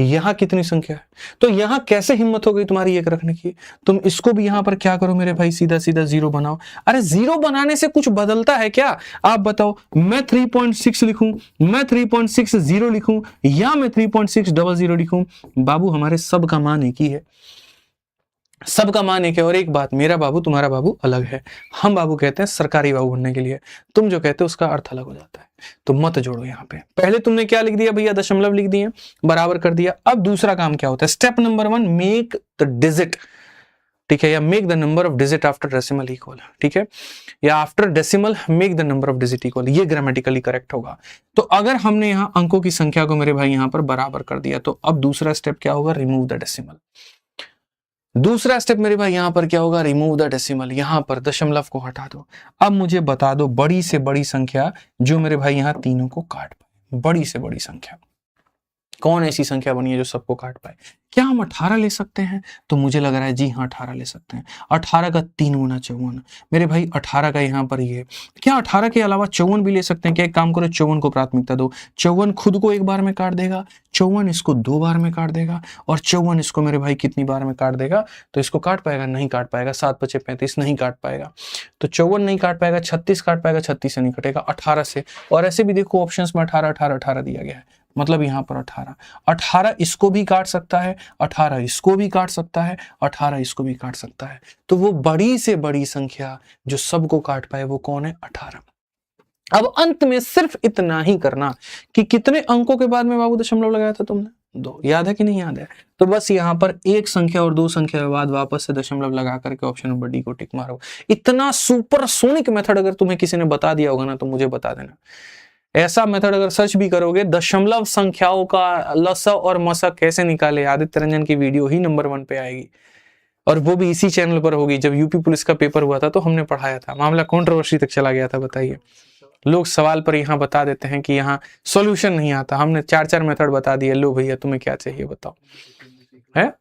यहां कितनी संख्या है, तो यहां कैसे हिम्मत हो गई तुम्हारी एक रखने की? तुम इसको भी यहां पर क्या करो मेरे भाई, सीधा सीधा 0 बनाओ। अरे 0 बनाने से कुछ बदलता है क्या? आप बताओ, मैं 3.6 लिखूं, मैं 3.60 लिखूं, या मैं 3.600 लिखूं? बाबू हमारे सब का मान एक ही है, सबका मान एक है। और एक बात, मेरा बाबू तुम्हारा बाबू अलग है। हम बाबू कहते हैं सरकारी बाबू बनने के लिए, तुम जो कहते हो उसका अर्थ अलग हो जाता है। तो मत जोड़ो यहाँ पे। पहले तुमने क्या लिख दिया भैया, दशमलव लिख दिए, बराबर कर दिया। अब दूसरा काम क्या होता है, step number 1, make the digit, ठीक है, या make the number of digit after decimal equal, ठीक है, या after decimal make the number of digit equal, ये ग्रामेटिकली करेक्ट होगा। तो अगर हमने यहाँ अंकों की संख्या को मेरे भाई यहाँ पर बराबर कर दिया, तो अब दूसरा स्टेप क्या होगा, रिमूव द डेसिमल। दूसरा स्टेप मेरे भाई यहां पर क्या होगा, रिमूव द डेसिमल। यहां पर दशमलव को हटा दो। अब मुझे बता दो बड़ी से बड़ी संख्या जो मेरे भाई यहां तीनों को काट पाए, बड़ी से बड़ी संख्या कौन ऐसी संख्या बनी है जो सबको काट पाए? क्या हम 18 ले सकते हैं? तो मुझे लग रहा है जी हाँ 18 ले सकते हैं। 18 का 3 गुना 54 मेरे भाई, 18 का यहाँ पर ये, क्या 18 के अलावा 54 भी ले सकते हैं क्या? एक काम करो, 54 को प्राथमिकता दो। 54 खुद को एक बार में काट देगा, 54 इसको 2 बार में काट देगा, और 54 इसको मेरे भाई कितनी बार में काट देगा? तो इसको काट पाएगा? नहीं काट पाएगा। 7 × 5 = 35, नहीं काट पाएगा। तो 54 नहीं काट पाएगा, 36 काट पाएगा, 36 से नहीं कटेगा, 18 से। और ऐसे भी देखो ऑप्शंस में 18 18 18 दिया गया है, मतलब यहाँ पर 18 18 इसको भी काट सकता है, 18 इसको भी काट सकता है, 18 इसको भी काट सकता है। तो वो बड़ी से बड़ी संख्या जो सबको काट पाए वो कौन है? 18। अब अंत में सिर्फ इतना ही करना कि कितने अंकों के बाद में बाबू दशमलव लगाया था तुमने? 2। याद है कि नहीं याद है? तो बस यहाँ पर एक संख्या और 2 संख्या के बाद वापस से दशमलव लगा करके ऑप्शन नंबर डी को टिक मारो। इतना सुपरसोनिक मेथड अगर तुम्हें किसी ने बता दिया होगा ना तो मुझे बता देना। ऐसा मेथड अगर सर्च भी करोगे, दशमलव संख्याओं का लसा और मसा कैसे निकाले, आदित्य रंजन की वीडियो ही नंबर 1 पे आएगी, और वो भी इसी चैनल पर होगी। जब यूपी पुलिस का पेपर हुआ था तो हमने पढ़ाया था, मामला कंट्रोवर्सी तक चला गया था। बताइए, लोग सवाल पर यहाँ बता देते हैं कि यहाँ सॉल्यूशन नहीं आता, हमने 4 मेथड बता दिए। लो भैया तुम्हें क्या चाहिए बताओ, है?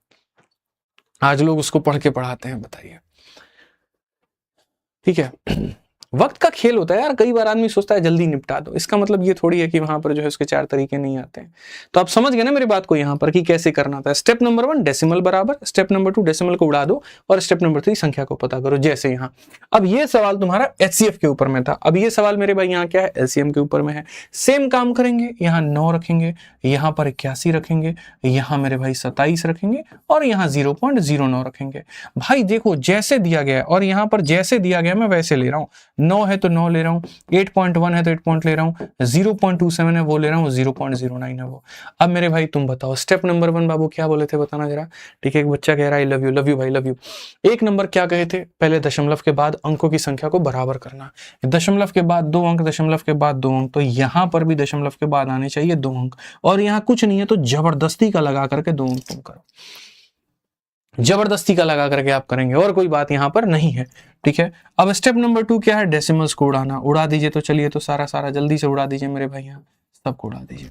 आज लोग उसको पढ़ के पढ़ाते हैं, बताइए। ठीक है, वक्त का खेल होता है यार। कई बार आदमी सोचता है जल्दी निपटा दो, इसका मतलब ये थोड़ी है कि वहां पर जो है उसके 4 तरीके नहीं आते हैं। तो आप समझ गए ना मेरी बात को यहाँ पर कि कैसे करना था। स्टेप नंबर 1 डेसिमल बराबर, स्टेप नंबर 2 डेसिमल को उड़ा दो, और स्टेप नंबर 3 संख्या को पता करो, जैसे यहाँ। अब ये सवाल तुम्हारा HCF के ऊपर में था, अब ये सवाल मेरे भाई यहाँ क्या है, LCM के ऊपर में है। सेम काम करेंगे, यहाँ 9 रखेंगे, यहाँ पर 81 रखेंगे, यहाँ मेरे भाई 27 रखेंगे, और यहाँ 0.09 रखेंगे। भाई देखो जैसे दिया गया है और यहाँ पर जैसे दिया गया मैं वैसे ले रहा हूँ। 9 है तो 9 ले रहा हूँ, 8.1 है तो 8 पॉइंट ले रहा हूँ, 0.27 है वो ले रहा हूँ, 0.09 है वो। अब मेरे भाई तुम बताओ स्टेप नंबर 1 बाबू क्या बोले थे बताना जरा। ठीक है, एक बच्चा कह रहा है लव यू भाई लव यू। एक नंबर क्या कहे थे, पहले दशमलव के बाद अंकों की संख्या को बराबर करना, दशमलव के बाद 2 अंक, दशमलव के बाद 2 अंक, तो यहाँ पर भी दशमलव के बाद आने चाहिए 2 अंक, और यहाँ कुछ नहीं है तो जबरदस्ती का लगा करके 2 अंक तुम करो, जबरदस्ती का लगा करके आप करेंगे, और कोई बात यहां पर नहीं है। ठीक है, अब स्टेप नंबर 2 क्या है, डेसिमल्स को उड़ाना। उड़ा दीजिए, तो चलिए तो सारा जल्दी से उड़ा दीजिए मेरे भाई, यहाँ सबको उड़ा दीजिए।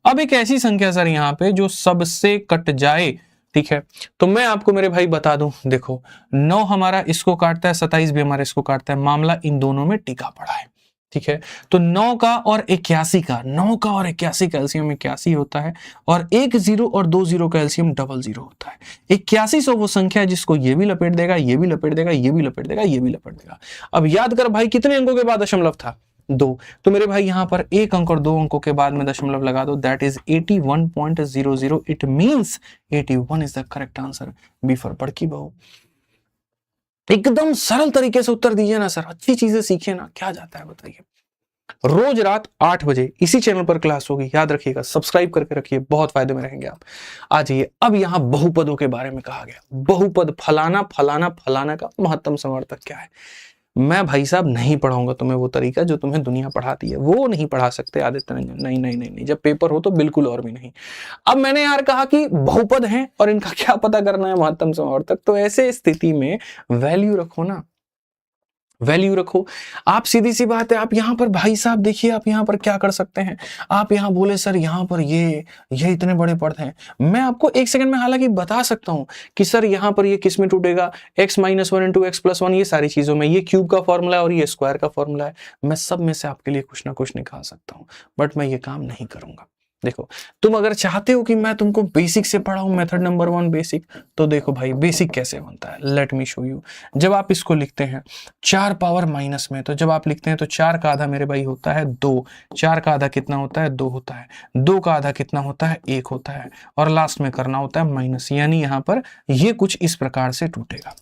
अब एक ऐसी संख्या सर यहाँ पे जो सबसे कट जाए, ठीक है, तो मैं आपको मेरे भाई बता दूं, देखो 9 हमारा इसको काटता है, 27 भी हमारा इसको काटता है, मामला इन दोनों में टिका पड़ा है। ठीक है, तो 9 का और 81 का, 9 का और 81 का एलसीएम 81 होता है, और 1 0 और 2 0 का एलसीएम 00 होता है। 8100 वो संख्या है जिसको ये भी लपेट देगा, ये भी लपेट देगा, ये भी लपेट देगा, ये भी लपेट देगा। अब याद कर भाई कितने अंकों के बाद दशमलव था, 2, तो मेरे भाई यहां पर 1 अंक और 2 अंकों के बाद में दशमलव लगा दो, that is 81.00। It means 81 is the correct answer, B for बड़की बहू। एकदम सरल तरीके से उत्तर दीजिए ना सर, अच्छी चीजें सीखिए ना, क्या जाता है बताइए। रोज रात 8 बजे इसी चैनल पर क्लास होगी, याद रखिएगा, सब्सक्राइब करके रखिए, बहुत फायदे में रहेंगे आप। आ जाइए, अब यहाँ बहुपदों के बारे में कहा गया, बहुपद फलाना फलाना फलाना का महत्तम समर्थक क्या है। मैं भाई साहब नहीं पढ़ाऊंगा तुम्हें वो तरीका जो तुम्हें दुनिया पढ़ाती है, वो नहीं पढ़ा सकते आदित्य रंजन, नहीं नहीं नहीं नहीं, जब पेपर हो तो बिल्कुल और भी नहीं। अब मैंने यार कहा कि बहुपद हैं और इनका क्या पता करना है महत्तम समर्थक, तो ऐसे स्थिति में वैल्यू रखो ना, वैल्यू रखो। आप सीधी सी बात है, आप यहाँ पर भाई साहब देखिए, आप यहाँ पर क्या कर सकते हैं, आप यहाँ बोले सर यहाँ पर ये इतने बड़े पद हैं, मैं आपको 1 सेकंड में हालांकि बता सकता हूँ कि सर यहाँ पर ये किस में टूटेगा, x - 1 × x+1, ये सारी चीजों में, ये क्यूब का फॉर्मूला है और ये स्क्वायर का फॉर्मूला है, मैं सब में से आपके लिए कुछ ना कुछ निकाल सकता हूँ, बट मैं ये काम नहीं करूंगा। देखो, तुम अगर चाहते हो कि मैं तुमको बेसिक से पढ़ाऊं, मेथड नंबर 1 बेसिक, तो देखो भाई बेसिक कैसे बनता है, लेट मी शो यू। जब आप इसको लिखते हैं 4 पावर माइनस में, तो जब आप लिखते हैं तो 4 का आधा मेरे भाई होता है 2, 4 का आधा कितना होता है 2 होता है, 2 का आधा कितना होता है 1 होता है, और लास्ट में करना होता है माइनस, यानी यहां पर ये कुछ इस प्रकार से टूटेगा।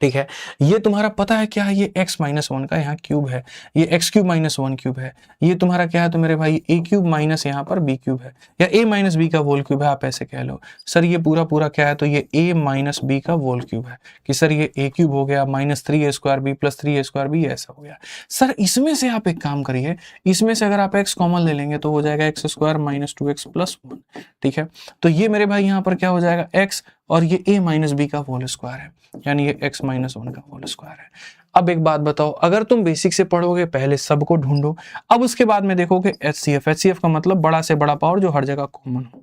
ठीक है, ये तुम्हारा पता है क्या है, ये x - 1 का यहाँ क्यूब है, ये x³ - 1 क्यूब है, ये तुम्हारा क्या है तो मेरे भाई a³ माइनस यहाँ पर b क्यूब है, या a - b का होल क्यूब है, आप ऐसे कह लो। सर ये पूरा क्या है, तो ये a - b का होल क्यूब है, कि सर ये a³ हो गया -3a² + 3a²b, ऐसा हो गया। सर इसमें से आप एक काम करिए, इसमें से अगर आप x कॉमन ले लेंगे तो हो जाएगा x² - 2x + 1। ठीक है, तो ये मेरे भाई यहाँ पर क्या हो जाएगा x, और ये a - b का होल स्क्वायर है, यानी ये x - 1 का होल स्क्वायर है। अब एक बात बताओ, अगर तुम बेसिक से पढ़ोगे पहले सबको ढूंढो, अब उसके बाद में देखोगे HCF। HCF का मतलब बड़ा से बड़ा पावर जो हर जगह कॉमन हो,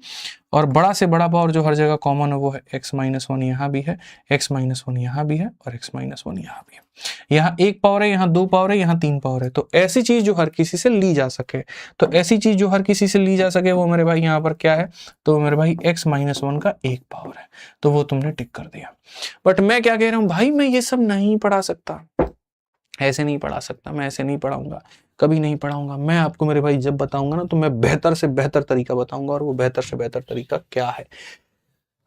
और बड़ा से बड़ा पावर जो हर जगह कॉमन हो वो है x - 1 यहाँ भी है, x - 1 यहाँ भी है, और x - 1 यहाँ भी है। यहाँ 1 पावर है, यहाँ 2 पावर है, यहाँ 3 पावर है, तो ऐसी चीज जो हर किसी से ली जा सके, तो ऐसी चीज जो हर किसी से ली जा सके वो मेरे भाई यहाँ पर क्या है, तो मेरे भाई x - 1 का 1 पावर है, तो वो तुमने टिक कर दिया। बट मैं क्या कह रहा हूँ भाई, मैं ये सब नहीं पढ़ा सकता, ऐसे नहीं पढ़ा सकता, मैं ऐसे नहीं पढ़ाऊंगा, कभी नहीं पढ़ाऊंगा। मैं आपको मेरे भाई जब बताऊंगा ना, तो मैं बेहतर से बेहतर तरीका बताऊंगा, और वो बेहतर से बेहतर तरीका क्या है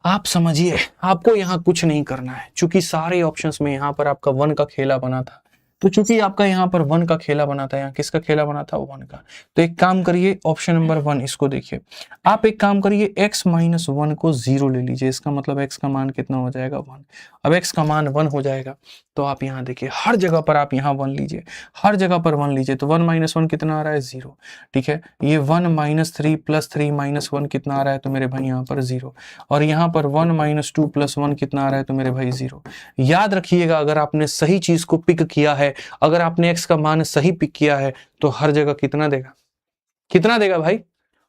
आप समझिए। आपको यहाँ कुछ नहीं करना है, चूंकि सारे ऑप्शंस में यहाँ पर आपका 1 का खेला बना था, तो चूंकि आपका यहाँ पर 1 का खेला बना था, यहाँ किसका खेला बना था, 1 का, तो एक काम करिए, ऑप्शन नंबर 1 इसको देखिए, आप एक काम करिए x - 1 को 0 ले लीजिए, इसका मतलब x का मान कितना हो जाएगा 1। अब x का मान 1 हो जाएगा, तो आप यहाँ देखिए हर जगह पर आप यहाँ 1 लीजिए, हर जगह पर 1 लीजिए, तो 1 - 1 कितना आ रहा है 0। ठीक है, ये 1 - 3 + 3 - 1 कितना आ रहा है, तो मेरे भाई यहाँ पर 0, और यहाँ पर 1 - 2 + 1 कितना आ रहा है, तो मेरे भाई 0। याद रखिएगा, अगर आपने सही चीज को पिक किया है, अगर आपने x का मान सही पिक किया है, तो हर जगह कितना देगा, कितना देगा भाई,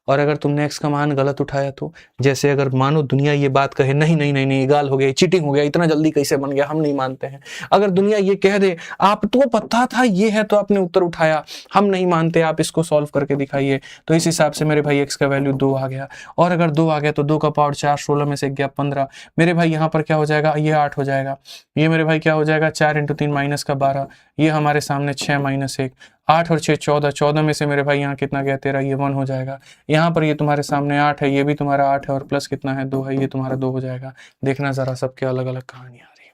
और अगर तुमने x का मान गलत उठाया तो, जैसे अगर मानो दुनिया ये बात कहे नहीं नहीं नहीं नहीं गाल हो गया, चीटिंग हो गया, इतना जल्दी कैसे बन गया, हम नहीं मानते हैं। अगर दुनिया ये कह दे आपको पता था ये है तो आपने उत्तर उठाया, हम नहीं मानते, आप इसको सॉल्व करके दिखाइए, तो इस हिसाब से मेरे भाई x का वैल्यू 2 आ गया। और अगर 2 आ गया तो 2 का पावर 4, 16 में से गया 15, मेरे भाई यहाँ पर क्या हो जाएगा, ये 8 हो जाएगा, ये मेरे भाई क्या हो जाएगा 4 × 3 माइनस का 12, ये हमारे सामने 6 - 1, 8 और 6 14, 14 में से मेरे भाई यहाँ कितना गया 13, ये 1 हो जाएगा। यहाँ पर ये तुम्हारे सामने 8 है, ये भी तुम्हारा 8 है, और प्लस कितना है 2 है, ये तुम्हारा 2 हो जाएगा। देखना जरा सबके अलग अलग कहानी आ रही है।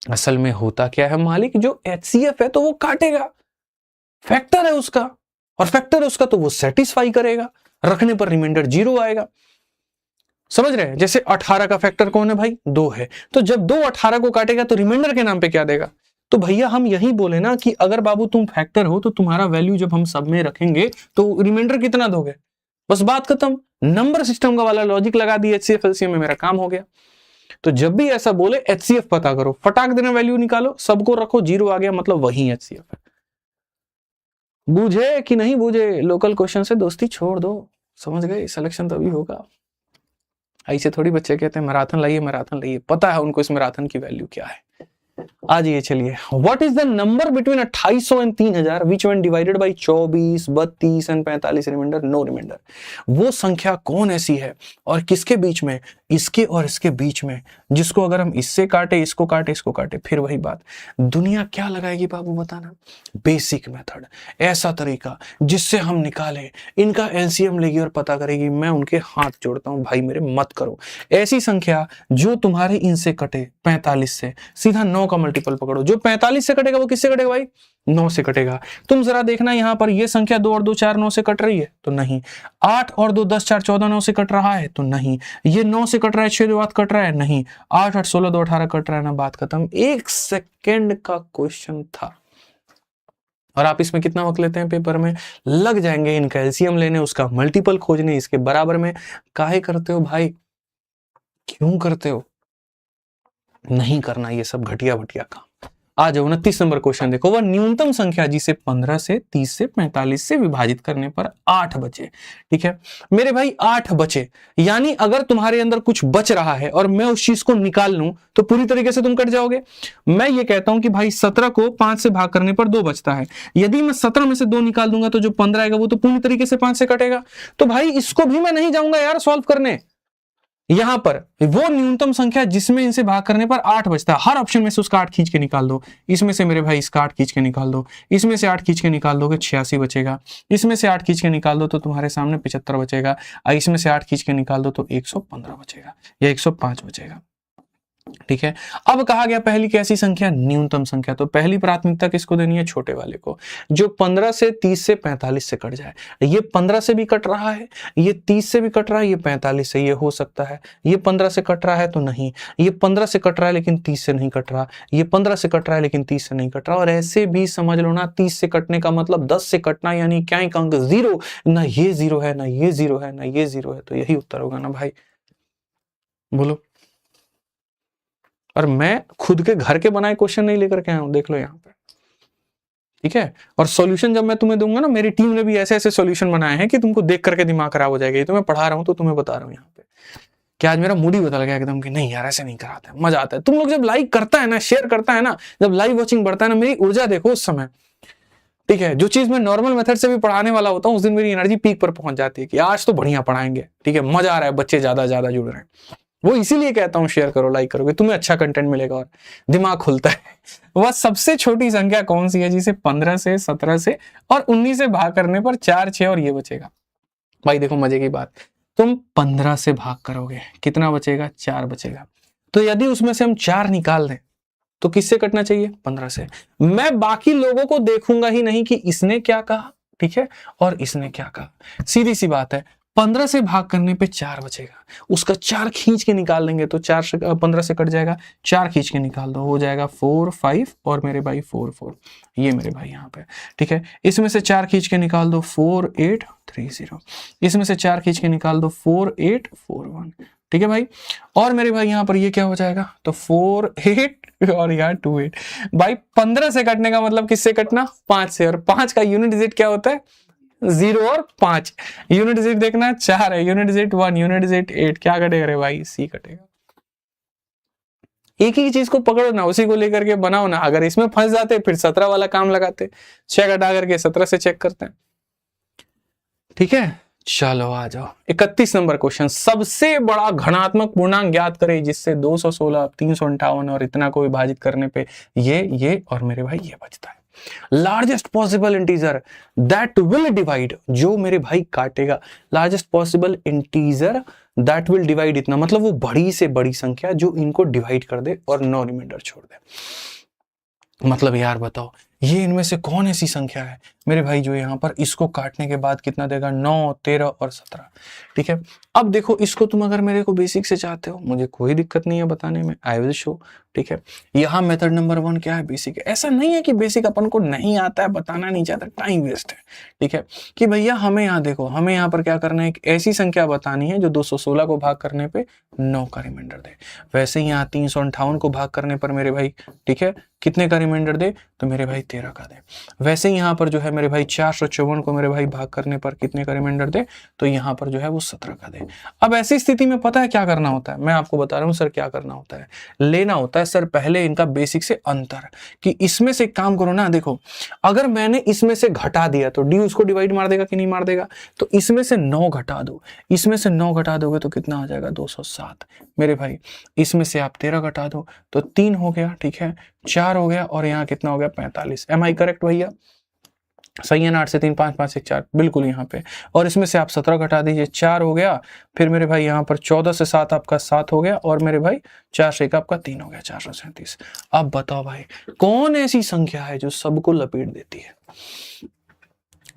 असल में होता क्या है मालिक, जो HCF है तो वो काटेगा, फैक्टर है उसका, और फैक्टर है उसका तो वो सेटिस्फाई करेगा, रखने पर रिमाइंडर 0 आएगा। समझ रहे हैं? जैसे 18 का फैक्टर कौन है भाई, 2 है, तो जब 2 18 को काटेगा तो रिमाइंडर के नाम पे क्या देगा। तो भैया हम यही बोले ना कि अगर बाबू तुम फैक्टर हो तो तुम्हारा वैल्यू जब हम सब में रखेंगे तो रिमाइंडर कितना दोगे, बस बात खत्म। नंबर सिस्टम का वाला लॉजिक लगा दिया, HCF LCM में मेरा काम हो गया। तो जब भी ऐसा बोले HCF पता करो, फटाक देना वैल्यू निकालो, सबको रखो, 0 आ गया मतलब वही HCF है। बूझे कि नहीं बूझे, लोकल क्वेश्चन से दोस्ती छोड़ दो, समझ गए, सिलेक्शन तभी होगा। ऐसे थोड़ी बच्चे कहते हैं मैराथन लाइए मैराथन लाइए, पता है उनको इस मैराथन की वैल्यू क्या है। आज ये चलिए, what is the number between 2800 and 3000 which one divided by 24, 32 and 45 remainder, no remainder. वो संख्या कौन ऐसी है और किसके बीच में, इसके और इसके बीच में, जिसको अगर हम इससे काटे, इसको काटे, इसको काटे, फिर वही बात। दुनिया क्या लगाएगी बाबू बताना, बेसिक मेथड, ऐसा तरीका जिससे हम निकाले, इनका LCM लेगी और पता करेगी। मैं उनके हाथ जोड़ता हूं भाई मेरे, मत करो ऐसी संख्या जो तुम्हारे इनसे कटे 45 से, सीधा 9 का मल्टीपल पकड़ो। जो 45 से कटेगा वो किससे कटेगा भाई, 9 से कटेगा। तुम जरा देखना यहां पर ये संख्या 2 और 2 4 9 से कट रही है तो नहीं, 8 और 2 10 4 14 9 से कट रहा है तो नहीं, ये 9 से कट रहा है 6 2 8 कट रहा है नहीं, 8 8 16 2 18 कट रहा है ना, बात खत्म। 1 सेकेंड का क्वेश्चन था और आप इसमें कितना वक्त लेते हैं, पेपर में लग जाएंगे इनका LCM लेने, उसका मल्टीपल खोजने, इसके बराबर में। काहे करते हो भाई, क्यों करते हो, नहीं करना ये सब घटिया भटिया काम। आ जाओ 29 नंबर क्वेश्चन देखो, वह न्यूनतम संख्या जिसे 15 से 30 से 45 से विभाजित करने पर 8 बचे। ठीक है मेरे भाई, 8 बचे, यानी अगर तुम्हारे अंदर कुछ बच रहा है और मैं उस चीज को निकाल लूं तो पूरी तरीके से तुम कट जाओगे। मैं ये कहता हूं कि भाई 17 को 5 से भाग करने पर 2 बचता है, यदि मैं 17 में से 2 निकाल दूंगा तो जो 15 आएगा वो तो पूरी तरीके से 5 से कटेगा। तो भाई इसको भी मैं नहीं जाऊंगा यार सॉल्व करने, यहां पर वो न्यूनतम संख्या जिसमें इनसे भाग करने पर 8 बचता है, हर ऑप्शन में से उसका 8 खींच के निकाल दो। इसमें से मेरे भाई इसका 8 खींच के निकाल दो, इसमें से 8 खींच के निकाल दोगे 86 बचेगा, इसमें से 8 खींच के निकाल दो तो तुम्हारे सामने 75 बचेगा, इसमें से 8 खींच के निकाल दो तो 115 बचेगा या 105 बचेगा। ठीक है, अब कहा गया पहली कैसी संख्या, न्यूनतम संख्या, तो पहली प्राथमिकता किसको देनी है, छोटे वाले को, जो 15 से 30 से 45 से कट जाए। ये 15 से भी कट रहा है, ये 30 से भी कट रहा है, ये 45 से, ये हो सकता है। ये 15 से कट रहा है तो नहीं, ये 15 से कट रहा है लेकिन 30 से नहीं कट रहा, ये 15 से कट रहा है लेकिन 30 से नहीं कट रहा। और ऐसे भी समझ लो ना, 30 से कटने का मतलब 10 से कटना, यानी क्या एक अंक 0, ना ये 0 है, ना ये 0 है, ना ये 0 है, तो यही उत्तर होगा ना भाई, बोलो। और मैं खुद के घर के बनाए क्वेश्चन नहीं लेकर के आया हूं, देख लो यहाँ पे। ठीक है, और सॉल्यूशन जब मैं तुम्हें दूंगा ना, मेरी टीम ने भी ऐसे ऐसे सॉल्यूशन बनाए हैं कि तुमको देख करके दिमाग खराब हो जाएगा। ये तो मैं पढ़ा रहा हूं तो तुम्हें बता रहा हूं यहाँ पे, कि आज मेरा मूड ही बदल गया एकदम कि नहीं यार ऐसे नहीं कराते, मजा आता है। तुम लोग जब लाइक करता है ना, शेयर करता है ना, जब लाइव वॉचिंग बढ़ता है ना, मेरी ऊर्जा देखो उस समय। ठीक है, जो चीज मैं नॉर्मल मेथड से भी पढ़ाने वाला होता हूँ, उस दिन मेरी एनर्जी पीक पर पहुंच जाती है कि आज तो बढ़िया पढ़ाएंगे। ठीक है, मजा आ रहा है, बच्चे ज्यादा जुड़ रहे हैं। वो इसीलिए कहता हूं शेयर करो, लाइक करोगे, तुम्हें अच्छा कंटेंट मिलेगा और दिमाग खुलता है। वह सबसे छोटी संख्या कौन सी है जिसे 15 से 17 से और 19 से भाग करने पर 4 6 और ये बचेगा। भाई देखो मजे की बात, तुम 15 से भाग करोगे, कितना बचेगा, 4 बचेगा। तो यदि उसमें से हम 4 निकाल दें तो किससे कटना चाहिए, 15 से। मैं बाकी लोगों को देखूंगा ही नहीं कि इसने क्या कहा, ठीक है, और इसने क्या कहा। सीधी सी बात है, 15 से भाग करने पे 4 बचेगा, उसका 4 खींच के निकाल देंगे तो 4 से 15 से कट जाएगा, 4 खींच के निकाल दो, हो जाएगा 4 5 और मेरे भाई 4 4, ये मेरे भाई यहाँ पे। ठीक है, इसमें से 4 खींच के निकाल दो 4 8 3 0, इसमें से 4 खींच के निकाल दो 4 8 4 1। ठीक है भाई, और मेरे भाई यहाँ पर ये क्या हो जाएगा, तो 4 8 और यार 2 8। भाई 15 से कटने का मतलब किससे कटना, 5 से, और 5 का यूनिट डिजिट क्या होता है, 0 और 5। यूनिट डिजिट देखना 4 है, यूनिट डिजिट 1, यूनिट डिजिट 8, क्या कटेगा रे भाई? सी कटेगा। एक ही चीज को पकड़ो ना, उसी को लेकर के बनाओ ना। अगर इसमें फंस जाते फिर 17 वाला काम लगाते, 6 घटा करके 17 से चेक करते हैं। ठीक है, चलो आ जाओ 31 नंबर क्वेश्चन। सबसे बड़ा घनात्मक पूर्णांक ज्ञात करें जिससे 216, 358 और इतना को विभाजित करने पे ये और मेरे भाई ये बचता है। Largest possible integer that will divide, जो मेरे भाई काटेगा। Largest possible integer that will divide, इतना मतलब वो बड़ी से बड़ी संख्या जो इनको डिवाइड कर दे और 9 रिमाइंडर छोड़ दे। मतलब यार बताओ, ये इनमें से कौन ऐसी संख्या है मेरे भाई जो यहाँ पर इसको काटने के बाद कितना देगा? 9, 13 और 17। ठीक है, अब देखो इसको तुम अगर मेरे को बेसिक से चाहते हो, मुझे कोई दिक्कत नहीं है बताने में, आई विल शो। ठीक है, यहाँ मेथड नंबर 1 क्या है? बेसिक है। ऐसा नहीं है कि बेसिक अपन को नहीं आता है, बताना नहीं चाहता, टाइम वेस्ट है। ठीक है, कि भैया हमें यहाँ देखो, हमें यहाँ पर क्या करना है, एक ऐसी संख्या बतानी है जो 216 को भाग करने पे 9 का रिमाइंडर दे। वैसे ही यहाँ 358 को भाग करने पर मेरे भाई, ठीक है, कितने का रिमाइंडर दे? तो मेरे भाई 13 का दे। वैसे ही यहाँ पर जो है मेरे भाई 454 को मेरे भाई भाग करने पर कितने का रिमाइंडर दे? तो यहाँ पर जो है वो 17 का दे। अब ऐसी स्थिति में पता है क्या करना होता है? मैं आपको बता रहा हूँ सर क्या करना होता है। लेना होता है सर पहले इनका बेसिक से अंतर, कि इसमें से काम करो ना। देखो अगर मैंने इसमें से घटा दिया तो डी उसको डिवाइड मार देगा कि नहीं मार देगा? तो इसमें से 9 घटा दो, इसमें से 9 घटा दोगे तो कितना आ जाएगा? 207 मेरे भाई। इसमें से आप 13 घटा दो तो 3 हो गया, ठीक है, 4 हो गया और यहाँ कितना हो गया? 45। एम आई करेक्ट भैया? सही है ना? 8 से 3, 5, 5 से 4 बिल्कुल यहाँ पे। और इसमें से आप 17 घटा दीजिए, 4 हो गया। फिर मेरे भाई यहाँ पर 14 से 7 आपका 7 हो गया और मेरे भाई 4 से 1 आपका 3 हो गया, 437। अब बताओ भाई कौन ऐसी संख्या है जो सबको लपेट देती है?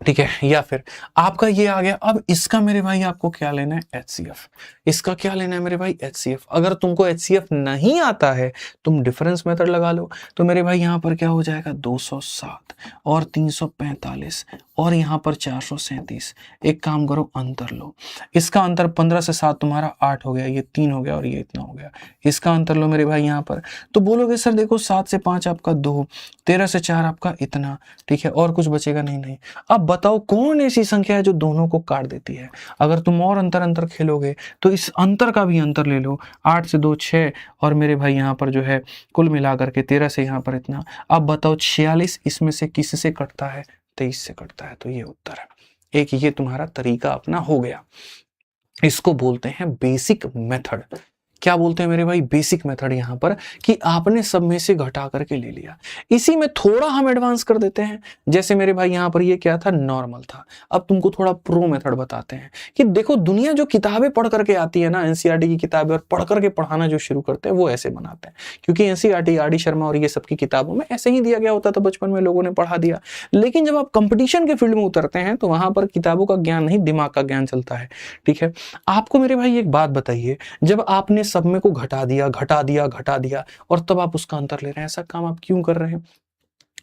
ठीक है, या फिर आपका ये आ गया। अब इसका मेरे भाई आपको क्या लेना है? HCF। इसका क्या लेना है मेरे भाई? HCF। अगर तुमको HCF नहीं आता है तुम डिफरेंस मेथड लगा लो। तो मेरे भाई यहाँ पर क्या हो जाएगा? 207 और 345 और यहाँ पर 437। एक काम करो, अंतर लो। इसका अंतर 15 से 7 तुम्हारा 8 हो गया, ये 3 हो गया और ये इतना हो गया। इसका अंतर लो मेरे भाई यहाँ पर। तो बोलोगे सर देखो 7 से 5 आपका 2, 13 से 4 आपका इतना, ठीक है, और कुछ बचेगा? नहीं। अब बताओ कौन ऐसी संख्या है जो दोनों को काट देती है? अगर तुम और अंतर खेलोगे तो इस अंतर का भी अंतर ले लो। 8 से 2 6 और मेरे भाई यहाँ पर जो है कुल मिलाकर के 13 से यहाँ पर इतना। अब बताओ 46 इसमें से किससे कटता है? 23 से कटता है। तो ये उत्तर है। एक ये तुम्हारा तरीका अपना हो गया। इसको बोलते हैं बेसिक मेथड। क्या बोलते हैं मेरे भाई? Basic method. यहां पर कि आपने सब में से घटा करके ले लिया। इसी में थोड़ा हम एडवांस कर देते हैं। जैसे मेरे भाई यहां पर ये क्या था? नॉर्मल था। अब तुमको थोड़ा प्रो मेथड बताते हैं कि देखो दुनिया जो किताबें पढ़ करके आती है ना, एनसीईआरटी की किताबें, और पढ़ करके पढ़ाना जो शुरू करते हैं वो ऐसे बनाते हैं। क्योंकि एनसीईआरटी, आर डी शर्मा और ये सब की किताबों में ऐसे ही दिया गया होता था, बचपन में लोगों ने पढ़ा दिया। लेकिन जब आप कंपटीशन के फील्ड में उतरते हैं तो वहां पर किताबों का ज्ञान नहीं, दिमाग का ज्ञान चलता है। ठीक है, आपको मेरे भाई एक बात बताइए, जब आपने सब में को घटा दिया और तब आप उसका अंतर ले रहे हैं, ऐसा काम आप क्यों कर रहे हैं?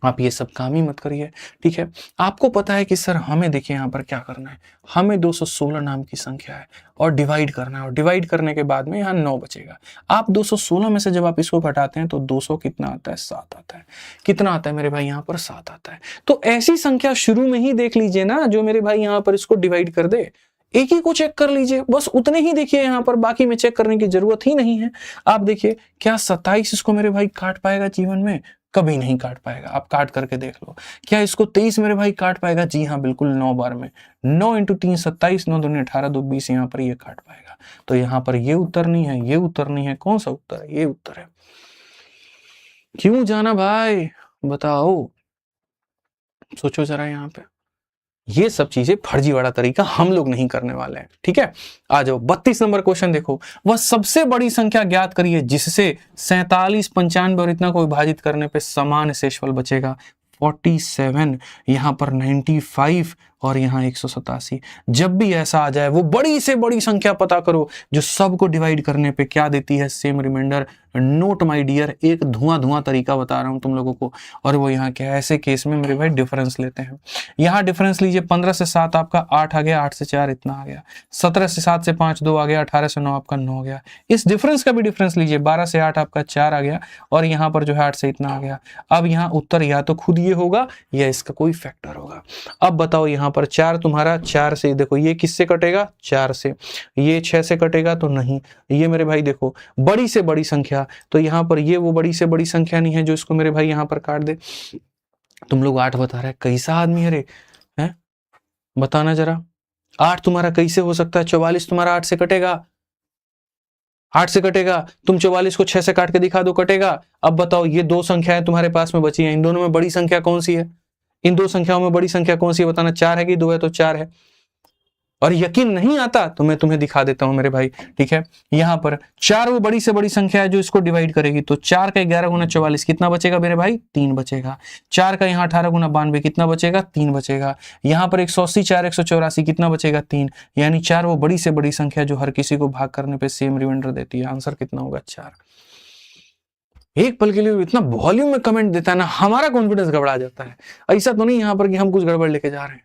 आप ये सब काम ही मत करिए। ठीक है, आपको पता है कि सर हमें देखिए यहाँ पर क्या करना है, हमें 216 नाम की संख्या है और डिवाइड करना है, और डिवाइड करने के बाद में यहाँ 9 बचेगा। आप 216 में से जब आप इसको घटाते हैं तो 200 कितना आता है? 7 आता है। कितना आता है मेरे भाई? यहाँ पर 7 आता है। तो ऐसी संख्या शुरू में ही देख लीजिए ना जो मेरे भाई यहाँ पर इसको डिवाइड कर दे। एक ही को चेक कर लीजिए, बस उतने ही देखिए यहाँ पर, बाकी में चेक करने की जरूरत ही नहीं है। आप देखिए क्या 27 इसको मेरे भाई काट पाएगा जीवन में? कभी नहीं काट पाएगा। आप काट करके देख लो। क्या इसको 23 मेरे भाई काट पाएगा? जी हाँ बिल्कुल, 9 बार में। 9 × 3 27, 9 दूनी 18, 2 20, यहाँ पर ये काट पाएगा। तो यहाँ पर ये उत्तर नहीं है, ये उत्तर नहीं है। कौन सा उत्तर है? ये उत्तर है। क्यों जाना भाई बताओ, सोचो जरा। यहाँ पे ये सब चीजें फर्जीवाड़ा तरीका हम लोग नहीं करने वाले हैं। ठीक है, आ जाओ 32 नंबर क्वेश्चन देखो। वह सबसे बड़ी संख्या ज्ञात करिए जिससे 47, 95 और इतना को विभाजित करने पे समान शेषफल बचेगा। 47, यहाँ पर 95 और यहाँ 187। जब भी ऐसा आ जाए वो बड़ी से बड़ी संख्या पता करो जो सबको डिवाइड करने पे क्या देती है? Same remainder. Note my dear, एक धुआं तरीका बता रहा हूं तुम लोगों को। और वो यहाँ क्या है? ऐसे केस में मेरे भाई डिफरेंस लेते हैं। यहाँ डिफरेंस लीजिए, 15 से 7 आपका 8 आ गया, 8 से 4 इतना आ गया। 17 से 7 से 5 2 आ गया, 18 से 9 आपका 9 आ गया। इस डिफरेंस का भी डिफरेंस लीजिए, 12 से 8 आपका 4 आ गया और यहाँ पर जो है 8 से इतना आ गया। अब यहाँ उत्तर या तो खुद ये होगा या इसका कोई फैक्टर होगा। अब बताओ यहाँ यहाँ पर 4 तुम्हारा 4 से, देखो ये किससे कटेगा 4 से, ये 6 से कटेगा तो नहीं, ये मेरे भाई देखो बड़ी से बड़ी संख्या, तो यहाँ पर ये वो बड़ी से बड़ी संख्या नहीं है जो इसको मेरे भाई यहाँ पर काट दे। तुम लोग 8 बता रहे हैं, कैसा आदमी है रे, हैं बताना जरा, 8 तुम्हारा कैसे हो सकता है, 44 तुम्हारा 8 से कटेगा, 8 से कटेगा, तुम 44 को 6 से काट के दिखा दो, कटेगा। अब बताओ ये दो संख्याएं तुम्हारे पास में बची हैं, इन दोनों में बड़ी संख्या कौन सी है, इन दो संख्याओं में बड़ी संख्या कौन सी है बताना, 4 है कि 2 है, तो 4 है। और यकीन नहीं आता तो मैं तुम्हें दिखा देता हूं मेरे भाई, ठीक है। यहाँ पर 4 वो बड़ी से बड़ी संख्या है जो इसको डिवाइड करेगी, तो 4 का 11 गुना 44 कितना बचेगा मेरे भाई, 3 बचेगा। 4 का यहाँ 18 गुना 92 कितना बचेगा, 3 बचेगा। यहाँ पर 180 4 184 कितना बचेगा, 3, यानी 4 वो बड़ी से बड़ी संख्या जो हर किसी को भाग करने पे सेम रिमाइंडर देती है। आंसर कितना होगा, 4। एक पल के लिए इतना वॉल्यूम में कमेंट देता है ना, हमारा कॉन्फिडेंस गड़बड़ा जाता है। ऐसा तो नहीं यहाँ पर कि हम कुछ गड़बड़ लेके जा रहे हैं,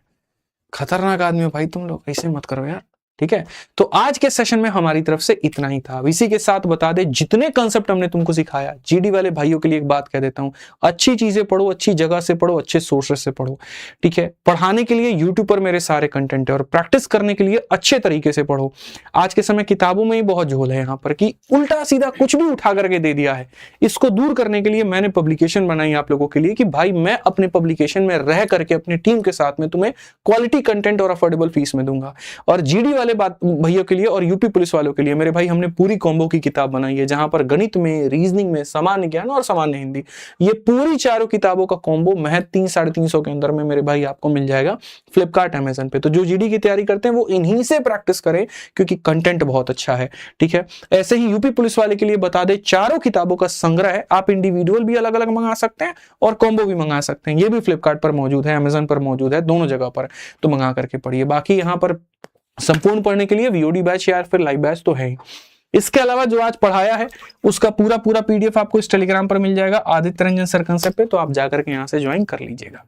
खतरनाक आदमी हो भाई तुम लोग, ऐसे मत करो यार, ठीक है। तो आज के सेशन में हमारी तरफ से इतना ही था। इसी के साथ बता दे, जितने कंसेप्ट हमने तुमको सिखाया, जीडी वाले भाइयों के लिए एक बात कह देता हूं, अच्छी चीजें पढ़ो, अच्छी जगह से पढ़ो, अच्छे सोर्सेस से पढ़ो, ठीक है। पढ़ाने के लिए यूट्यूब पर मेरे सारे कंटेंट है और प्रैक्टिस करने के लिए अच्छे तरीके से पढ़ो। आज के समय किताबों में ही बहुत झोल है यहाँ पर कि उल्टा सीधा कुछ भी उठा करके दे दिया है। इसको दूर करने के लिए मैंने पब्लिकेशन बनाई आप लोगों के लिए कि भाई मैं अपने पब्लिकेशन में रह करके अपनी टीम के साथ में तुम्हें क्वालिटी कंटेंट और अफोर्डेबल फीस में दूंगा। और जीडी वाले बात भैया के लिए और यूपी पुलिस वालों के लिए मेरे भाई हमने पूरी कॉम्बो की किताब बनाई है, जहां पर गणित में, रीजनिंग में, सामान्य ज्ञान और सामान्य हिंदी, ये पूरी चारों किताबों का कॉम्बो महज 300-350 के अंदर में मेरे भाई आपको मिल जाएगा फ्लिपकार्ट अमेजन पे। तो जो जीडी की तैयारी करते हैं वो इन्हीं से प्रैक्टिस करें क्योंकि कंटेंट बहुत अच्छा है, ठीक है। ऐसे ही यूपी पुलिस वाले के लिए बता दे, चारों किताबों का संग्रह है, आप इंडिविजुअल भी अलग अलग मंगा सकते हैं और कॉम्बो भी मंगा सकते हैं। ये भी फ्लिपकार्ट पर मौजूद है, अमेजन पर मौजूद है, दोनों जगह पर, तो मंगा करके पढ़िए। बाकी यहाँ पर संपूर्ण पढ़ने के लिए वीओडी बैच या फिर लाइव बैच तो है ही। इसके अलावा जो आज पढ़ाया है उसका पूरा पीडीएफ आपको इस टेलीग्राम पर मिल जाएगा आदित्य रंजन सर कंसेप्ट पे, तो आप जाकर के यहाँ से ज्वाइन कर लीजिएगा।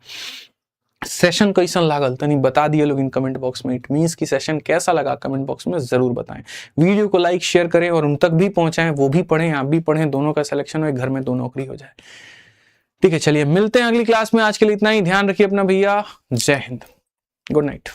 सेशन कैसा लागल तनी बता दिए लोग इन कमेंट बॉक्स में, इट मींस की सेशन कैसा लगा कमेंट बॉक्स में जरूर बताएं। वीडियो को लाइक शेयर करें और उन तक भी पहुंचाएं, वो भी पढ़ें आप भी पढ़ें, दोनों का सिलेक्शन हो, घर में 2 नौकरी हो जाए, ठीक है। चलिए मिलते हैं अगली क्लास में, आज के लिए इतना ही, ध्यान रखिए अपना भैया, जय हिंद, गुड नाइट।